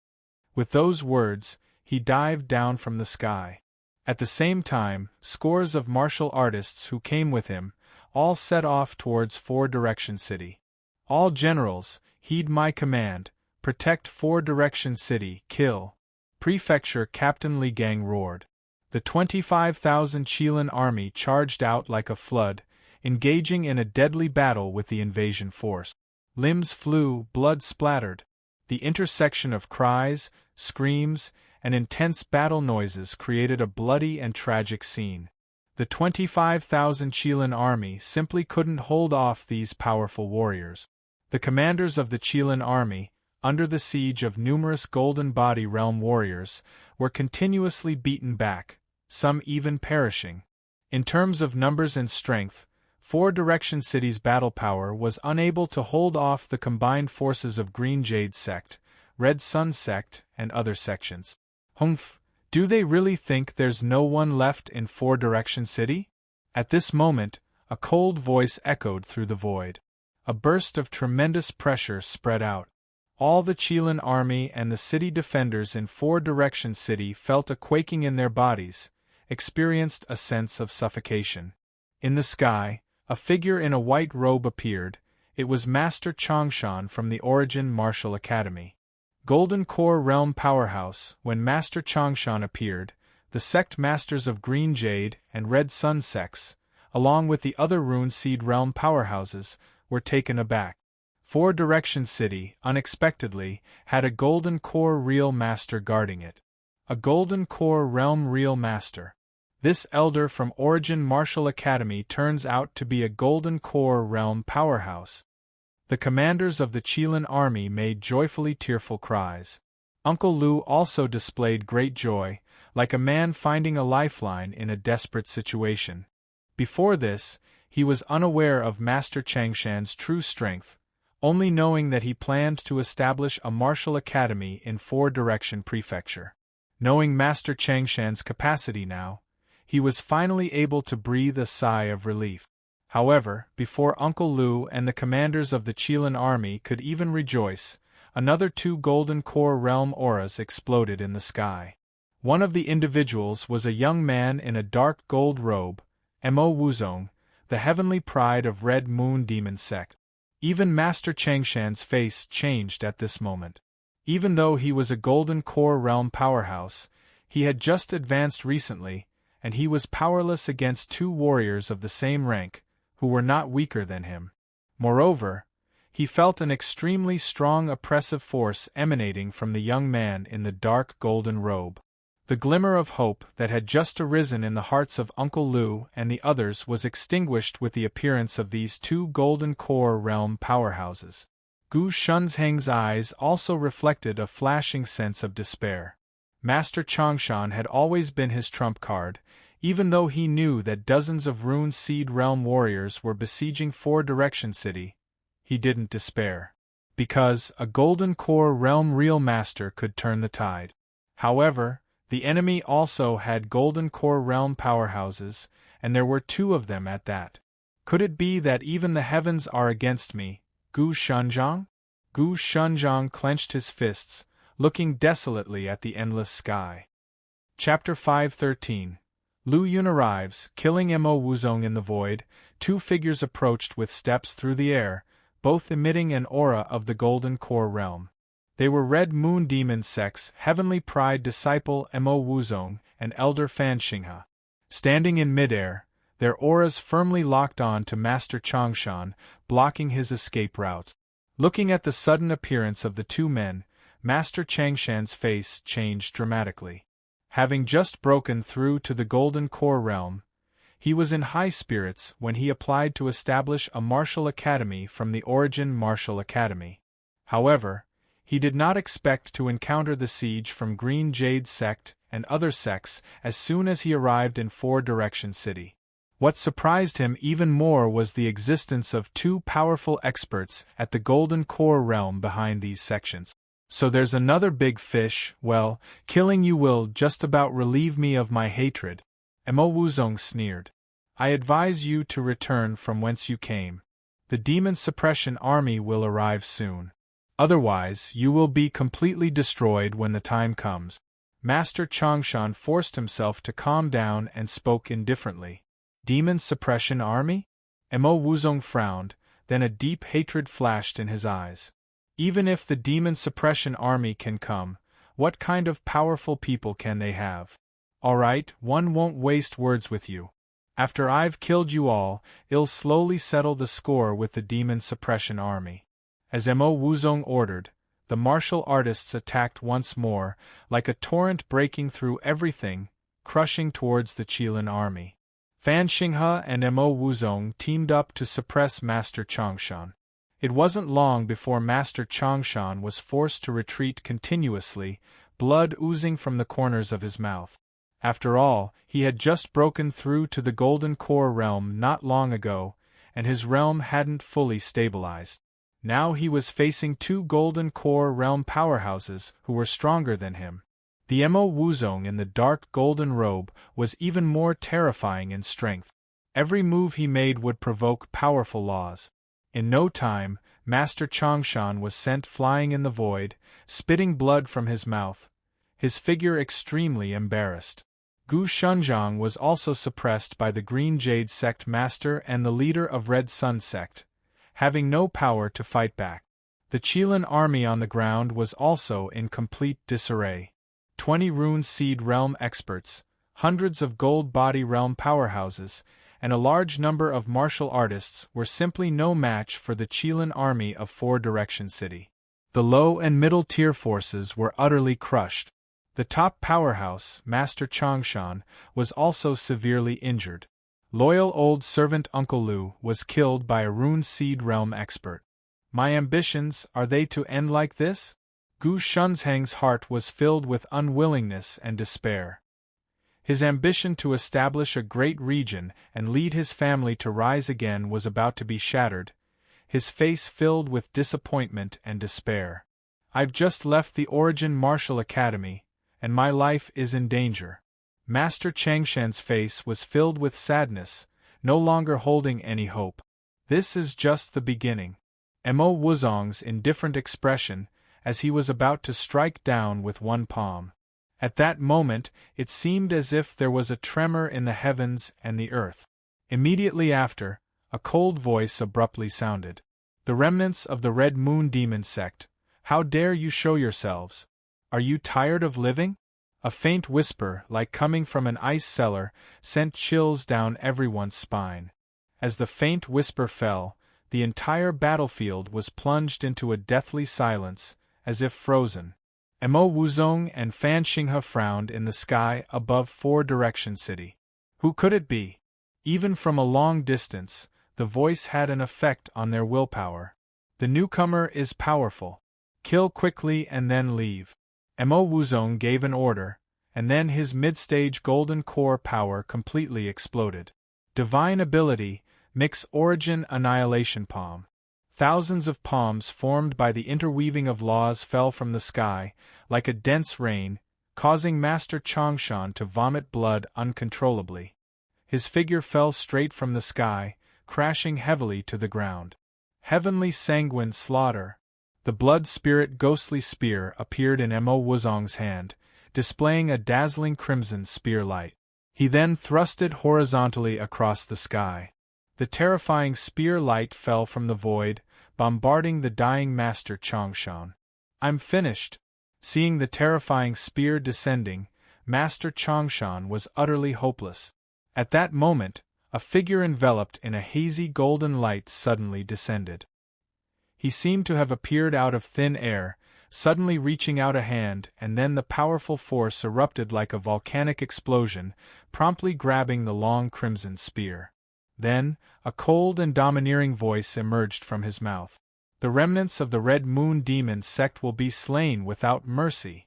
With those words, he dived down from the sky. At the same time, scores of martial artists who came with him all set off towards Four Direction City. All generals, heed my command, protect Four Direction City, kill. Prefecture Captain Li Gang roared. The 25,000 Qilin army charged out like a flood, engaging in a deadly battle with the invasion force. Limbs flew, blood splattered. The intersection of cries, screams, and intense battle noises created a bloody and tragic scene. The 25,000 Qilin army simply couldn't hold off these powerful warriors. The commanders of the Qilin army, under the siege of numerous Golden Body Realm warriors, were continuously beaten back, some even perishing. In terms of numbers and strength, Four Direction City's battle power was unable to hold off the combined forces of Green Jade sect, Red Sun sect, and other sections. Humph, do they really think there's no one left in Four Direction City? At this moment, a cold voice echoed through the void. A burst of tremendous pressure spread out. All the Qilin army and the city defenders in Four Direction City felt a quaking in their bodies, experienced a sense of suffocation. In the sky, a figure in a white robe appeared. It was Master Changshan from the Origin Martial Academy. Golden Core Realm Powerhouse. When Master Changshan appeared, the sect masters of Green Jade and Red Sun sects, along with the other Rune Seed Realm powerhouses, were taken aback. Four Direction City, unexpectedly, had a Golden Core Real Master guarding it. A Golden Core Realm Real Master. This elder from Origin Martial Academy turns out to be a Golden Core Realm powerhouse. The commanders of the Qilin army made joyfully tearful cries. Uncle Lu also displayed great joy, like a man finding a lifeline in a desperate situation. Before this, he was unaware of Master Changshan's true strength, only knowing that he planned to establish a martial academy in Four Direction Prefecture. Knowing Master Changshan's capacity now, he was finally able to breathe a sigh of relief. However, before Uncle Lu and the commanders of the Qilin army could even rejoice, another 2 Golden Core Realm auras exploded in the sky. One of the individuals was a young man in a dark gold robe, Mo Wuzong, the heavenly pride of Red Moon Demon Sect. Even Master Changshan's face changed at this moment. Even though he was a Golden Core Realm powerhouse, he had just advanced recently, and he was powerless against 2 warriors of the same rank, who were not weaker than him. Moreover, he felt an extremely strong oppressive force emanating from the young man in the dark golden robe. The glimmer of hope that had just arisen in the hearts of Uncle Lu and the others was extinguished with the appearance of these 2 Golden Core Realm powerhouses. Gu Shunzheng's eyes also reflected a flashing sense of despair. Master Changshan had always been his trump card, even though he knew that dozens of Rune Seed Realm warriors were besieging Four Direction City. He didn't despair. Because a Golden Core Realm Real Master could turn the tide. However, the enemy also had Golden Core Realm powerhouses, and there were 2 of them at that. Could it be that even the heavens are against me, Gu Shunzhang? Gu Shunzhang clenched his fists, looking desolately at the endless sky. Chapter 5:13. Lu Yun arrives, killing Mo Wuzong in the void. 2 figures approached with steps through the air, both emitting an aura of the Golden Core Realm. They were Red Moon Demon Sect's Heavenly Pride disciple Mo Wuzong and Elder Fan Xinghe. Standing in midair, their auras firmly locked on to Master Changshan, blocking his escape route. Looking at the sudden appearance of the 2 men, Master Changshan's face changed dramatically. Having just broken through to the Golden Core Realm, he was in high spirits when he applied to establish a martial academy from the Origin Martial Academy. However, he did not expect to encounter the siege from Green Jade Sect and other sects as soon as he arrived in Four Direction City. What surprised him even more was the existence of two powerful experts at the Golden Core realm behind these sections. So there's another big fish. Well, killing you will just about relieve me of my hatred, Mo Wuzong sneered. I advise you to return from whence you came. The demon suppression army will arrive soon. Otherwise, you will be completely destroyed when the time comes. Master Changshan forced himself to calm down and spoke indifferently. Demon suppression army? Mo Wuzong frowned, then a deep hatred flashed in his eyes. Even if the demon suppression army can come, what kind of powerful people can they have? All right, one won't waste words with you. After I've killed you all, I'll slowly settle the score with the demon suppression army. As Mo Wuzong ordered, the martial artists attacked once more, like a torrent breaking through everything, crushing towards the Qilin army. Fan Xinghe and Mo Wuzong teamed up to suppress Master Changshan. It wasn't long before Master Changshan was forced to retreat continuously, blood oozing from the corners of his mouth. After all, he had just broken through to the Golden Core realm not long ago, and his realm hadn't fully stabilized. Now he was facing two Golden Core realm powerhouses who were stronger than him. The Mo Wuzong in the dark golden robe was even more terrifying in strength. Every move he made would provoke powerful laws. In no time, Master Changshan was sent flying in the void, spitting blood from his mouth, his figure extremely embarrassed. Gu Shunzhang was also suppressed by the Green Jade Sect Master and the leader of Red Sun Sect, having no power to fight back. The Qilin army on the ground was also in complete disarray. 20 Rune Seed Realm experts, hundreds of Gold Body Realm powerhouses, and a large number of martial artists were simply no match for the Qilin army of Four Direction City. The low and middle tier forces were utterly crushed. The top powerhouse, Master Changshan, was also severely injured. Loyal old servant Uncle Lu was killed by a Rune Seed Realm expert. My ambitions, are they to end like this? Gu Shunzhang's heart was filled with unwillingness and despair. His ambition to establish a great region and lead his family to rise again was about to be shattered, his face filled with disappointment and despair. I've just left the Origin Martial Academy, and my life is in danger. Master Changshan's face was filled with sadness, no longer holding any hope. This is just the beginning. Mo Wuzong's indifferent expression, as he was about to strike down with one palm. At that moment, it seemed as if there was a tremor in the heavens and the earth. Immediately after, a cold voice abruptly sounded. The remnants of the Red Moon Demon Sect, how dare you show yourselves? Are you tired of living? A faint whisper, like coming from an ice cellar, sent chills down everyone's spine. As the faint whisper fell, the entire battlefield was plunged into a deathly silence, as if frozen. Mo Wuzong and Fan Xinghe frowned in the sky above Four Direction City. Who could it be? Even from a long distance, the voice had an effect on their willpower. The newcomer is powerful. Kill quickly and then leave. Mo Wuzong gave an order, and then his mid-stage golden core power completely exploded. Divine ability, mix Origin Annihilation Palm. Thousands of palms formed by the interweaving of laws fell from the sky, like a dense rain, causing Master Changshan to vomit blood uncontrollably. His figure fell straight from the sky, crashing heavily to the ground. Heavenly sanguine slaughter. The blood spirit ghostly spear appeared in Mo Wuzong's hand, displaying a dazzling crimson spear light. He then thrust it horizontally across the sky. The terrifying spear light fell from the void, bombarding the dying Master Changshan. I'm finished. Seeing the terrifying spear descending, Master Changshan was utterly hopeless. At that moment, a figure enveloped in a hazy golden light suddenly descended. He seemed to have appeared out of thin air, suddenly reaching out a hand, and then the powerful force erupted like a volcanic explosion, promptly grabbing the long crimson spear. Then, a cold and domineering voice emerged from his mouth. The remnants of the Red Moon Demon Sect will be slain without mercy.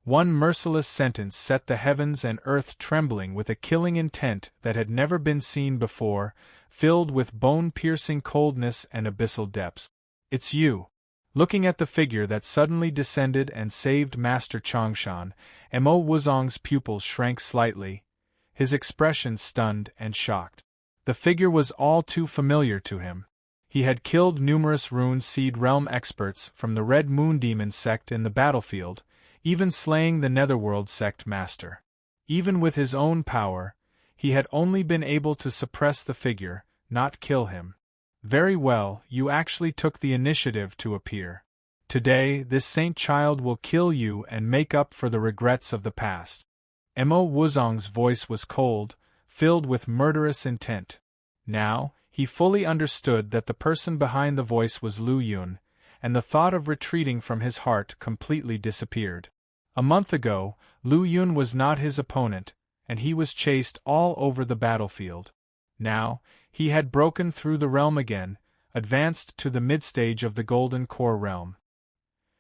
One merciless sentence set the heavens and earth trembling with a killing intent that had never been seen before, filled with bone-piercing coldness and abyssal depths. "It's you." Looking at the figure that suddenly descended and saved Master Changshan, Mo Wuzong's pupils shrank slightly, his expression stunned and shocked. The figure was all too familiar to him. He had killed numerous Rune Seed Realm experts from the Red Moon Demon sect in the battlefield, even slaying the Netherworld sect master. Even with his own power, he had only been able to suppress the figure, not kill him. "Very well, you actually took the initiative to appear. Today, this saint child will kill you and make up for the regrets of the past." Mo Wuzong's voice was cold, filled with murderous intent. Now, he fully understood that the person behind the voice was Lu Yun, and the thought of retreating from his heart completely disappeared. A month ago, Lu Yun was not his opponent, and he was chased all over the battlefield. Now, he had broken through the realm again, advanced to the mid-stage of the Golden Core realm.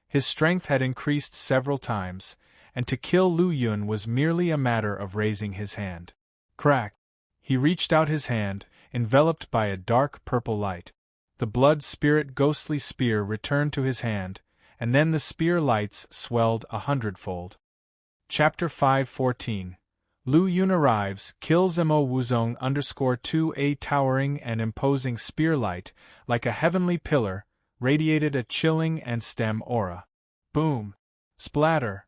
His strength had increased several times, and to kill Lu Yun was merely a matter of raising his hand. Crack! He reached out his hand, enveloped by a dark purple light. The blood-spirit ghostly spear returned to his hand, and then the spear lights swelled 100-fold. Chapter 5:14 Lu Yun arrives, kills Mo Wuzong _2. A towering and imposing spear light, like a heavenly pillar, radiated a chilling and stem aura. Boom! Splatter!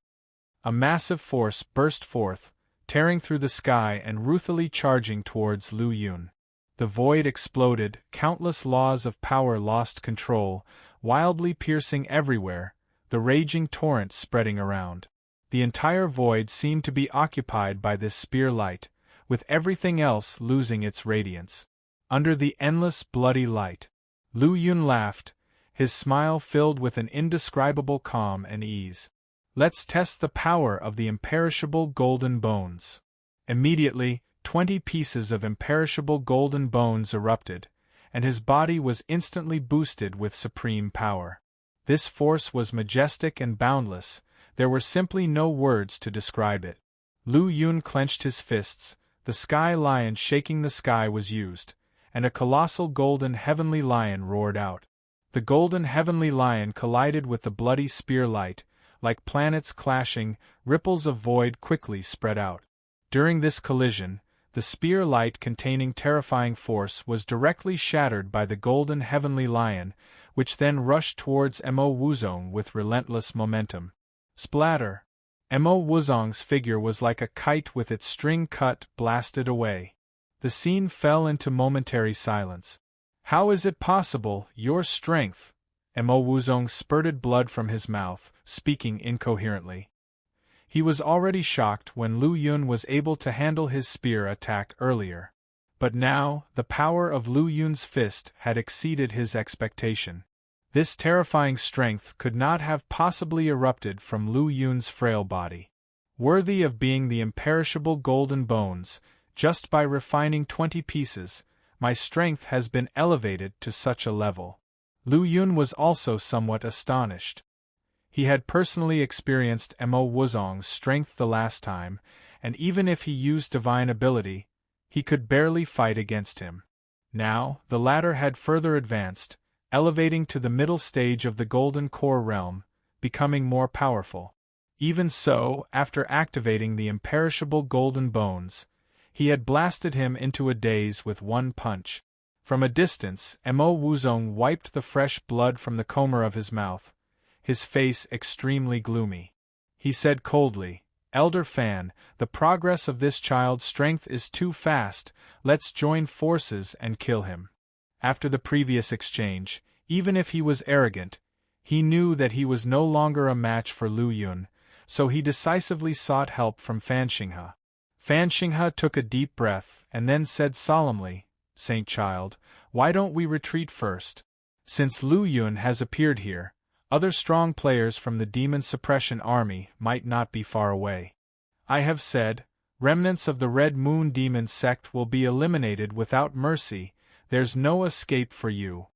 A massive force burst forth, tearing through the sky and ruthily charging towards Lu Yun. The void exploded, countless laws of power lost control, wildly piercing everywhere, the raging torrent spreading around. The entire void seemed to be occupied by this spear light, with everything else losing its radiance. Under the endless bloody light, Lu Yun laughed, his smile filled with an indescribable calm and ease. "Let's test the power of the imperishable golden bones." Immediately, 20 pieces of imperishable golden bones erupted, and his body was instantly boosted with supreme power. This force was majestic and boundless. There were simply no words to describe it. Lu Yun clenched his fists, the sky lion shaking the sky was used, and a colossal golden heavenly lion roared out. The golden heavenly lion collided with the bloody spear light, like planets clashing, ripples of void quickly spread out. During this collision, the spear light containing terrifying force was directly shattered by the golden heavenly lion, which then rushed towards Mo Wuzong with relentless momentum. Splatter! Mo Wuzong's figure was like a kite with its string cut, blasted away. The scene fell into momentary silence. "How is it possible, your strength?" Mo Wuzong spurted blood from his mouth, speaking incoherently. He was already shocked when Lu Yun was able to handle his spear attack earlier. But now, the power of Lu Yun's fist had exceeded his expectation. This terrifying strength could not have possibly erupted from Lu Yun's frail body. Worthy of being the imperishable golden bones, just by refining 20 pieces, my strength has been elevated to such a level. Lu Yun was also somewhat astonished. He had personally experienced Mo Wuzong's strength the last time, and even if he used divine ability, he could barely fight against him. Now, the latter had further advanced, elevating to the middle stage of the Golden Core realm, becoming more powerful. Even so, after activating the imperishable golden bones, he had blasted him into a daze with one punch. From a distance, Mo Wuzong wiped the fresh blood from the comber of his mouth, his face extremely gloomy. He said coldly, "Elder Fan, the progress of this child's strength is too fast, let's join forces and kill him." After the previous exchange, even if he was arrogant, he knew that he was no longer a match for Lu Yun, so he decisively sought help from Fan Xinghe. Fan Xinghe took a deep breath and then said solemnly, "Saint Child, why don't we retreat first? Since Lu Yun has appeared here, other strong players from the Demon Suppression Army might not be far away. I have said, remnants of the Red Moon Demon sect will be eliminated without mercy, there's no escape for you."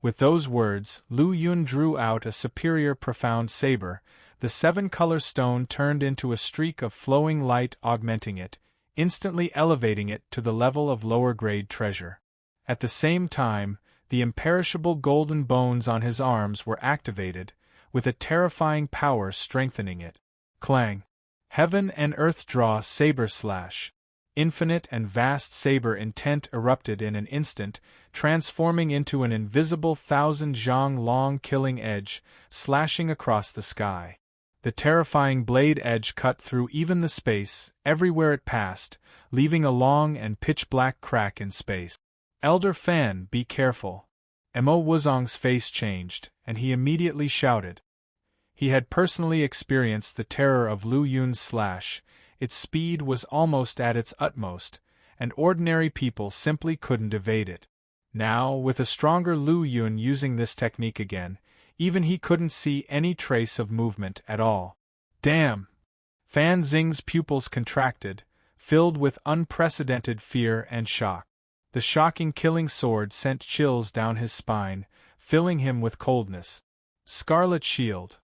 With those words, Lu Yun drew out a superior profound saber, The seven-color stone turned into a streak of flowing light, augmenting it, instantly elevating it to the level of lower-grade treasure. At the same time, the imperishable golden bones on his arms were activated, with a terrifying power strengthening it. Clang! Heaven and earth draw saber slash. Infinite and vast saber intent erupted in an instant, transforming into an invisible 1,000-zhang-long killing edge, slashing across the sky. The terrifying blade edge cut through even the space, everywhere it passed, leaving a long and pitch-black crack in space. Elder Fan, be careful. Mo Wuzong's face changed, and he immediately shouted. He had personally experienced the terror of Lu Yun's slash. Its speed was almost at its utmost, and ordinary people simply couldn't evade it. Now, with a stronger Lu Yun using this technique again, even he couldn't see any trace of movement at all. Damn! Fan Xing's pupils contracted, filled with unprecedented fear and shock. The shocking killing sword sent chills down his spine, filling him with coldness. Scarlet Shield.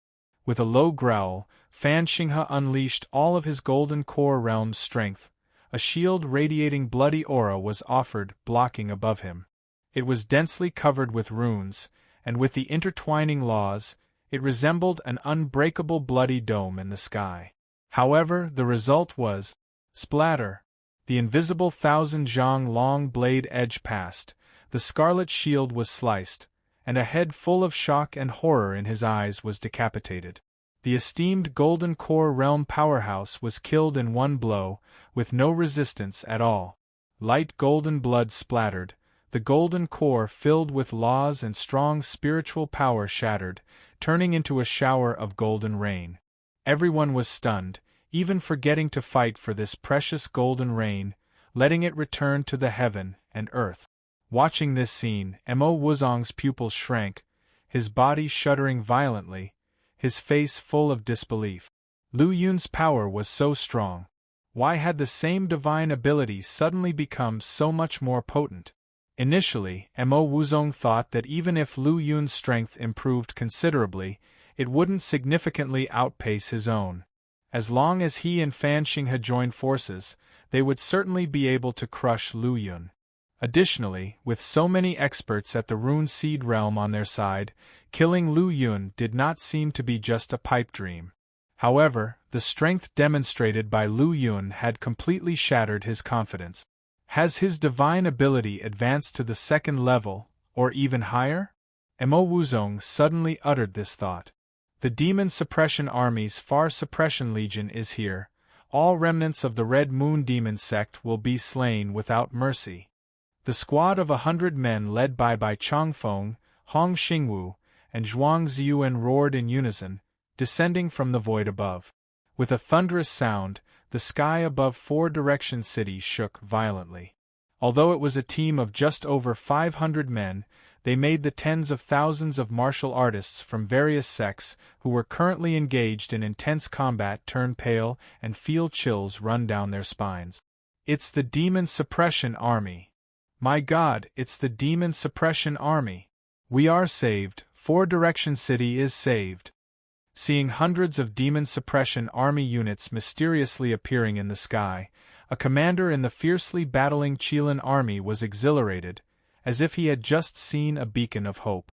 With a low growl, Fan Xinghe unleashed all of his golden core realm's strength. A shield radiating bloody aura was offered, blocking above him. It was densely covered with runes, and with the intertwining laws, it resembled an unbreakable bloody dome in the sky. However, the result was splatter. The invisible 1,000-zhang-long blade edge passed, the scarlet shield was sliced, and a head full of shock and horror in his eyes was decapitated. The esteemed Golden Core Realm powerhouse was killed in one blow, with no resistance at all. Light golden blood splattered, the golden core filled with laws and strong spiritual power shattered, turning into a shower of golden rain. Everyone was stunned, even forgetting to fight for this precious golden rain, letting it return to the heaven and earth. Watching this scene, Mo Wuzong's pupils shrank, his body shuddering violently, his face full of disbelief. Lu Yun's power was so strong. Why had the same divine ability suddenly become so much more potent? Initially, Mo Wuzong thought that even if Lu Yun's strength improved considerably, it wouldn't significantly outpace his own. As long as he and Fan Xing had joined forces, they would certainly be able to crush Lu Yun. Additionally, with so many experts at the Rune Seed Realm on their side, killing Lu Yun did not seem to be just a pipe dream. However, the strength demonstrated by Lu Yun had completely shattered his confidence. Has his divine ability advanced to the second level, or even higher? Mo Wuzong suddenly uttered this thought. The Demon Suppression Army's Far Suppression Legion is here. All remnants of the Red Moon Demon sect will be slain without mercy. The squad of 100 men led by Changfeng, Hong Xingwu, and Zhuang Ziyuan roared in unison, descending from the void above. With a thunderous sound, the sky above Four Direction City shook violently. Although it was a team of just over 500 men, they made the tens of thousands of martial artists from various sects who were currently engaged in intense combat turn pale and feel chills run down their spines. It's the Demon Suppression Army. My God, it's the Demon Suppression Army. We are saved, Four Direction City is saved. Seeing hundreds of Demon Suppression Army units mysteriously appearing in the sky, a commander in the fiercely battling Qilin army was exhilarated, as if he had just seen a beacon of hope.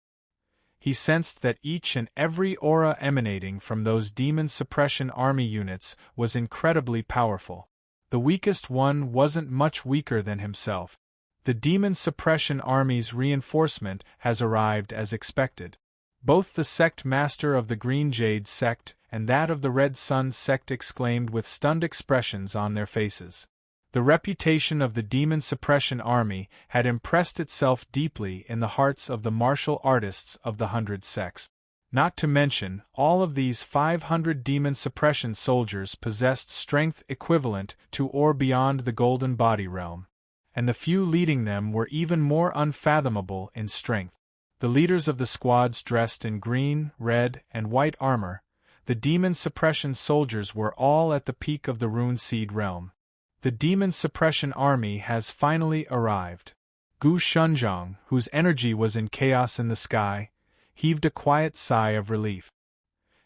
He sensed that each and every aura emanating from those Demon Suppression Army units was incredibly powerful. The weakest one wasn't much weaker than himself. The Demon Suppression Army's reinforcement has arrived as expected. Both the sect master of the Green Jade sect and that of the Red Sun sect exclaimed with stunned expressions on their faces. The reputation of the Demon Suppression Army had impressed itself deeply in the hearts of the martial artists of the 100 sects. Not to mention, all of these 500 Demon Suppression soldiers possessed strength equivalent to or beyond the Golden Body Realm, and the few leading them were even more unfathomable in strength. The leaders of the squads dressed in green, red, and white armor, the Demon Suppression soldiers were all at the peak of the Rune Seed Realm. The Demon Suppression Army has finally arrived. Gu Shunzhang, whose energy was in chaos in the sky, heaved a quiet sigh of relief.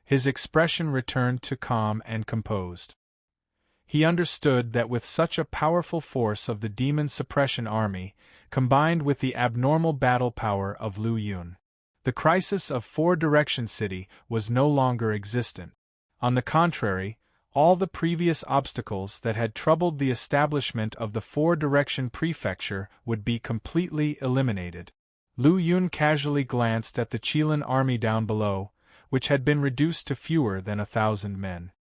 His expression returned to calm and composed. He understood that with such a powerful force of the demon suppression army, combined with the abnormal battle power of Lu Yun, the crisis of Four Direction City was no longer existent. On the contrary, all the previous obstacles that had troubled the establishment of the Four Direction Prefecture would be completely eliminated. Lu Yun casually glanced at the Qilin army down below, which had been reduced to fewer than 1,000 men.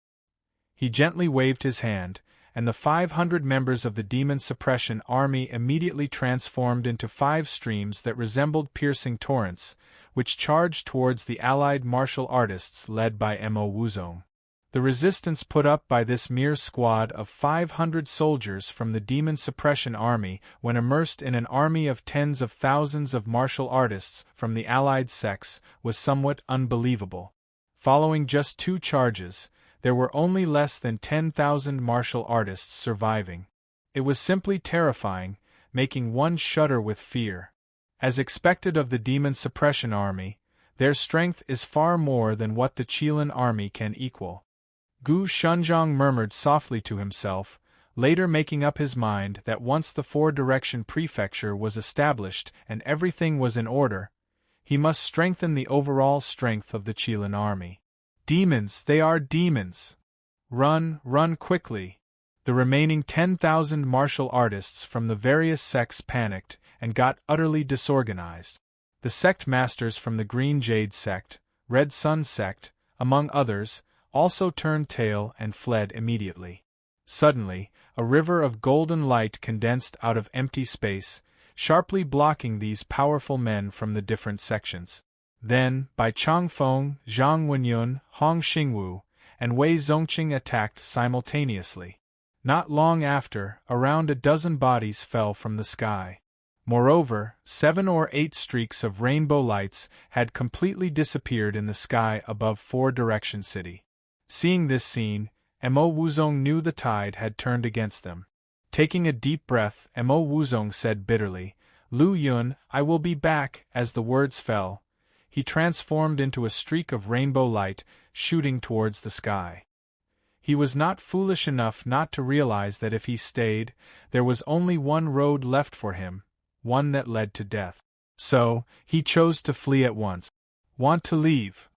He gently waved his hand, and the 500 members of the Demon Suppression Army immediately transformed into 5 streams that resembled piercing torrents, which charged towards the allied martial artists led by Mo Wuzong. The resistance put up by this mere squad of 500 soldiers from the Demon Suppression Army, when immersed in an army of tens of thousands of martial artists from the allied sects, was somewhat unbelievable. Following just 2 charges, there were only less than 10,000 martial artists surviving. It was simply terrifying, making one shudder with fear. As expected of the Demon Suppression Army, their strength is far more than what the Qilin army can equal. Gu Shunzhang murmured softly to himself, later making up his mind that once the Four Direction Prefecture was established and everything was in order, he must strengthen the overall strength of the Qilin army. Demons, they are demons! Run, run quickly! The remaining 10,000 martial artists from the various sects panicked and got utterly disorganized. The sect masters from the Green Jade sect, Red Sun sect, among others, also turned tail and fled immediately. Suddenly, a river of golden light condensed out of empty space, sharply blocking these powerful men from the different sections. Then, Bai Changfeng, Zhang Wenyun, Hong Xingwu, and Wei Zongqing attacked simultaneously. Not long after, around a dozen bodies fell from the sky. Moreover, 7 or 8 streaks of rainbow lights had completely disappeared in the sky above Four Direction City. Seeing this scene, Mo Wuzong knew the tide had turned against them. Taking a deep breath, Mo Wuzong said bitterly, "Lu Yun, I will be back." As the words fell, he transformed into a streak of rainbow light, shooting towards the sky. He was not foolish enough not to realize that if he stayed, there was only one road left for him, one that led to death. So, he chose to flee at once. Want to leave?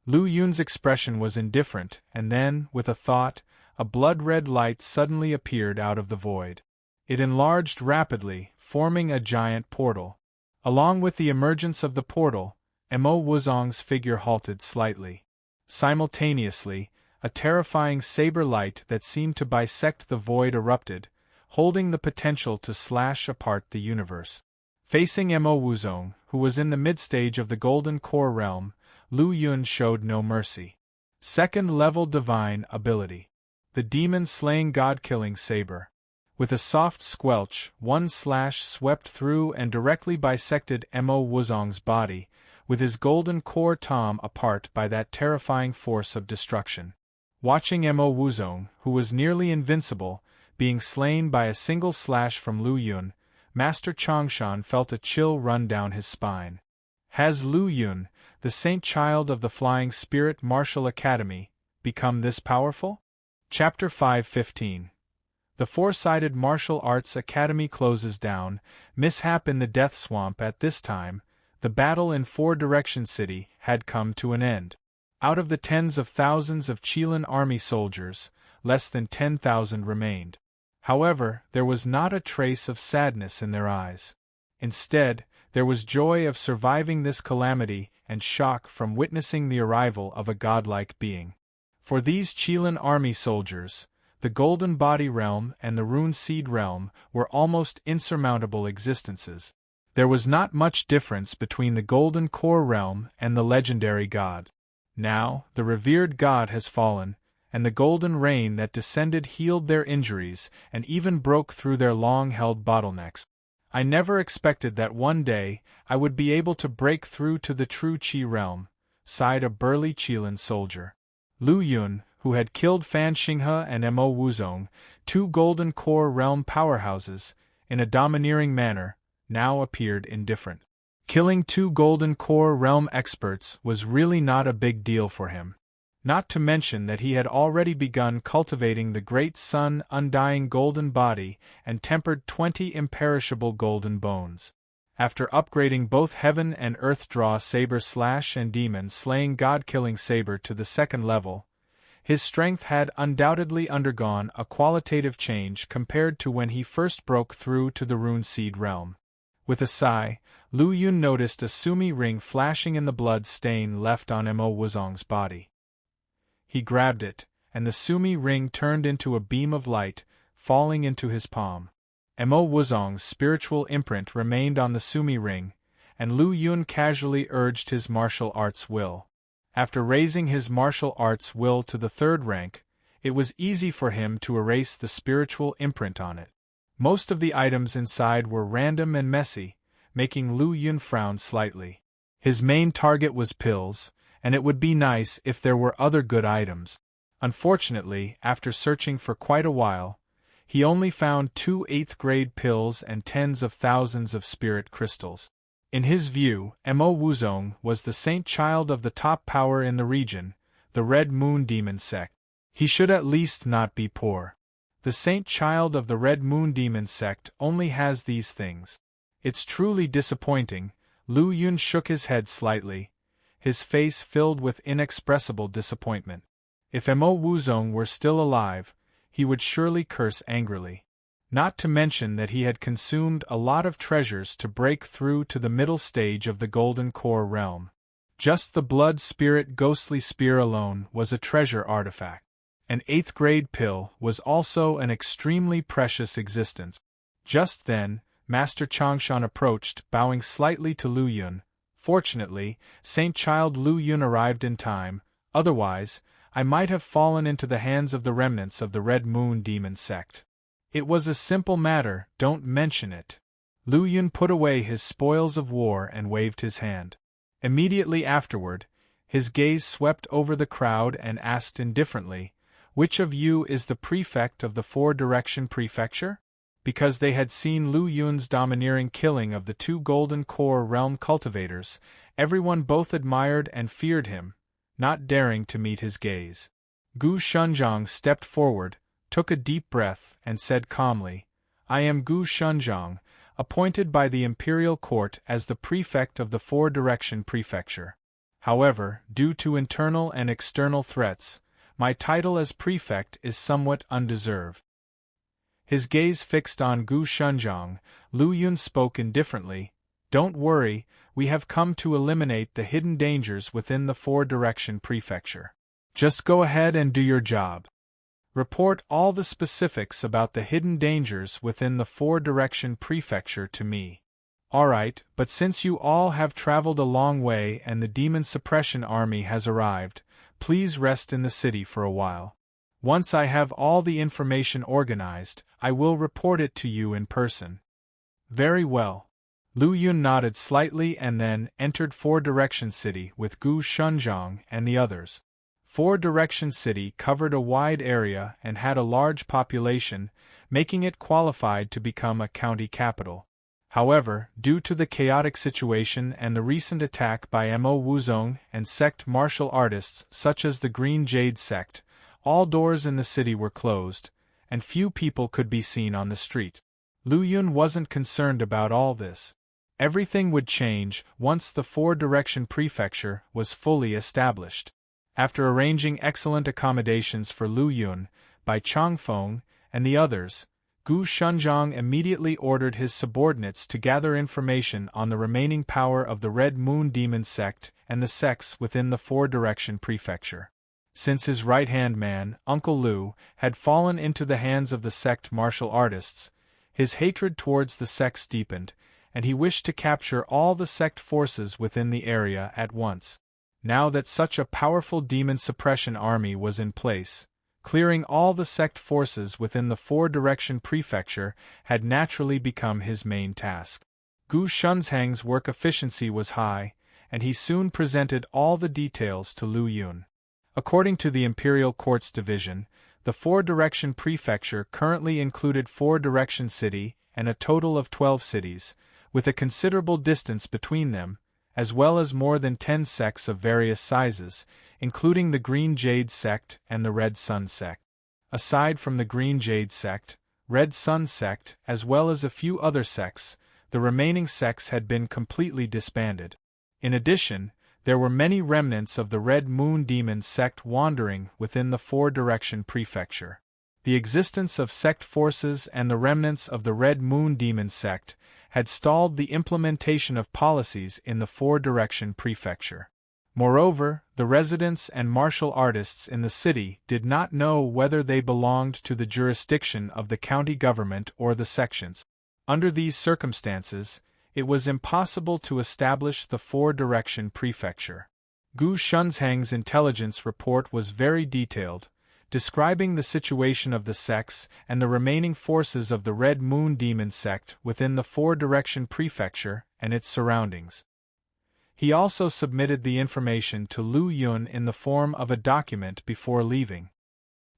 Lu Yun's expression was indifferent, and then, with a thought, a blood-red light suddenly appeared out of the void. It enlarged rapidly, forming a giant portal. Along with the emergence of the portal, Mo Wuzong's figure halted slightly. Simultaneously, a terrifying saber light that seemed to bisect the void erupted, holding the potential to slash apart the universe. Facing Mo Wuzong, who was in the mid-stage of the Golden Core realm, Lu Yun showed no mercy. Second-level divine ability. The demon-slaying god-killing saber. With a soft squelch, one slash swept through and directly bisected Mo Wuzong's body, with his golden core torn apart by that terrifying force of destruction. Watching Mo Wuzong, who was nearly invincible, being slain by a single slash from Lu Yun, Master Changshan felt a chill run down his spine. Has Lu Yun, the saint child of the Flying Spirit Martial Academy, become this powerful? Chapter 5:15. The Four-Sided Martial Arts Academy closes down. Mishap in the Death Swamp. At this time, the battle in Four Direction City had come to an end. Out of the tens of thousands of Qilin army soldiers, less than 10,000 remained. However, there was not a trace of sadness in their eyes. Instead, there was joy of surviving this calamity and shock from witnessing the arrival of a godlike being. For these Qilin army soldiers, the Golden Body Realm and the Rune Seed Realm were almost insurmountable existences. There was not much difference between the Golden Core Realm and the legendary god. Now, the revered god has fallen, and the golden rain that descended healed their injuries and even broke through their long-held bottlenecks. I never expected that one day I would be able to break through to the true Qi realm, sighed a burly Qilin soldier. Lu Yun, who had killed Fan Xinghe and Mo Wuzong, 2 Golden Core realm powerhouses, in a domineering manner, now appeared indifferent. Killing 2 Golden Core realm experts was really not a big deal for him. Not to mention that he had already begun cultivating the great sun undying golden body and tempered 20 imperishable golden bones. After upgrading both Heaven and Earth Draw Saber Slash and Demon Slaying God Killing Saber to the second level, his strength had undoubtedly undergone a qualitative change compared to when he first broke through to the Rune Seed realm. With a sigh, Lu Yun noticed a Sumi ring flashing in the blood stain left on Mo Wuzong's body. He grabbed it, and the Sumi ring turned into a beam of light, falling into his palm. Mo Wuzong's spiritual imprint remained on the Sumi ring, and Lu Yun casually urged his martial arts will. After raising his martial arts will to the 3rd rank, it was easy for him to erase the spiritual imprint on it. Most of the items inside were random and messy, making Lu Yun frown slightly. His main target was pills, and it would be nice if there were other good items. Unfortunately, after searching for quite a while, he only found 2 8th-grade pills and tens of thousands of spirit crystals. In his view, Mo Wuzong was the saint child of the top power in the region, the Red Moon Demon sect. He should at least not be poor. The saint child of the Red Moon Demon sect only has these things. It's truly disappointing. Lu Yun shook his head slightly, his face filled with inexpressible disappointment. If Mo Wuzong were still alive, he would surely curse angrily. Not to mention that he had consumed a lot of treasures to break through to the middle stage of the Golden Core realm. Just the Blood Spirit Ghostly Spear alone was a treasure artifact. An 8th-grade pill was also an extremely precious existence. Just then, Master Changshan approached, bowing slightly to Lu Yun. Fortunately, Saint Child Lu Yun arrived in time, otherwise, I might have fallen into the hands of the remnants of the Red Moon Demon sect. It was a simple matter, don't mention it. Lu Yun put away his spoils of war and waved his hand. Immediately afterward, his gaze swept over the crowd and asked indifferently, "Which of you is the prefect of the Four-Direction Prefecture?" Because they had seen Lu Yun's domineering killing of the 2 Golden Core realm cultivators, everyone both admired and feared him, not daring to meet his gaze. Gu Shunzhang stepped forward, took a deep breath, and said calmly, "I am Gu Shunzhang, appointed by the Imperial Court as the prefect of the Four-Direction Prefecture. However, due to internal and external threats, my title as prefect is somewhat undeserved." His gaze fixed on Gu Shunzhang, Lu Yun spoke indifferently, "Don't worry, we have come to eliminate the hidden dangers within the Four-Direction Prefecture. Just go ahead and do your job. Report all the specifics about the hidden dangers within the Four-Direction Prefecture to me." "Alright, but since you all have traveled a long way and the Demon Suppression Army has arrived, please rest in the city for a while. Once I have all the information organized, I will report it to you in person." "Very well." Lu Yun nodded slightly and then entered Four-Direction City with Gu Shunzhang and the others. Four-Direction City covered a wide area and had a large population, making it qualified to become a county capital. However, due to the chaotic situation and the recent attack by Mo Wuzong and sect martial artists such as the Green Jade sect, all doors in the city were closed, and few people could be seen on the street. Lu Yun wasn't concerned about all this. Everything would change once the Four-Direction Prefecture was fully established. After arranging excellent accommodations for Lu Yun, by Changfeng and the others, Gu Shunzhang immediately ordered his subordinates to gather information on the remaining power of the Red Moon Demon sect and the sects within the Four-Direction Prefecture. Since his right-hand man, Uncle Lu, had fallen into the hands of the sect martial artists, his hatred towards the sects deepened, and he wished to capture all the sect forces within the area at once. Now that such a powerful demon suppression army was in place, clearing all the sect forces within the Four-Direction Prefecture had naturally become his main task. Gu Shunzhang's work efficiency was high, and he soon presented all the details to Lu Yun. According to the Imperial Court's division, the Four-Direction Prefecture currently included Four-Direction City and a total of 12 cities, with a considerable distance between them, as well as more than 10 sects of various sizes, including the Green Jade sect and the Red Sun sect. Aside from the Green Jade sect, Red Sun sect, as well as a few other sects, the remaining sects had been completely disbanded. In addition, there were many remnants of the Red Moon Demon sect wandering within the Four-Direction Prefecture. The existence of sect forces and the remnants of the Red Moon Demon sect had stalled the implementation of policies in the Four-Direction Prefecture. Moreover, the residents and martial artists in the city did not know whether they belonged to the jurisdiction of the county government or the sections. Under these circumstances, it was impossible to establish the Four-Direction Prefecture. Gu Shunzhang's intelligence report was very detailed, describing the situation of the sects and the remaining forces of the Red Moon Demon sect within the Four-Direction Prefecture and its surroundings. He also submitted the information to Lu Yun in the form of a document before leaving.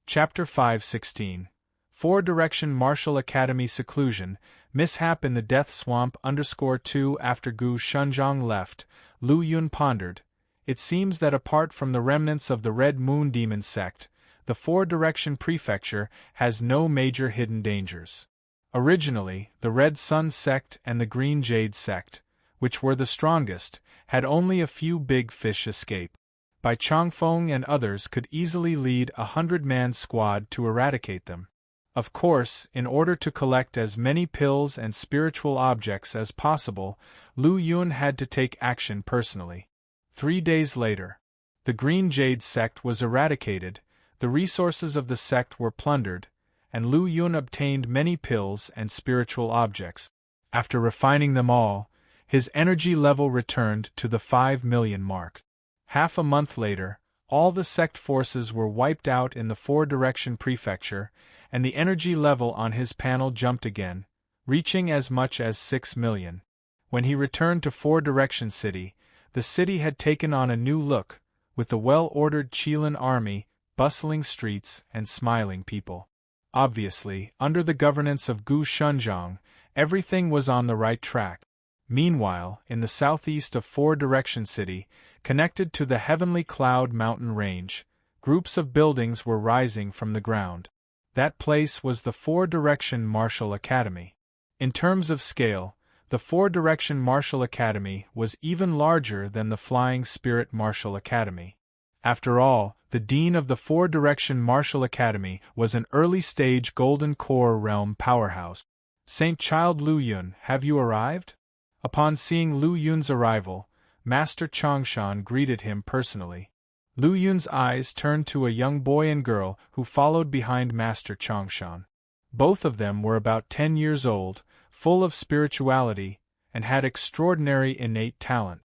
Chapter 516 Four-Direction Martial Academy Seclusion, Mishap in the Death Swamp _2 After Gu Shunzhang left, Lu Yun pondered. It seems that apart from the remnants of the Red Moon Demon sect, the Four-Direction Prefecture has no major hidden dangers. Originally, the Red Sun sect and the Green Jade sect, which were the strongest, had only a few big fish escape. Bai Changfeng and others could easily lead a 100-man squad to eradicate them. Of course, in order to collect as many pills and spiritual objects as possible, Lu Yun had to take action personally. 3 days later, the Green Jade sect was eradicated, the resources of the sect were plundered, and Lu Yun obtained many pills and spiritual objects. After refining them all, his energy level returned to the 5 million mark. Half a month later, all the sect forces were wiped out in the Four-Direction Prefecture, and the energy level on his panel jumped again, reaching as much as 6 million. When he returned to Four-Direction City, the city had taken on a new look, with the well-ordered Qilin army, bustling streets, and smiling people. Obviously, under the governance of Gu Shunzhang, everything was on the right track. Meanwhile, in the southeast of Four-Direction City, connected to the Heavenly Cloud mountain range, groups of buildings were rising from the ground. That place was the Four-Direction Martial Academy. In terms of scale, the Four-Direction Martial Academy was even larger than the Flying Spirit Martial Academy. After all, the dean of the Four-Direction Martial Academy was an early-stage Golden Core realm powerhouse. Saint Child Lu Yun, have you arrived? Upon seeing Lu Yun's arrival, Master Changshan greeted him personally. Lu Yun's eyes turned to a young boy and girl who followed behind Master Changshan. Both of them were about 10 years old, full of spirituality, and had extraordinary innate talent.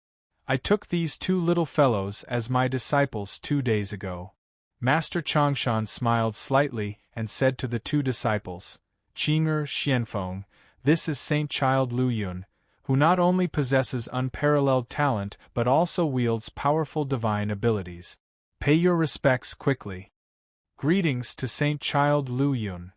I took these 2 little fellows as my disciples 2 days ago. Master Changshan smiled slightly and said to the 2 disciples, Qing'er Xianfeng, this is Saint Child Lu Yun, who not only possesses unparalleled talent but also wields powerful divine abilities. Pay your respects quickly. Greetings to Saint Child Lu Yun.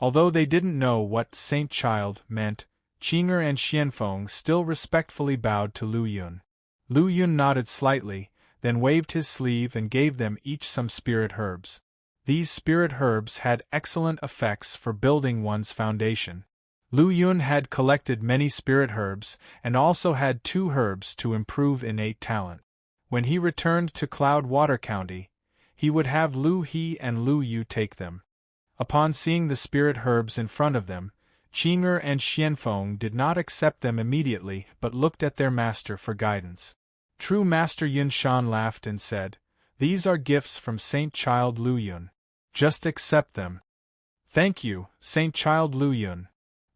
Although they didn't know what Saint Child meant, Qing'er and Xianfeng still respectfully bowed to Lu Yun. Lu Yun nodded slightly, then waved his sleeve and gave them each some spirit herbs. These spirit herbs had excellent effects for building one's foundation. Lu Yun had collected many spirit herbs and also had 2 herbs to improve innate talent. When he returned to Cloud Water County, he would have Lu He and Lu Yu take them. Upon seeing the spirit herbs in front of them, Qing'er and Xianfeng did not accept them immediately but looked at their master for guidance. True Master Yun Shan laughed and said, These are gifts from Saint Child Lu Yun. Just accept them. Thank you, Saint Child Lu Yun.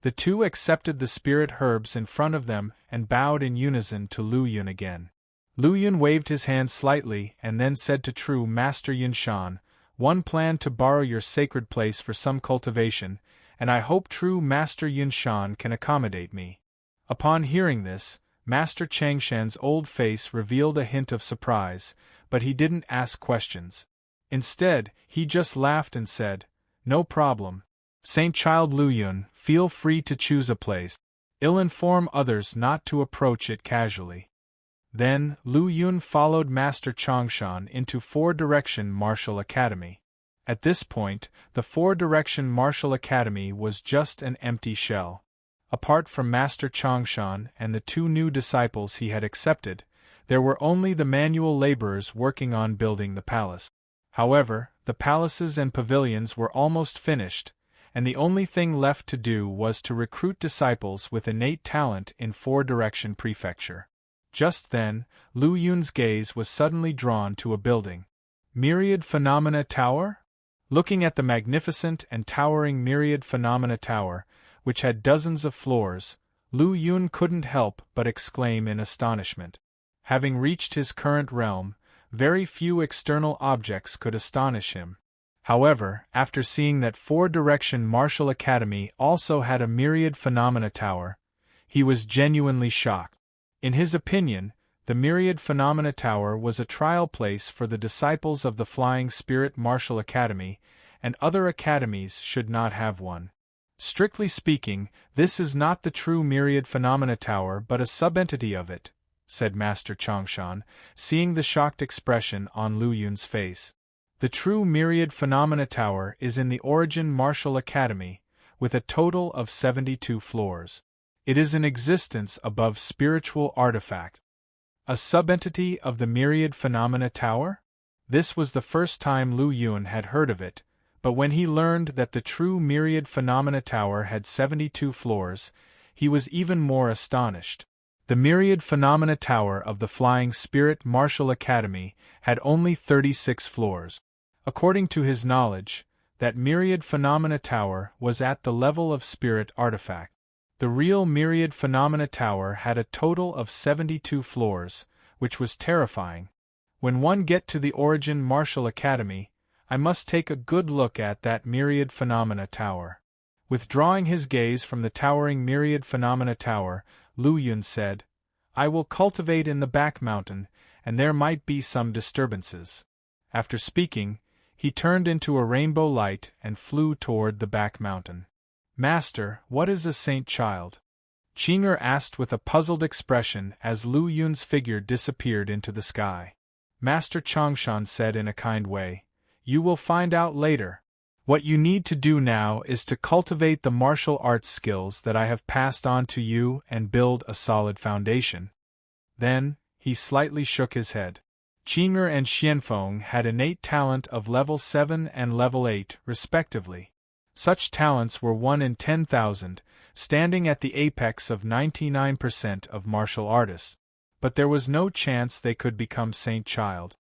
The 2 accepted the spirit herbs in front of them and bowed in unison to Lu Yun again. Lu Yun waved his hand slightly and then said to True Master Yun Shan, One planned to borrow your sacred place for some cultivation, and I hope True Master Yun Shan can accommodate me. Upon hearing this, Master Changshan's old face revealed a hint of surprise, but he didn't ask questions. Instead, he just laughed and said, No problem. Saint Child Lu Yun, feel free to choose a place. I'll inform others not to approach it casually. Then, Lu Yun followed Master Changshan into Four-Direction Martial Academy. At this point, the Four-Direction Martial Academy was just an empty shell. Apart from Master Changshan and the 2 new disciples he had accepted, there were only the manual laborers working on building the palace. However, the palaces and pavilions were almost finished, and the only thing left to do was to recruit disciples with innate talent in Four-Direction Prefecture. Just then, Lu Yun's gaze was suddenly drawn to a building. Myriad Phenomena Tower? Looking at the magnificent and towering Myriad Phenomena Tower, which had dozens of floors, Lu Yun couldn't help but exclaim in astonishment. Having reached his current realm, very few external objects could astonish him. However, after seeing that Four-Direction Martial Academy also had a Myriad Phenomena Tower, he was genuinely shocked. In his opinion, the Myriad Phenomena Tower was a trial place for the disciples of the Flying Spirit Martial Academy, and other academies should not have one. Strictly speaking, this is not the true Myriad Phenomena Tower but a subentity of it, said Master Changshan, seeing the shocked expression on Lu Yun's face. The true Myriad Phenomena Tower is in the Origin Martial Academy, with a total of 72 floors. It is in existence above Spiritual Artifact. A subentity of the Myriad Phenomena Tower? This was the first time Lu Yun had heard of it, but when he learned that the true Myriad Phenomena Tower had 72 floors, he was even more astonished. The Myriad Phenomena Tower of the Flying Spirit Martial Academy had only 36 floors. According to his knowledge, that Myriad Phenomena Tower was at the level of Spirit Artifact. The real Myriad Phenomena Tower had a total of 72 floors, which was terrifying. When one get to the Origin Martial Academy, I must take a good look at that Myriad Phenomena Tower. Withdrawing his gaze from the towering Myriad Phenomena Tower, Lu Yun said, I will cultivate in the back mountain, and there might be some disturbances. After speaking, he turned into a rainbow light and flew toward the back mountain. Master, what is a saint child? Qing'er asked with a puzzled expression as Lu Yun's figure disappeared into the sky. Master Changshan said in a kind way, You will find out later. What you need to do now is to cultivate the martial arts skills that I have passed on to you and build a solid foundation. Then, he slightly shook his head. Qing'er and Xianfeng had innate talent of level 7 and level 8, respectively. Such talents were 1 in 10,000, standing at the apex of 99% of martial artists. But there was no chance they could become Saint Child.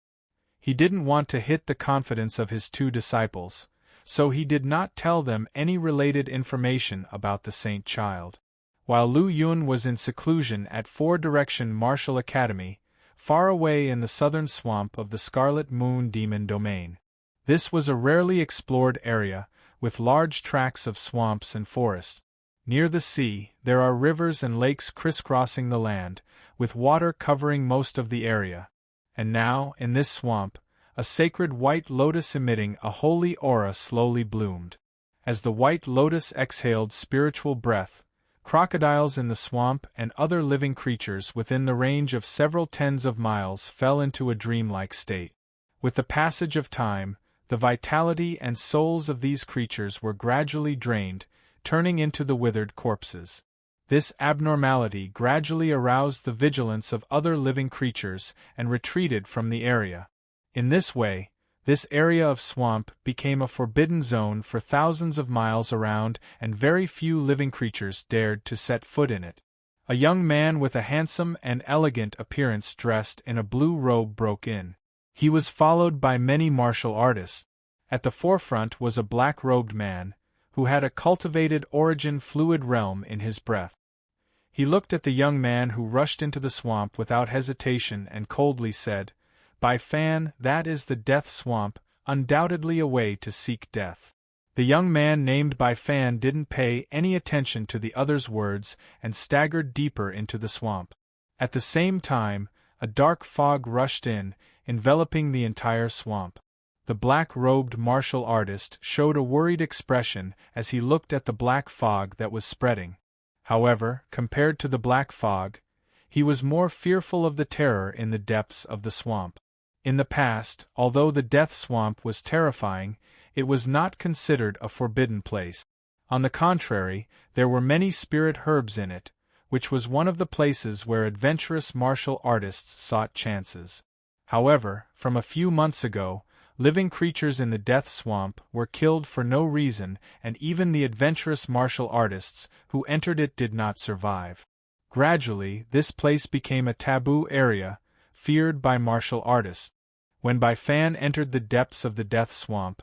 He didn't want to hit the confidence of his 2 disciples, so he did not tell them any related information about the Saint Child. While Lu Yun was in seclusion at Four-Direction Martial Academy, far away in the southern swamp of the Scarlet Moon Demon Domain. This was a rarely explored area, with large tracts of swamps and forests. Near the sea, there are rivers and lakes crisscrossing the land, with water covering most of the area. And now, in this swamp, a sacred white lotus emitting a holy aura slowly bloomed. As the white lotus exhaled spiritual breath, crocodiles in the swamp and other living creatures within the range of several tens of miles fell into a dreamlike state. With the passage of time, the vitality and souls of these creatures were gradually drained, turning into the withered corpses. This abnormality gradually aroused the vigilance of other living creatures and retreated from the area. In this way, this area of swamp became a forbidden zone for thousands of miles around, and very few living creatures dared to set foot in it. A young man with a handsome and elegant appearance dressed in a blue robe broke in. He was followed by many martial artists. At the forefront was a black-robed man, who had a cultivated origin fluid realm in his breath. He looked at the young man who rushed into the swamp without hesitation and coldly said, By Fan, that is the death swamp, undoubtedly a way to seek death. The young man named By Fan didn't pay any attention to the other's words and staggered deeper into the swamp. At the same time, a dark fog rushed in, enveloping the entire swamp. The black-robed martial artist showed a worried expression as he looked at the black fog that was spreading. However, compared to the black fog, he was more fearful of the terror in the depths of the swamp. In the past, although the death swamp was terrifying, it was not considered a forbidden place. On the contrary, there were many spirit herbs in it, which was one of the places where adventurous martial artists sought chances. However, from a few months ago, living creatures in the death swamp were killed for no reason, and even the adventurous martial artists who entered it did not survive. Gradually, this place became a taboo area, feared by martial artists. When Bai Fan entered the depths of the death swamp,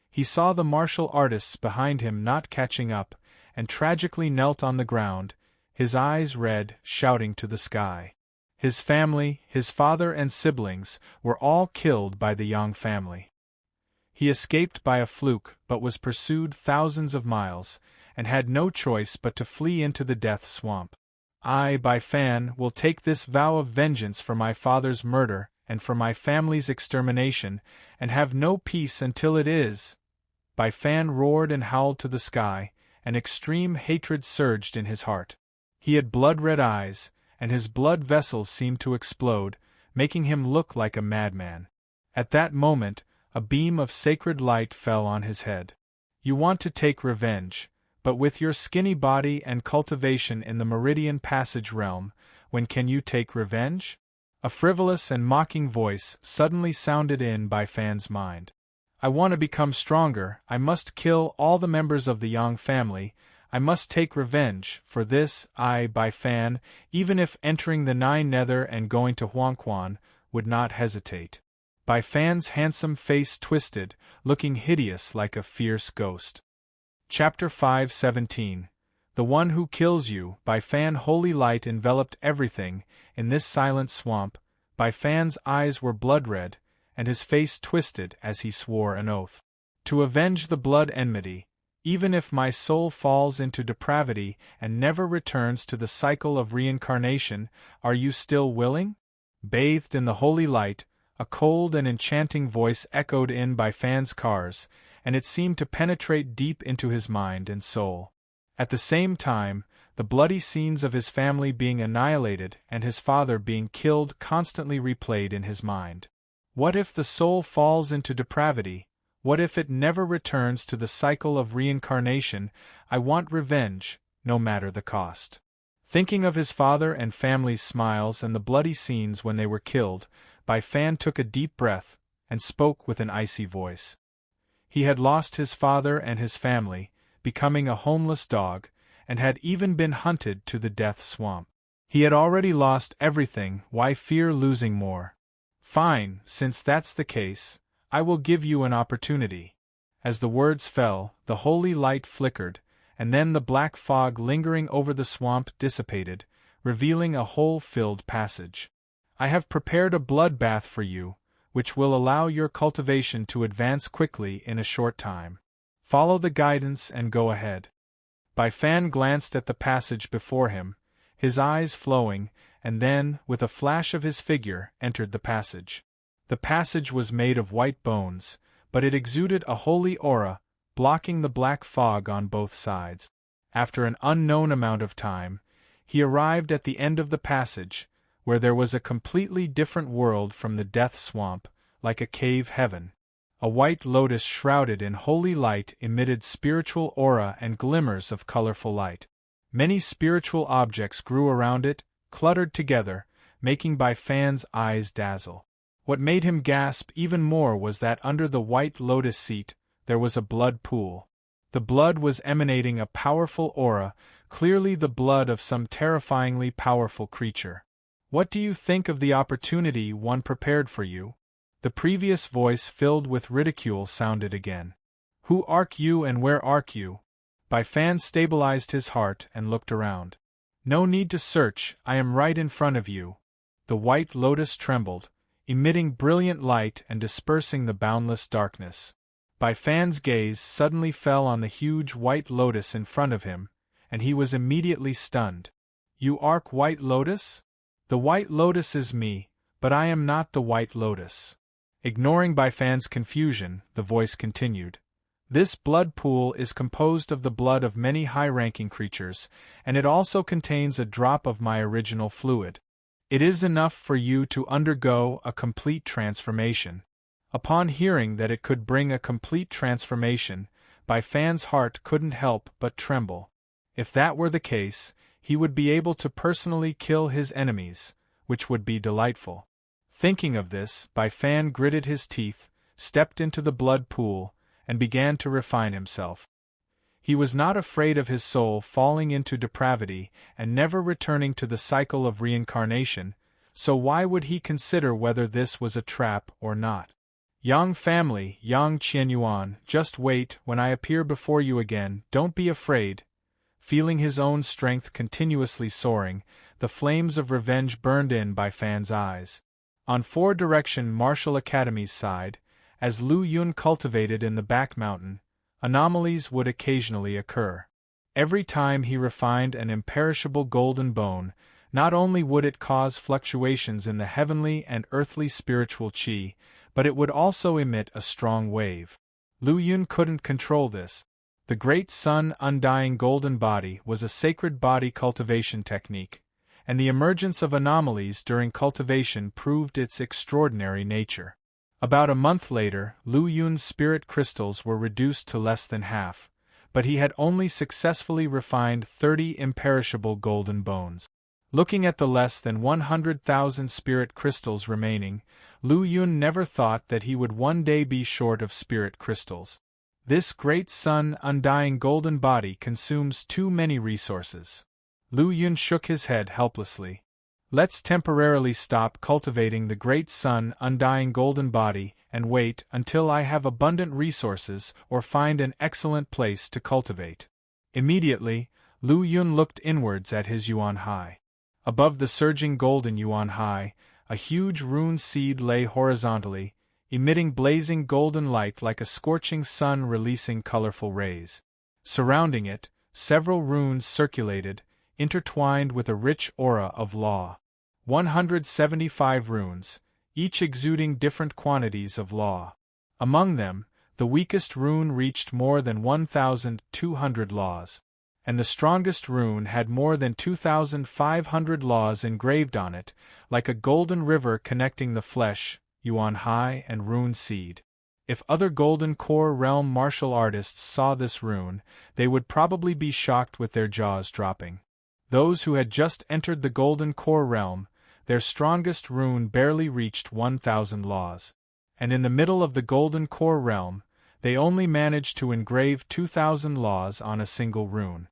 he saw the martial artists behind him not catching up, and tragically knelt on the ground, his eyes red, shouting to the sky. His family, his father and siblings, were all killed by the Yang family. He escaped by a fluke but was pursued thousands of miles, and had no choice but to flee into the death swamp. I, Bai Fan, will take this vow of vengeance for my father's murder and for my family's extermination, and have no peace until it is. Bai Fan roared and howled to the sky, and extreme hatred surged in his heart. He had blood-red eyes, and his blood vessels seemed to explode, making him look like a madman. At that moment, a beam of sacred light fell on his head. You want to take revenge, but with your skinny body and cultivation in the Meridian Passage realm, when can you take revenge? A frivolous and mocking voice suddenly sounded in Bai Fan's mind. I want to become stronger, I must kill all the members of the Yang family, I must take revenge, for this, I, Bai Fan, even if entering the Nine Nether and going to Huangquan, would not hesitate. Bai Fan's handsome face twisted, looking hideous like a fierce ghost. Chapter 5:17. The one who kills you. Bai Fan. Holy light enveloped everything. In this silent swamp, Bai Fan's eyes were blood-red, and his face twisted as he swore an oath. To avenge the blood enmity, even if my soul falls into depravity and never returns to the cycle of reincarnation, are you still willing? Bathed in the holy light, a cold and enchanting voice echoed in Bai Fan's cars, and it seemed to penetrate deep into his mind and soul. At the same time, the bloody scenes of his family being annihilated and his father being killed constantly replayed in his mind. What if the soul falls into depravity? What if it never returns to the cycle of reincarnation? I want revenge, no matter the cost. Thinking of his father and family's smiles and the bloody scenes when they were killed, Bai Fan took a deep breath, and spoke with an icy voice. He had lost his father and his family, becoming a homeless dog, and had even been hunted to the death swamp. He had already lost everything, why fear losing more? Fine, since that's the case, I will give you an opportunity. As the words fell, the holy light flickered, and then the black fog lingering over the swamp dissipated, revealing a hole-filled passage. I have prepared a bloodbath for you, which will allow your cultivation to advance quickly in a short time. Follow the guidance and go ahead. Bai Fan glanced at the passage before him, his eyes flowing, and then, with a flash of his figure, entered the passage. The passage was made of white bones, but it exuded a holy aura, blocking the black fog on both sides. After an unknown amount of time, he arrived at the end of the passage, where there was a completely different world from the death swamp, like a cave heaven. A white lotus shrouded in holy light emitted spiritual aura and glimmers of colorful light. Many spiritual objects grew around it, cluttered together, making Bai Fan's eyes dazzle. What made him gasp even more was that under the white lotus seat, there was a blood pool. The blood was emanating a powerful aura, clearly the blood of some terrifyingly powerful creature. What do you think of the opportunity one prepared for you? The previous voice filled with ridicule sounded again. Who are you and where are you? Bai Fan stabilized his heart and looked around. No need to search, I am right in front of you. The white lotus trembled, emitting brilliant light and dispersing the boundless darkness. Bai Fan's gaze suddenly fell on the huge white lotus in front of him, and he was immediately stunned. You are White Lotus? The White Lotus is me, but I am not the White Lotus. Ignoring Bai Fan's confusion, the voice continued. This blood pool is composed of the blood of many high-ranking creatures, and it also contains a drop of my original fluid. It is enough for you to undergo a complete transformation. Upon hearing that it could bring a complete transformation, Bai Fan's heart couldn't help but tremble. If that were the case, he would be able to personally kill his enemies, which would be delightful. Thinking of this, Bai Fan gritted his teeth, stepped into the blood pool, and began to refine himself. He was not afraid of his soul falling into depravity and never returning to the cycle of reincarnation, so why would he consider whether this was a trap or not? Yang family, Yang Qianyuan, just wait when I appear before you again, don't be afraid. Feeling his own strength continuously soaring, the flames of revenge burned in Bai Fan's eyes. On Four Direction Martial Academy's side, as Lu Yun cultivated in the back mountain, anomalies would occasionally occur. Every time he refined an imperishable golden bone, not only would it cause fluctuations in the heavenly and earthly spiritual qi, but it would also emit a strong wave. Lu Yun couldn't control this. The Great Sun Undying Golden Body was a sacred body cultivation technique, and the emergence of anomalies during cultivation proved its extraordinary nature. About a month later, Lu Yun's spirit crystals were reduced to less than half, but he had only successfully refined 30 imperishable golden bones. Looking at the less than 100,000 spirit crystals remaining, Lu Yun never thought that he would one day be short of spirit crystals. This Great Sun Undying Golden Body consumes too many resources. Lu Yun shook his head helplessly. Let's temporarily stop cultivating the Great Sun Undying Golden Body and wait until I have abundant resources or find an excellent place to cultivate. Immediately, Lu Yun looked inwards at his Yuan Hai. Above the surging golden Yuan Hai, a huge rune seed lay horizontally, emitting blazing golden light like a scorching sun releasing colorful rays. Surrounding it, several runes circulated, intertwined with a rich aura of law. 175 runes, each exuding different quantities of law. Among them, the weakest rune reached more than 1,200 laws, and the strongest rune had more than 2,500 laws engraved on it, like a golden river connecting the flesh, Yuan Hai and rune seed. If other Golden Core Realm martial artists saw this rune, they would probably be shocked with their jaws dropping. Those who had just entered the Golden Core Realm, their strongest rune barely reached 1,000 laws. And in the middle of the Golden Core Realm, they only managed to engrave 2,000 laws on a single rune.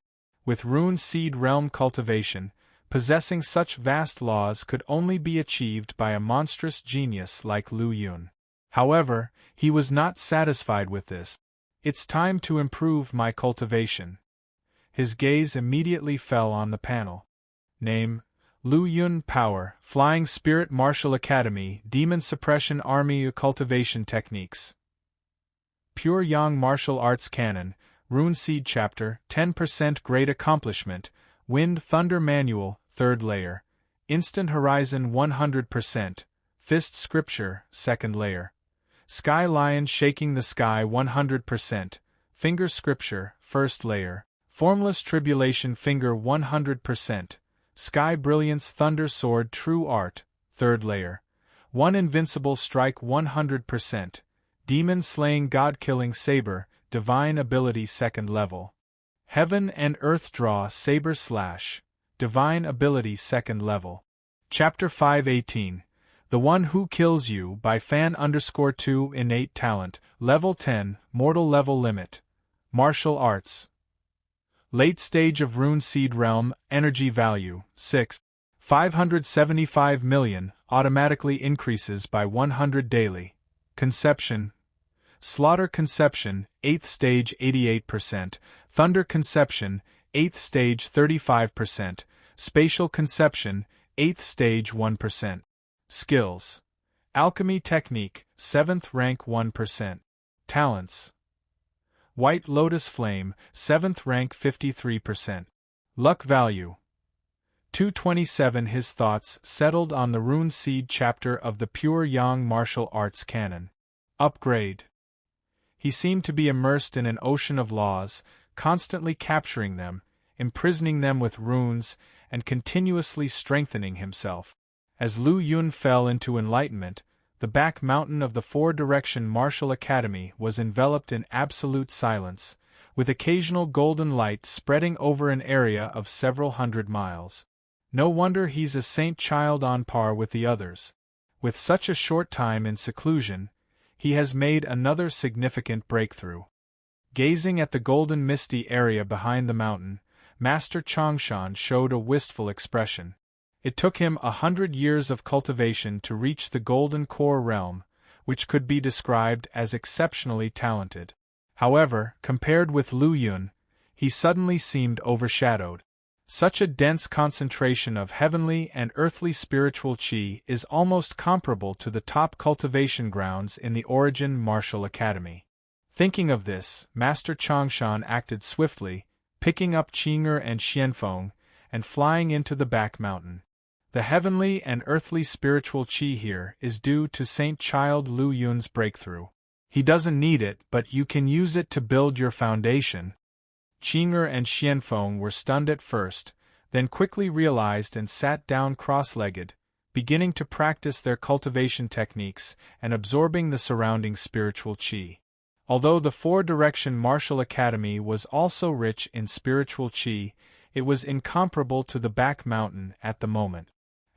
With rune seed realm cultivation, possessing such vast laws could only be achieved by a monstrous genius like Lu Yun. However, he was not satisfied with this. It's time to improve my cultivation. His gaze immediately fell on the panel. Name: Lu Yun. Power: Flying Spirit Martial Academy, Demon Suppression Army. Cultivation Techniques: Pure Yang Martial Arts Canon, Rune Seed Chapter, 10% Great Accomplishment, Wind Thunder Manual, 3rd Layer, Instant Horizon 100%, Fist Scripture, 2nd Layer, Sky Lion Shaking the Sky 100%, Finger Scripture, 1st Layer, Formless Tribulation Finger 100%, Sky Brilliance Thunder Sword True Art, 3rd Layer, One Invincible Strike 100%, Demon Slaying God Killing Saber, Divine Ability 2nd Level, Heaven and Earth Draw Saber Slash, Divine Ability 2nd Level. Chapter 518, The One Who Kills You by Fan_2 Innate Talent, Level 10, Mortal Level Limit, Martial Arts. Late Stage of Rune Seed Realm, Energy Value, 6. 575 million, automatically increases by 100 daily. Conception. Slaughter Conception, 8th Stage 88%, Thunder Conception, 8th Stage 35%, Spatial Conception, 8th Stage 1%. Skills: Alchemy Technique, 7th Rank 1%. Talents: White Lotus Flame, 7th Rank 53%. Luck Value: 227. His thoughts settled on the Rune Seed chapter of the Pure Yang Martial Arts Canon. Upgrade. He seemed to be immersed in an ocean of laws, constantly capturing them, imprisoning them with runes, and continuously strengthening himself. As Lu Yun fell into enlightenment, the back mountain of the four-direction martial academy was enveloped in absolute silence, with occasional golden light spreading over an area of several hundred miles. No wonder he's a saint child on par with the others. With such a short time in seclusion, he has made another significant breakthrough. Gazing at the golden misty area behind the mountain, Master Changshan showed a wistful expression. It took him 100 years of cultivation to reach the golden core realm, which could be described as exceptionally talented. However, compared with Lu Yun, he suddenly seemed overshadowed. Such a dense concentration of heavenly and earthly spiritual qi is almost comparable to the top cultivation grounds in the Origin Martial Academy. Thinking of this, Master Changshan acted swiftly, picking up Qing'er and Xianfeng, and flying into the back mountain. The heavenly and earthly spiritual qi here is due to Saint Child Lu Yun's breakthrough. He doesn't need it, but you can use it to build your foundation. Qing'er and Xianfeng were stunned at first, then quickly realized and sat down cross-legged, beginning to practice their cultivation techniques and absorbing the surrounding spiritual qi. Although the four-direction martial academy was also rich in spiritual qi, it was incomparable to the back mountain at the moment.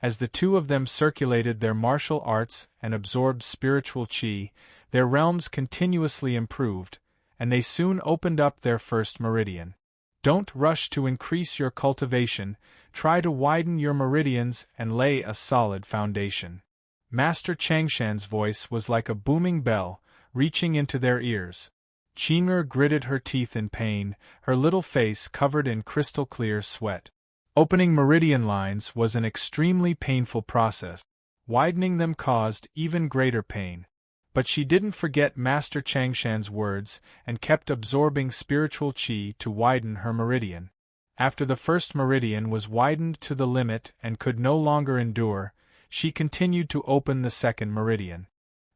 As the two of them circulated their martial arts and absorbed spiritual qi, their realms continuously improved, and they soon opened up their first meridian. Don't rush to increase your cultivation, try to widen your meridians and lay a solid foundation. Master Changshan's voice was like a booming bell, reaching into their ears. Qing'er gritted her teeth in pain, her little face covered in crystal-clear sweat. Opening meridian lines was an extremely painful process. Widening them caused even greater pain. But she didn't forget Master Changshan's words and kept absorbing spiritual qi to widen her meridian. After the first meridian was widened to the limit and could no longer endure, she continued to open the second meridian.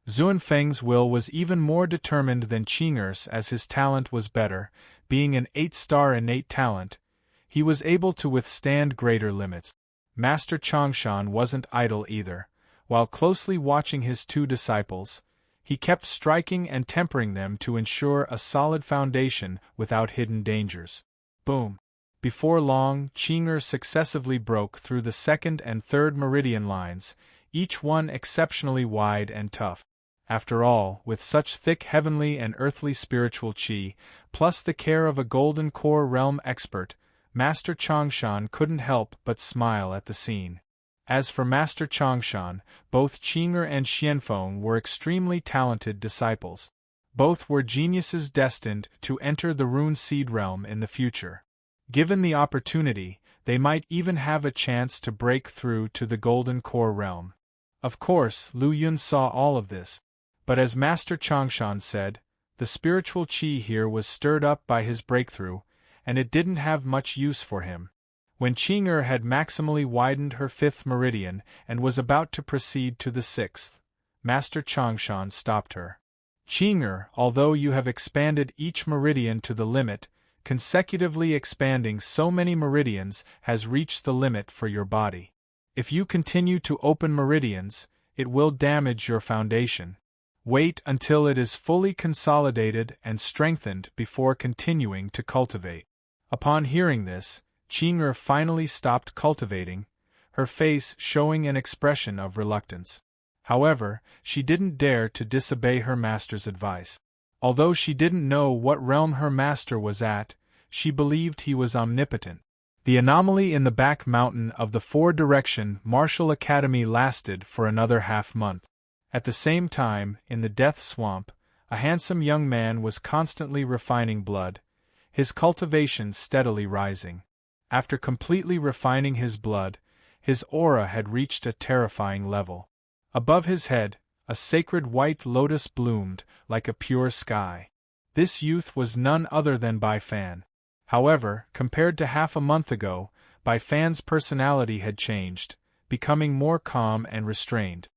Xuanfeng's will was even more determined than Qing'er's as his talent was better, being an 8-star innate talent. He was able to withstand greater limits. Master Changshan wasn't idle either. While closely watching his two disciples, he kept striking and tempering them to ensure a solid foundation without hidden dangers. Boom! Before long, Qing'er successively broke through the second and third meridian lines, each one exceptionally wide and tough. After all, with such thick heavenly and earthly spiritual qi, plus the care of a golden core realm expert, Master Changshan couldn't help but smile at the scene. As for Master Changshan, both Qing'er and Xianfeng were extremely talented disciples. Both were geniuses destined to enter the Rune Seed realm in the future. Given the opportunity, they might even have a chance to break through to the Golden Core realm. Of course, Lu Yun saw all of this. But as Master Changshan said, the spiritual qi here was stirred up by his breakthrough, and it didn't have much use for him. When Qing'er had maximally widened her fifth meridian and was about to proceed to the sixth, Master Changshan stopped her. Qing'er, although you have expanded each meridian to the limit, consecutively expanding so many meridians has reached the limit for your body. If you continue to open meridians, it will damage your foundation. Wait until it is fully consolidated and strengthened before continuing to cultivate. Upon hearing this, Qing'er finally stopped cultivating, her face showing an expression of reluctance. However, she didn't dare to disobey her master's advice. Although she didn't know what realm her master was at, she believed he was omnipotent. The anomaly in the back mountain of the four-direction martial academy lasted for another half-month. At the same time, in the Death Swamp, a handsome young man was constantly refining blood, his cultivation steadily rising. After completely refining his blood, his aura had reached a terrifying level. Above his head, a sacred white lotus bloomed like a pure sky. This youth was none other than Bai Fan. However, compared to half a month ago, Bai Fan's personality had changed, becoming more calm and restrained.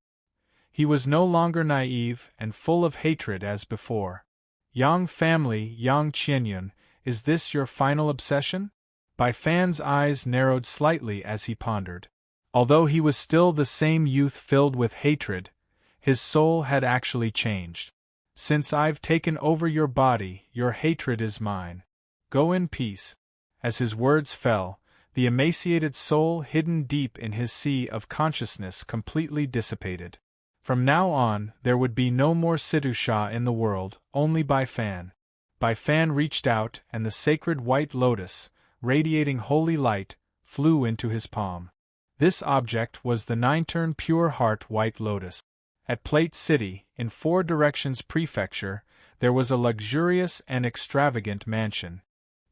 He was no longer naive and full of hatred as before. Yang family, Yang Qianyun, is this your final obsession? Bai Fan's eyes narrowed slightly as he pondered. Although he was still the same youth filled with hatred, his soul had actually changed. "Since I've taken over your body, your hatred is mine. Go in peace." As his words fell, the emaciated soul hidden deep in his sea of consciousness completely dissipated. From now on, there would be no more Sidhu Shah in the world, only Bai Fan. Bai Fan reached out, and the sacred white lotus, radiating holy light, flew into his palm. This object was the nine-turn pure heart white lotus. At Plate City, in Four Directions Prefecture, there was a luxurious and extravagant mansion.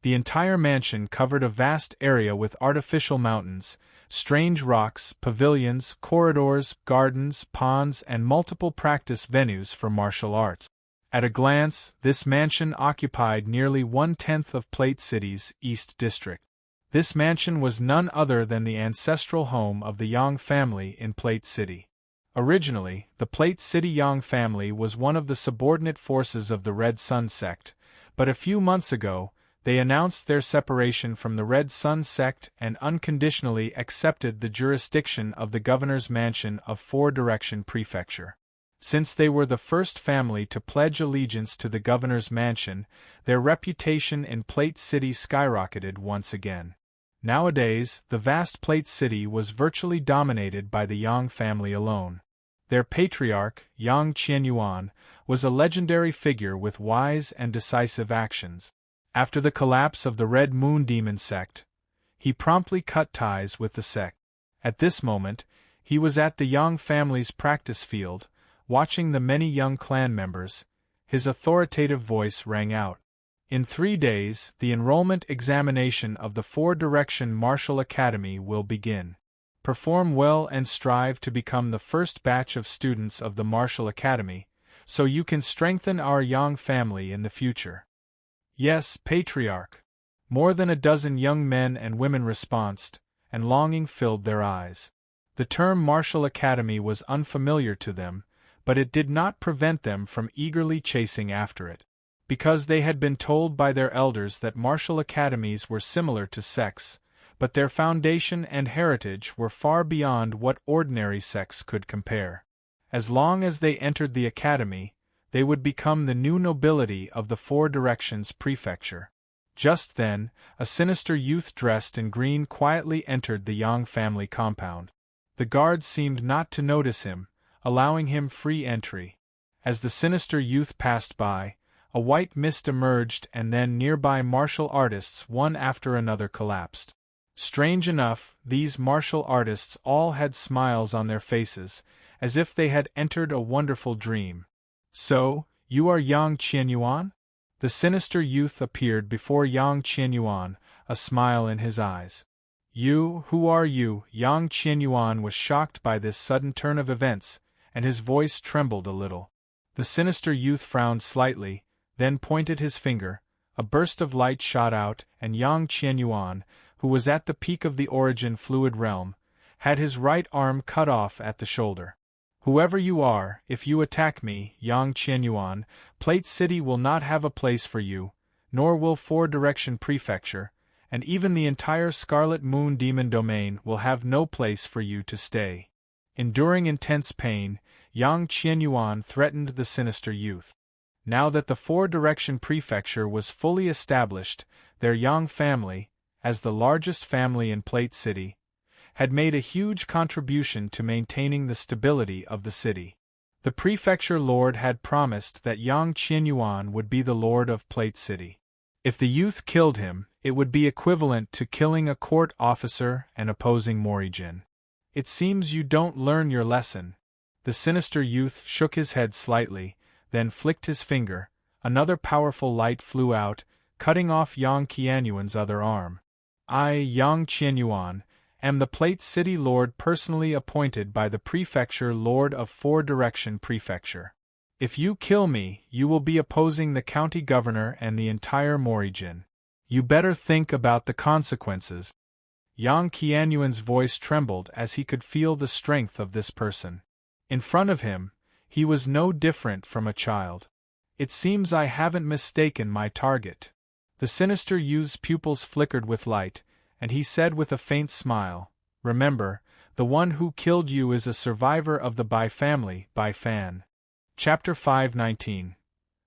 The entire mansion covered a vast area with artificial mountains, strange rocks, pavilions, corridors, gardens, ponds, and multiple practice venues for martial arts. At a glance, this mansion occupied nearly 1/10 of Plate City's East District. This mansion was none other than the ancestral home of the Yang family in Plate City. Originally, the Plate City Yang family was one of the subordinate forces of the Red Sun sect, but a few months ago, they announced their separation from the Red Sun sect and unconditionally accepted the jurisdiction of the governor's mansion of Four Direction Prefecture. Since they were the first family to pledge allegiance to the governor's mansion, their reputation in Plate City skyrocketed once again. Nowadays, the vast Plate City was virtually dominated by the Yang family alone. Their patriarch, Yang Qianyuan, was a legendary figure with wise and decisive actions. After the collapse of the Red Moon Demon sect, he promptly cut ties with the sect. At this moment, he was at the Yang family's practice field, watching the many young clan members. His authoritative voice rang out. "In 3 days, the enrollment examination of the Four Direction Martial Academy will begin. Perform well and strive to become the first batch of students of the Martial Academy, so you can strengthen our Yang family in the future." "Yes, Patriarch." More than a dozen young men and women responded, and longing filled their eyes. The term Martial Academy was unfamiliar to them, but it did not prevent them from eagerly chasing after it. Because they had been told by their elders that martial academies were similar to sects, but their foundation and heritage were far beyond what ordinary sects could compare. As long as they entered the academy, they would become the new nobility of the Four Directions Prefecture. Just then, a sinister youth dressed in green quietly entered the Yang family compound. The guards seemed not to notice him, allowing him free entry. As the sinister youth passed by, a white mist emerged and then nearby martial artists one after another collapsed. Strange enough, these martial artists all had smiles on their faces, as if they had entered a wonderful dream. "So, you are Yang Qianyuan?" The sinister youth appeared before Yang Qianyuan, a smile in his eyes. Who are you?" Yang Qianyuan was shocked by this sudden turn of events, and his voice trembled a little. The sinister youth frowned slightly, then pointed his finger. A burst of light shot out, and Yang Qianyuan, who was at the peak of the origin fluid realm, had his right arm cut off at the shoulder. "Whoever you are, if you attack me, Yang Qianyuan, Plate City will not have a place for you, nor will Four Direction Prefecture, and even the entire Scarlet Moon Demon Domain will have no place for you to stay." Enduring intense pain, Yang Qianyuan threatened the sinister youth. Now that the Four Direction Prefecture was fully established, their Yang family, as the largest family in Plate City, had made a huge contribution to maintaining the stability of the city. The prefecture lord had promised that Yang Qianyuan would be the lord of Plate City. If the youth killed him, it would be equivalent to killing a court officer and opposing Morijin. "It seems you don't learn your lesson." The sinister youth shook his head slightly, then flicked his finger. Another powerful light flew out, cutting off Yang Qianyuan's other arm. "I, Yang Qianyuan, am the Plate City Lord personally appointed by the Prefecture Lord of Four Direction Prefecture. If you kill me, you will be opposing the county governor and the entire Morijin. You better think about the consequences." Yang Qianyuan's voice trembled as he could feel the strength of this person. In front of him, he was no different from a child. "It seems I haven't mistaken my target." The sinister youth's pupils flickered with light, and he said with a faint smile, "Remember, The one who killed you is a survivor of the Bai family, Bai Fan. Chapter 519.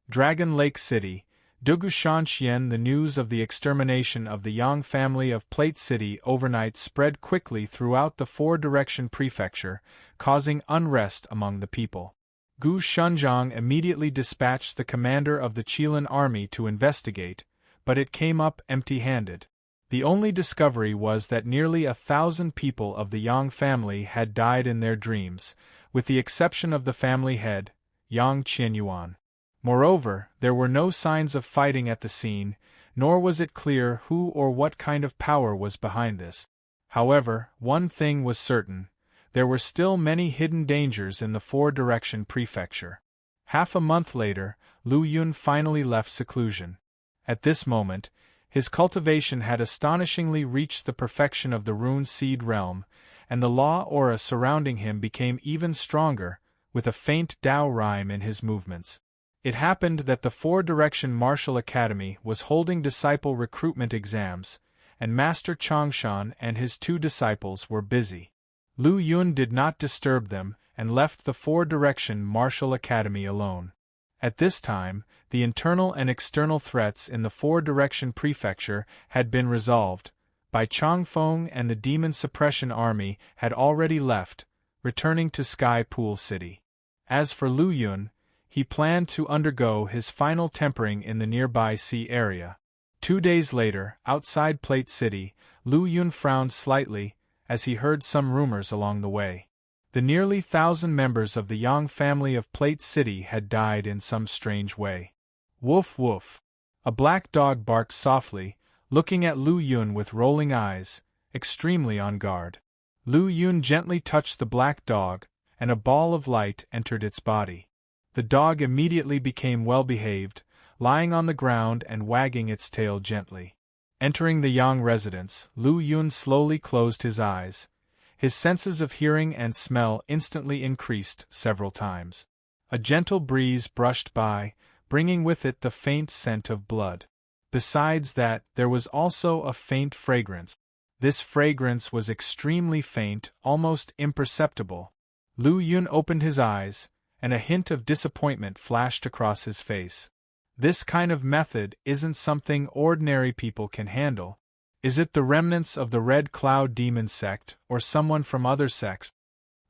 Dragon Lake City, Dugushanxian. The news of the extermination of the Yang family of Plate City overnight spread quickly throughout the four-direction prefecture, causing unrest among the people. Gu Shunzhang immediately dispatched the commander of the Qilin army to investigate, but it came up empty-handed. The only discovery was that nearly 1,000 people of the Yang family had died in their dreams, with the exception of the family head, Yang Qianyuan. Moreover, there were no signs of fighting at the scene, nor was it clear who or what kind of power was behind this. However, one thing was certain: there were still many hidden dangers in the four-direction prefecture. Half a month later, Lu Yun finally left seclusion. At this moment, his cultivation had astonishingly reached the perfection of the rune seed realm, and the law aura surrounding him became even stronger, with a faint Tao rhyme in his movements. It happened that the Four-Direction Martial Academy was holding disciple recruitment exams, and Master Changshan and his 2 disciples were busy. Lu Yun did not disturb them, and left the Four-Direction Martial Academy alone. At this time, the internal and external threats in the Four-Direction Prefecture had been resolved. Bai Changfeng and the Demon Suppression Army had already left, returning to Sky Pool City. As for Lu Yun, he planned to undergo his final tempering in the nearby sea area. 2 days later, outside Plate City, Lu Yun frowned slightly, as he heard some rumors along the way. The nearly 1,000 members of the Yang family of Plate City had died in some strange way. Woof woof. A black dog barked softly, looking at Lu Yun with rolling eyes, extremely on guard. Lu Yun gently touched the black dog, and a ball of light entered its body. The dog immediately became well-behaved, lying on the ground and wagging its tail gently. Entering the Yang residence, Lu Yun slowly closed his eyes. His senses of hearing and smell instantly increased several times. A gentle breeze brushed by, bringing with it the faint scent of blood. Besides that, there was also a faint fragrance. This fragrance was extremely faint, almost imperceptible. Lu Yun opened his eyes, and a hint of disappointment flashed across his face. This kind of method isn't something ordinary people can handle. Is it the remnants of the Red Cloud Demon sect, or someone from other sects?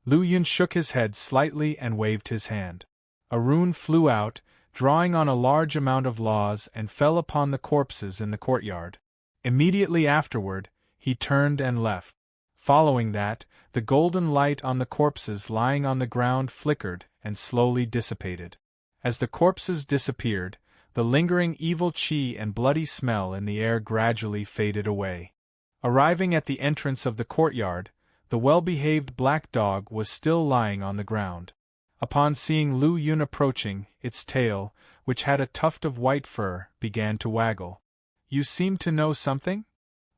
Lu Yun shook his head slightly and waved his hand. A rune flew out, drawing on a large amount of laws, and fell upon the corpses in the courtyard. Immediately afterward, he turned and left. Following that, the golden light on the corpses lying on the ground flickered and slowly dissipated. As the corpses disappeared, the lingering evil qi and bloody smell in the air gradually faded away. Arriving at the entrance of the courtyard, the well-behaved black dog was still lying on the ground. Upon seeing Lu Yun approaching, its tail, which had a tuft of white fur, began to waggle. "You seem to know something?"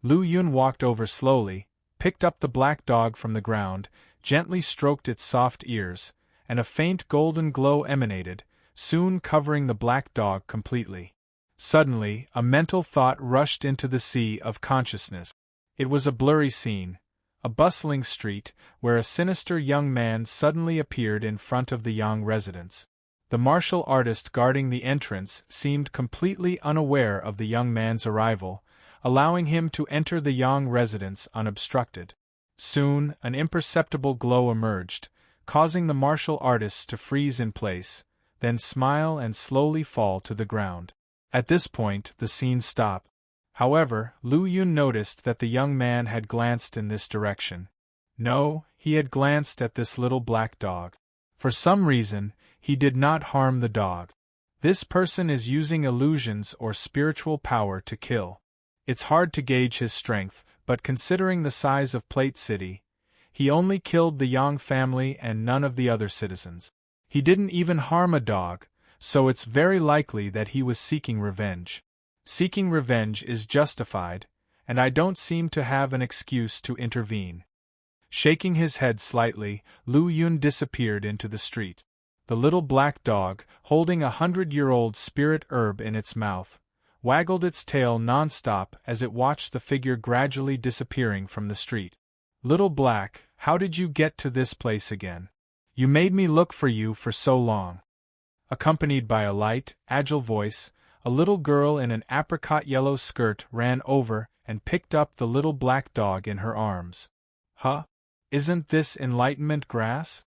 Lu Yun walked over slowly, picked up the black dog from the ground, gently stroked its soft ears, and a faint golden glow emanated, soon covering the black dog completely. Suddenly, a mental thought rushed into the sea of consciousness. It was a blurry scene, a bustling street, where a sinister young man suddenly appeared in front of the Yang residence. The martial artist guarding the entrance seemed completely unaware of the young man's arrival, allowing him to enter the Yang residence unobstructed. Soon, an imperceptible glow emerged, causing the martial artists to freeze in place, then smile and slowly fall to the ground. At this point, the scene stopped. However, Lu Yun noticed that the young man had glanced in this direction. No, he had glanced at this little black dog. For some reason, he did not harm the dog. This person is using illusions or spiritual power to kill. It's hard to gauge his strength, but considering the size of Plate City, he only killed the Yang family and none of the other citizens. He didn't even harm a dog, so it's very likely that he was seeking revenge. Seeking revenge is justified, and I don't seem to have an excuse to intervene. Shaking his head slightly, Lu Yun disappeared into the street. The little black dog, holding a 100-year-old spirit herb in its mouth, waggled its tail non-stop as it watched the figure gradually disappearing from the street. Little Black, How did you get to this place again? You made me look for you for so long." Accompanied by a light, agile voice, a little girl in an apricot-yellow skirt ran over and picked up the little black dog in her arms. "Huh? Isn't this enlightenment grass?"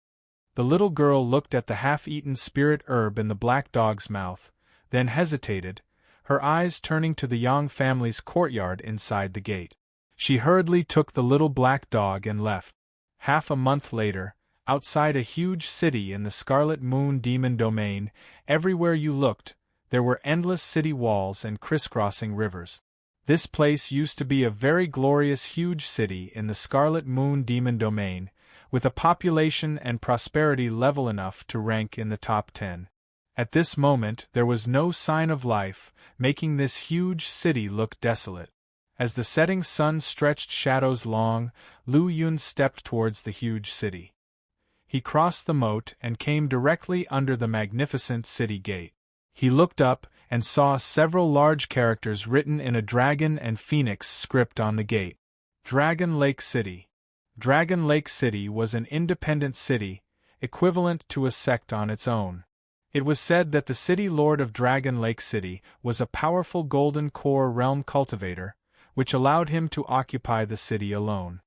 The little girl looked at the half-eaten spirit herb in the black dog's mouth, then hesitated, her eyes turning to the Yang family's courtyard inside the gate. She hurriedly took the little black dog and left. Half a month later, outside a huge city in the Scarlet Moon Demon Domain, everywhere you looked, there were endless city walls and crisscrossing rivers. This place used to be a very glorious huge city in the Scarlet Moon Demon Domain, with a population and prosperity level enough to rank in the top 10. At this moment there was no sign of life, making this huge city look desolate. As the setting sun stretched shadows long, Lu Yun stepped towards the huge city. He crossed the moat and came directly under the magnificent city gate. He looked up and saw several large characters written in a dragon and phoenix script on the gate. Dragon Lake City. Dragon Lake City was an independent city, equivalent to a sect on its own. It was said that the city lord of Dragon Lake City was a powerful golden core realm cultivator, which allowed him to occupy the city alone.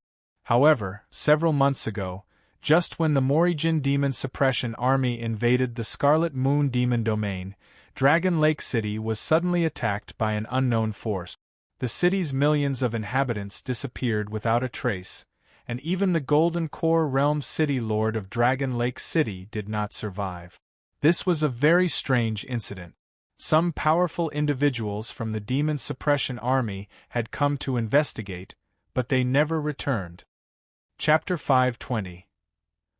However, several months ago, just when the Morijin Demon Suppression Army invaded the Scarlet Moon Demon Domain, Dragon Lake City was suddenly attacked by an unknown force. The city's millions of inhabitants disappeared without a trace, and even the Golden Core Realm City Lord of Dragon Lake City did not survive. This was a very strange incident. Some powerful individuals from the Demon Suppression Army had come to investigate, but they never returned. Chapter 520.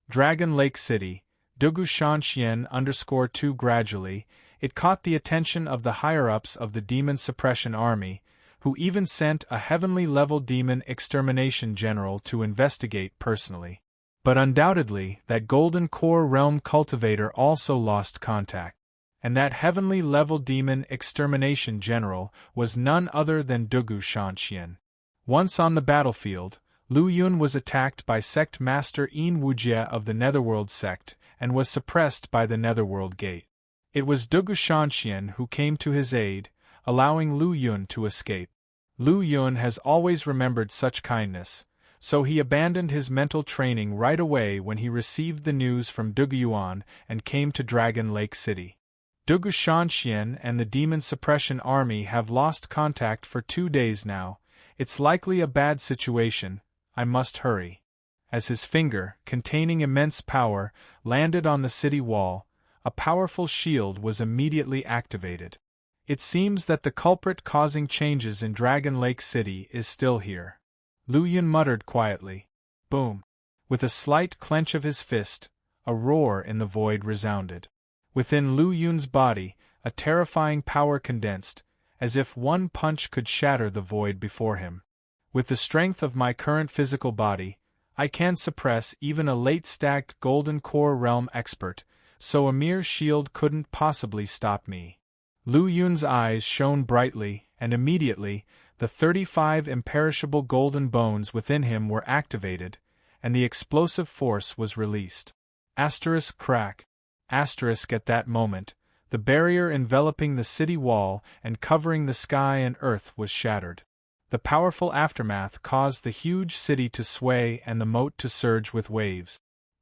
Dragon Lake City, Dugu Shanxian _2. Gradually, it caught the attention of the higher-ups of the Demon Suppression Army, who even sent a heavenly-level demon extermination general to investigate personally. But undoubtedly, that Golden Core Realm cultivator also lost contact. And that heavenly-level demon extermination general was none other than Dugu Shanxian. Once on the battlefield, Lu Yun was attacked by Sect Master Yin Wujie of the Netherworld sect, and was suppressed by the Netherworld Gate. It was Dugu Shanxian who came to his aid, allowing Lu Yun to escape. Lu Yun has always remembered such kindness, so he abandoned his mental training right away when he received the news from Dugu Yuan and came to Dragon Lake City. Dugu Shanxian and the Demon Suppression Army have lost contact for 2 days now. It's likely a bad situation. I must hurry. As his finger, containing immense power, landed on the city wall, a powerful shield was immediately activated. It seems that the culprit causing changes in Dragon Lake City is still here. Lu Yun muttered quietly. Boom! With a slight clench of his fist, a roar in the void resounded. Within Lu Yun's body, a terrifying power condensed, as if one punch could shatter the void before him. With the strength of my current physical body, I can suppress even a late-stacked Golden Core Realm expert, so a mere shield couldn't possibly stop me. Lu Yun's eyes shone brightly, and immediately, the 35 imperishable golden bones within him were activated, and the explosive force was released. Asterisk crack. Asterisk at that moment, the barrier enveloping the city wall and covering the sky and earth was shattered. The powerful aftermath caused the huge city to sway and the moat to surge with waves.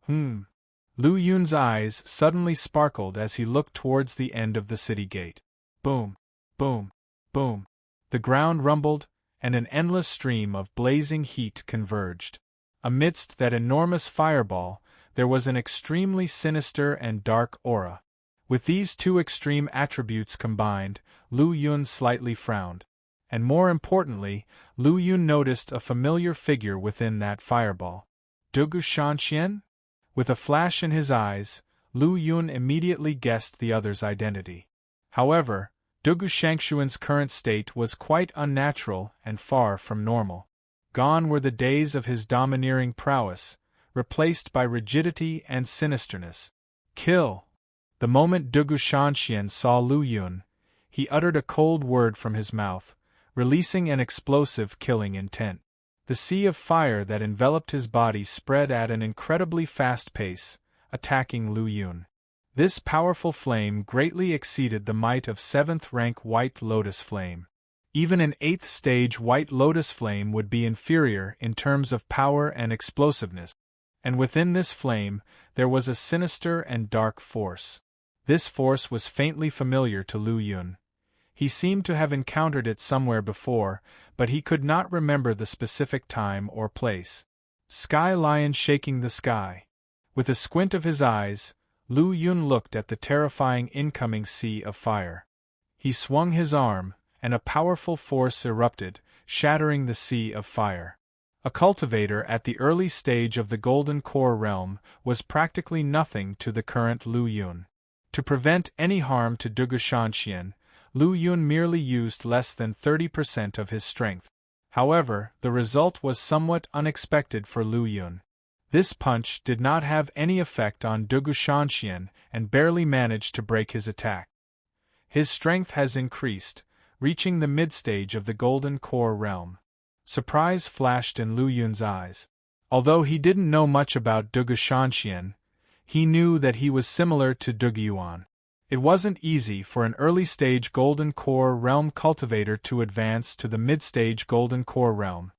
Lu Yun's eyes suddenly sparkled as he looked towards the end of the city gate. Boom, boom, boom. The ground rumbled, and an endless stream of blazing heat converged. Amidst that enormous fireball, there was an extremely sinister and dark aura. With these two extreme attributes combined, Lu Yun slightly frowned. And more importantly, Lu Yun noticed a familiar figure within that fireball. Dugu Shanxian? With a flash in his eyes, Lu Yun immediately guessed the other's identity. However, Dugu Shanxian's current state was quite unnatural and far from normal. Gone were the days of his domineering prowess, replaced by rigidity and sinisterness. Kill! The moment Dugu Shanxian saw Lu Yun, he uttered a cold word from his mouth, releasing an explosive killing intent. The sea of fire that enveloped his body spread at an incredibly fast pace, attacking Lu Yun. This powerful flame greatly exceeded the might of 7th rank White Lotus Flame. Even an 8th stage White Lotus Flame would be inferior in terms of power and explosiveness. And within this flame, there was a sinister and dark force. This force was faintly familiar to Lu Yun. He seemed to have encountered it somewhere before, but he could not remember the specific time or place. Sky Lion shaking the sky. With a squint of his eyes, Lu Yun looked at the terrifying incoming sea of fire. He swung his arm, and a powerful force erupted, shattering the sea of fire. A cultivator at the early stage of the Golden Core realm was practically nothing to the current Lu Yun. To prevent any harm to Dugushanxian, Lu Yun merely used less than 30% of his strength. However, the result was somewhat unexpected for Lu Yun. This punch did not have any effect on Dugushanxian and barely managed to break his attack. His strength has increased, reaching the mid-stage of the Golden Core realm. Surprise flashed in Lu Yun's eyes. Although he didn't know much about Dugushanxian, he knew that he was similar to Dugyuan. It wasn't easy for an early-stage Golden Core realm cultivator to advance to the mid-stage Golden Core realm.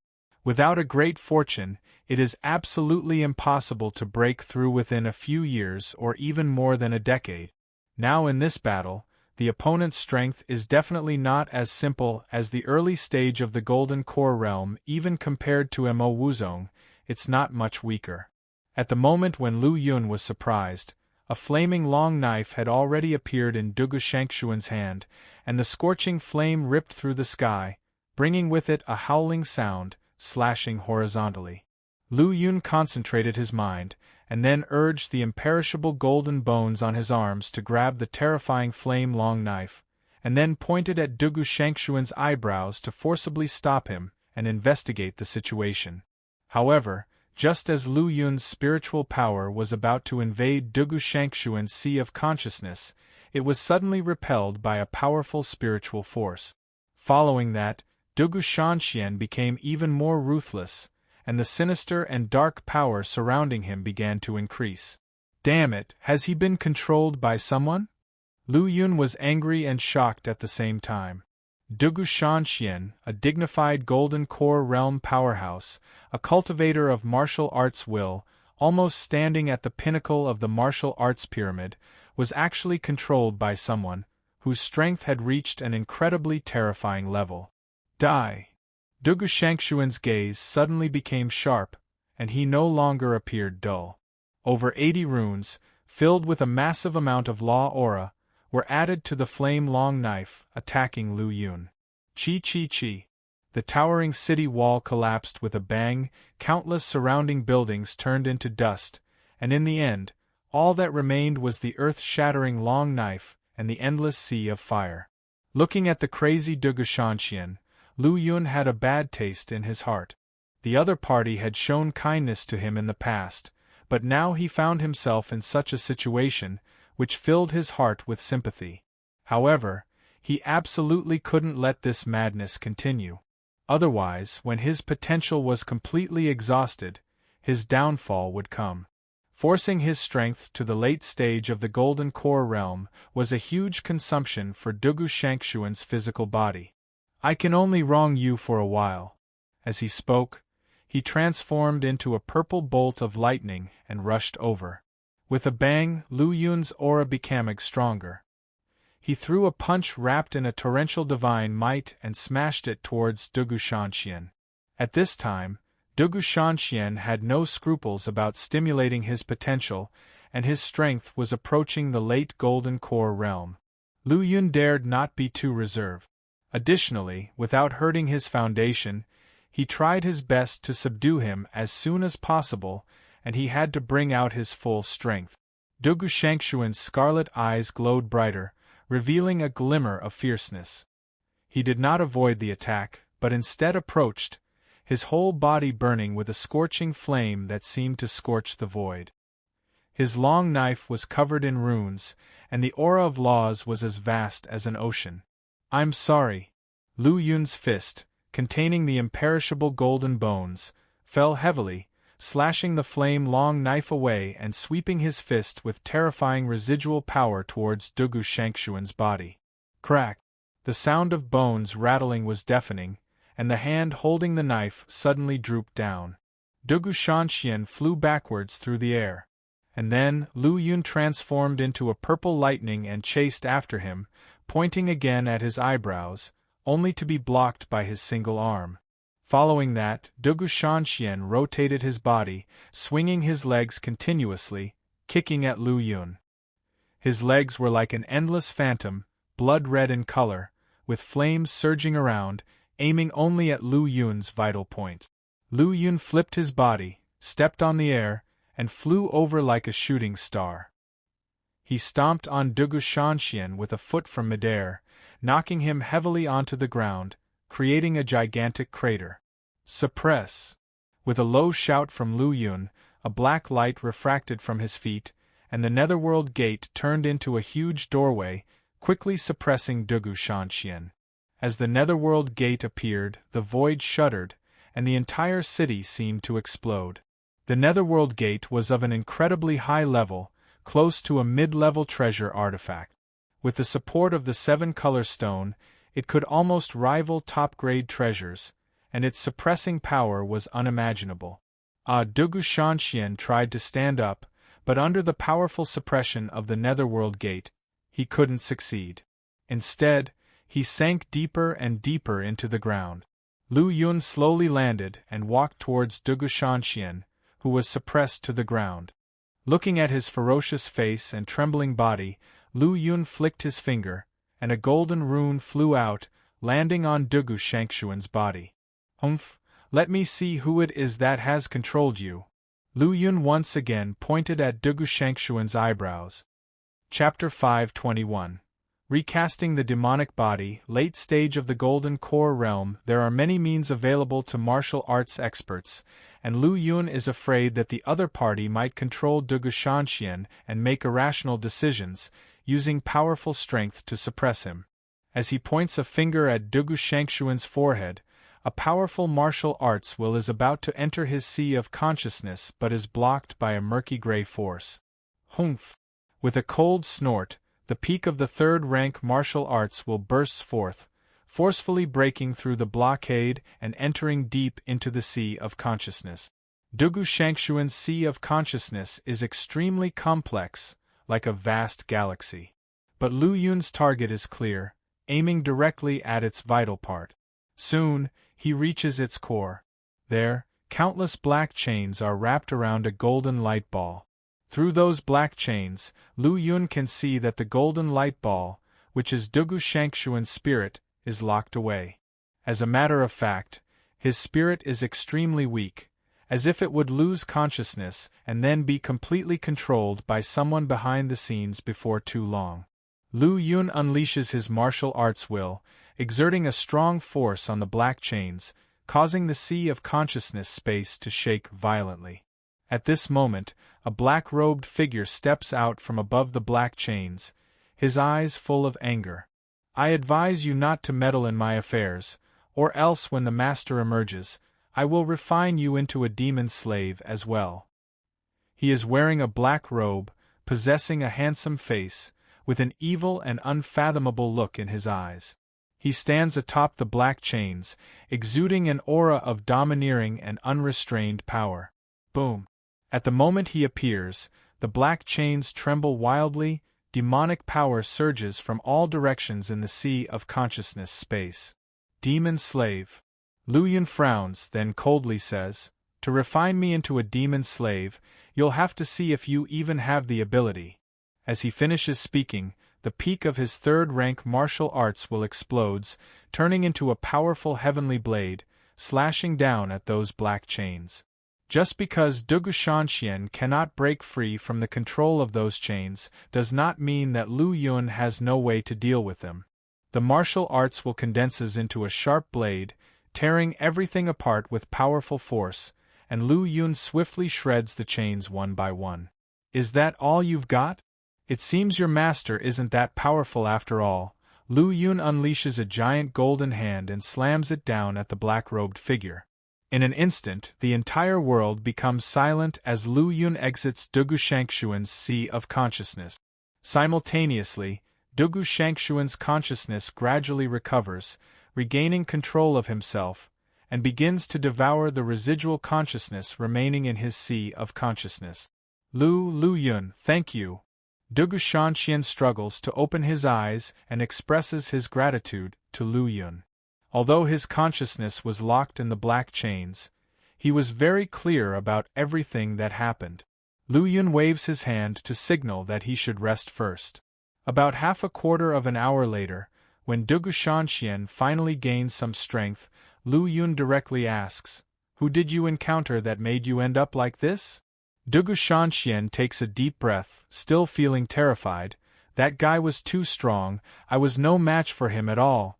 Without a great fortune, it is absolutely impossible to break through within a few years or even more than a decade. Now in this battle, the opponent's strength is definitely not as simple as the early stage of the Golden Core realm. Even compared to Mo Wuzong, it's not much weaker. At the moment when Lu Yun was surprised, a flaming long knife had already appeared in Dugushanxian's hand, and the scorching flame ripped through the sky, bringing with it a howling sound, slashing horizontally. Lu Yun concentrated his mind, and then urged the imperishable golden bones on his arms to grab the terrifying flame long knife, and then pointed at Dugushanxian's eyebrows to forcibly stop him and investigate the situation. However, just as Lu Yun's spiritual power was about to invade Dugushanxian's sea of consciousness, it was suddenly repelled by a powerful spiritual force. Following that, Dugushanxian became even more ruthless, and the sinister and dark power surrounding him began to increase. Damn it, has he been controlled by someone? Lu Yun was angry and shocked at the same time. Dugushanxian, a dignified Golden Core realm powerhouse, a cultivator of martial arts will, almost standing at the pinnacle of the martial arts pyramid, was actually controlled by someone whose strength had reached an incredibly terrifying level. Die! Dugushanxian's gaze suddenly became sharp, and he no longer appeared dull. Over 80 runes, filled with a massive amount of law aura, were added to the flame long knife, attacking Lu Yun. Chi. The towering city wall collapsed with a bang, countless surrounding buildings turned into dust, and in the end, all that remained was the earth-shattering long knife and the endless sea of fire. Looking at the crazy Dugushanxian, Lu Yun had a bad taste in his heart. The other party had shown kindness to him in the past, but now he found himself in such a situation, which filled his heart with sympathy. However, he absolutely couldn't let this madness continue. Otherwise, when his potential was completely exhausted, his downfall would come. Forcing his strength to the late stage of the Golden Core realm was a huge consumption for Dugushanxian's physical body. I can only wrong you for a while. As he spoke, he transformed into a purple bolt of lightning and rushed over. With a bang, Lu Yun's aura became stronger. He threw a punch wrapped in a torrential divine might and smashed it towards Dugushanxian. At this time, Dugushanxian had no scruples about stimulating his potential, and his strength was approaching the late Golden Core realm. Lu Yun dared not be too reserved. Additionally, without hurting his foundation, he tried his best to subdue him as soon as possible, and he had to bring out his full strength. Dugushanxian's scarlet eyes glowed brighter, revealing a glimmer of fierceness. He did not avoid the attack, but instead approached, his whole body burning with a scorching flame that seemed to scorch the void. His long knife was covered in runes, and the aura of laws was as vast as an ocean. I'm sorry. Lu Yun's fist, containing the imperishable golden bones, fell heavily, slashing the flame-long knife away and sweeping his fist with terrifying residual power towards Dugu Shangshuan's body. Crack! The sound of bones rattling was deafening, and the hand holding the knife suddenly drooped down. Dugu Shanshian flew backwards through the air. And then Lu Yun transformed into a purple lightning and chased after him, pointing again at his eyebrows, only to be blocked by his single arm. Following that, Dugu Shanshian rotated his body, swinging his legs continuously, kicking at Lu Yun. His legs were like an endless phantom, blood-red in color, with flames surging around, aiming only at Lu Yun's vital point. Lu Yun flipped his body, stepped on the air, and flew over like a shooting star. He stomped on Dugu Shanshian with a foot from midair, knocking him heavily onto the ground, creating a gigantic crater. Suppress! With a low shout from Lu Yun, a black light refracted from his feet, and the netherworld gate turned into a huge doorway, quickly suppressing Dugu Shanshian. As the netherworld gate appeared, the void shuddered, and the entire city seemed to explode. The netherworld gate was of an incredibly high level, close to a mid-level treasure artifact. With the support of the 7-color stone, it could almost rival top-grade treasures, and its suppressing power was unimaginable. Dugu Shanshian tried to stand up, but under the powerful suppression of the netherworld gate, he couldn't succeed. Instead, he sank deeper and deeper into the ground. Lu Yun slowly landed and walked towards Dugu Shanshian, who was suppressed to the ground. Looking at his ferocious face and trembling body, Lu Yun flicked his finger, and a golden rune flew out, landing on Dugu Shangshuan's body. "Humph, let me see who it is that has controlled you." Lu Yun once again pointed at Dugu Shangshuan's eyebrows. Chapter 521. Recasting the demonic body, late stage of the Golden Core realm. There are many means available to martial arts experts, and Lu Yun is afraid that the other party might control Dugu Shanshian and make irrational decisions, using powerful strength to suppress him. As he points a finger at Dugu Shangshuan's forehead, a powerful martial arts will is about to enter his sea of consciousness but is blocked by a murky gray force. Humph! With a cold snort, the peak of the third-rank martial arts will bursts forth, forcefully breaking through the blockade and entering deep into the sea of consciousness. Dugu Shangshuan's sea of consciousness is extremely complex, like a vast galaxy. But Lu Yun's target is clear, aiming directly at its vital part. Soon, he reaches its core. There, countless black chains are wrapped around a golden light ball. Through those black chains, Lu Yun can see that the golden light ball, which is Dugu Shangshuan's spirit, is locked away. As a matter of fact, his spirit is extremely weak, as if it would lose consciousness and then be completely controlled by someone behind the scenes before too long. Lu Yun unleashes his martial arts will, exerting a strong force on the black chains, causing the sea of consciousness space to shake violently. At this moment, a black-robed figure steps out from above the black chains, his eyes full of anger. "I advise you not to meddle in my affairs, or else when the master emerges, I will refine you into a demon slave as well." He is wearing a black robe, possessing a handsome face, with an evil and unfathomable look in his eyes. He stands atop the black chains, exuding an aura of domineering and unrestrained power. Boom! At the moment he appears, the black chains tremble wildly, demonic power surges from all directions in the sea of consciousness space. Demon slave. Lu Yun frowns, then coldly says, "To refine me into a demon slave, you'll have to see if you even have the ability." As he finishes speaking, the peak of his third-rank martial arts will explodes, turning into a powerful heavenly blade, slashing down at those black chains. Just because Dugu Shanshian cannot break free from the control of those chains does not mean that Lu Yun has no way to deal with them. The martial arts will condenses into a sharp blade, tearing everything apart with powerful force, and Lu Yun swiftly shreds the chains one by one. "Is that all you've got? It seems your master isn't that powerful after all," Lu Yun unleashes a giant golden hand and slams it down at the black-robed figure. In an instant, the entire world becomes silent as Lu Yun exits Dugu Shangshuan's sea of consciousness. Simultaneously, Dugu Shangshuan's consciousness gradually recovers, regaining control of himself, and begins to devour the residual consciousness remaining in his sea of consciousness. Lu Yun, thank you. Dugu Shanshian struggles to open his eyes and expresses his gratitude to Lu Yun. Although his consciousness was locked in the black chains, he was very clear about everything that happened. Lu Yun waves his hand to signal that he should rest first. About half a quarter of an hour later, when Dugu Shanshian finally gains some strength, Lu Yun directly asks, "Who did you encounter that made you end up like this?" Dugu Shanshian takes a deep breath, still feeling terrified. "That guy was too strong, I was no match for him at all."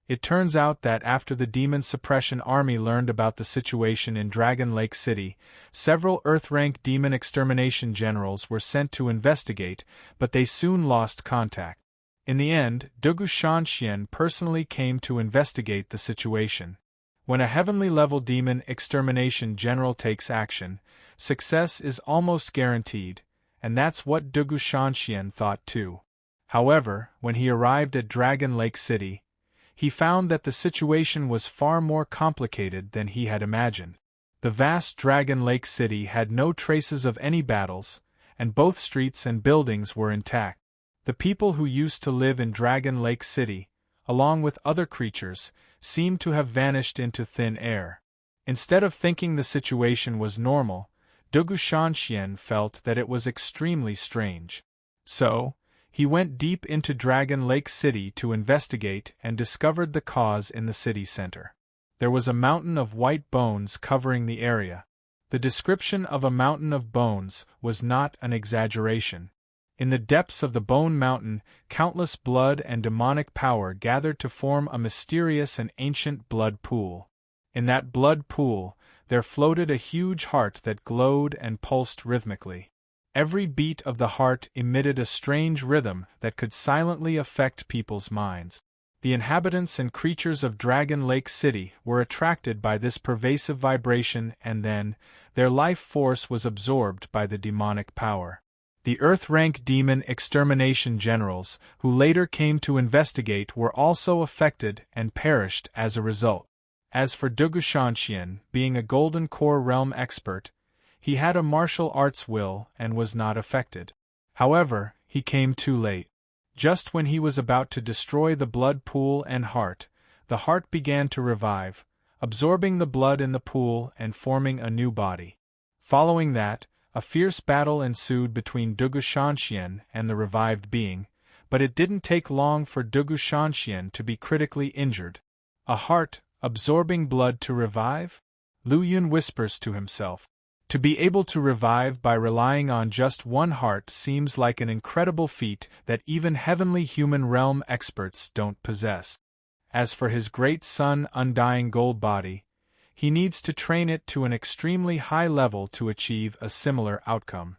It turns out that after the Demon Suppression Army learned about the situation in Dragon Lake City, several Earth-rank demon extermination generals were sent to investigate, but they soon lost contact. In the end, Dugu Shanshian personally came to investigate the situation. When a heavenly-level demon extermination general takes action, success is almost guaranteed, and that's what Dugu Shanshian thought too. However, when he arrived at Dragon Lake City, he found that the situation was far more complicated than he had imagined. The vast Dragon Lake City had no traces of any battles, and both streets and buildings were intact. The people who used to live in Dragon Lake City, along with other creatures, seemed to have vanished into thin air. Instead of thinking the situation was normal, Dugu Shanshian felt that it was extremely strange. So, he went deep into Dragon Lake City to investigate and discovered the cause in the city center. There was a mountain of white bones covering the area. The description of a mountain of bones was not an exaggeration. In the depths of the Bone Mountain, countless blood and demonic power gathered to form a mysterious and ancient blood pool. In that blood pool, there floated a huge heart that glowed and pulsed rhythmically. Every beat of the heart emitted a strange rhythm that could silently affect people's minds. The inhabitants and creatures of Dragon Lake City were attracted by this pervasive vibration, and then, their life force was absorbed by the demonic power. The Earth-rank demon extermination generals, who later came to investigate, were also affected and perished as a result. As for Dugu Shanshian, being a Golden Core realm expert, he had a martial arts will and was not affected. However, he came too late. Just when he was about to destroy the blood pool and heart, the heart began to revive, absorbing the blood in the pool and forming a new body. Following that, a fierce battle ensued between Dugu Shanshian and the revived being, but it didn't take long for Dugu Shanshian to be critically injured. A heart, absorbing blood to revive? Lu Yun whispers to himself. To be able to revive by relying on just one heart seems like an incredible feat that even heavenly human realm experts don't possess. As for his great son Undying Gold Body, he needs to train it to an extremely high level to achieve a similar outcome.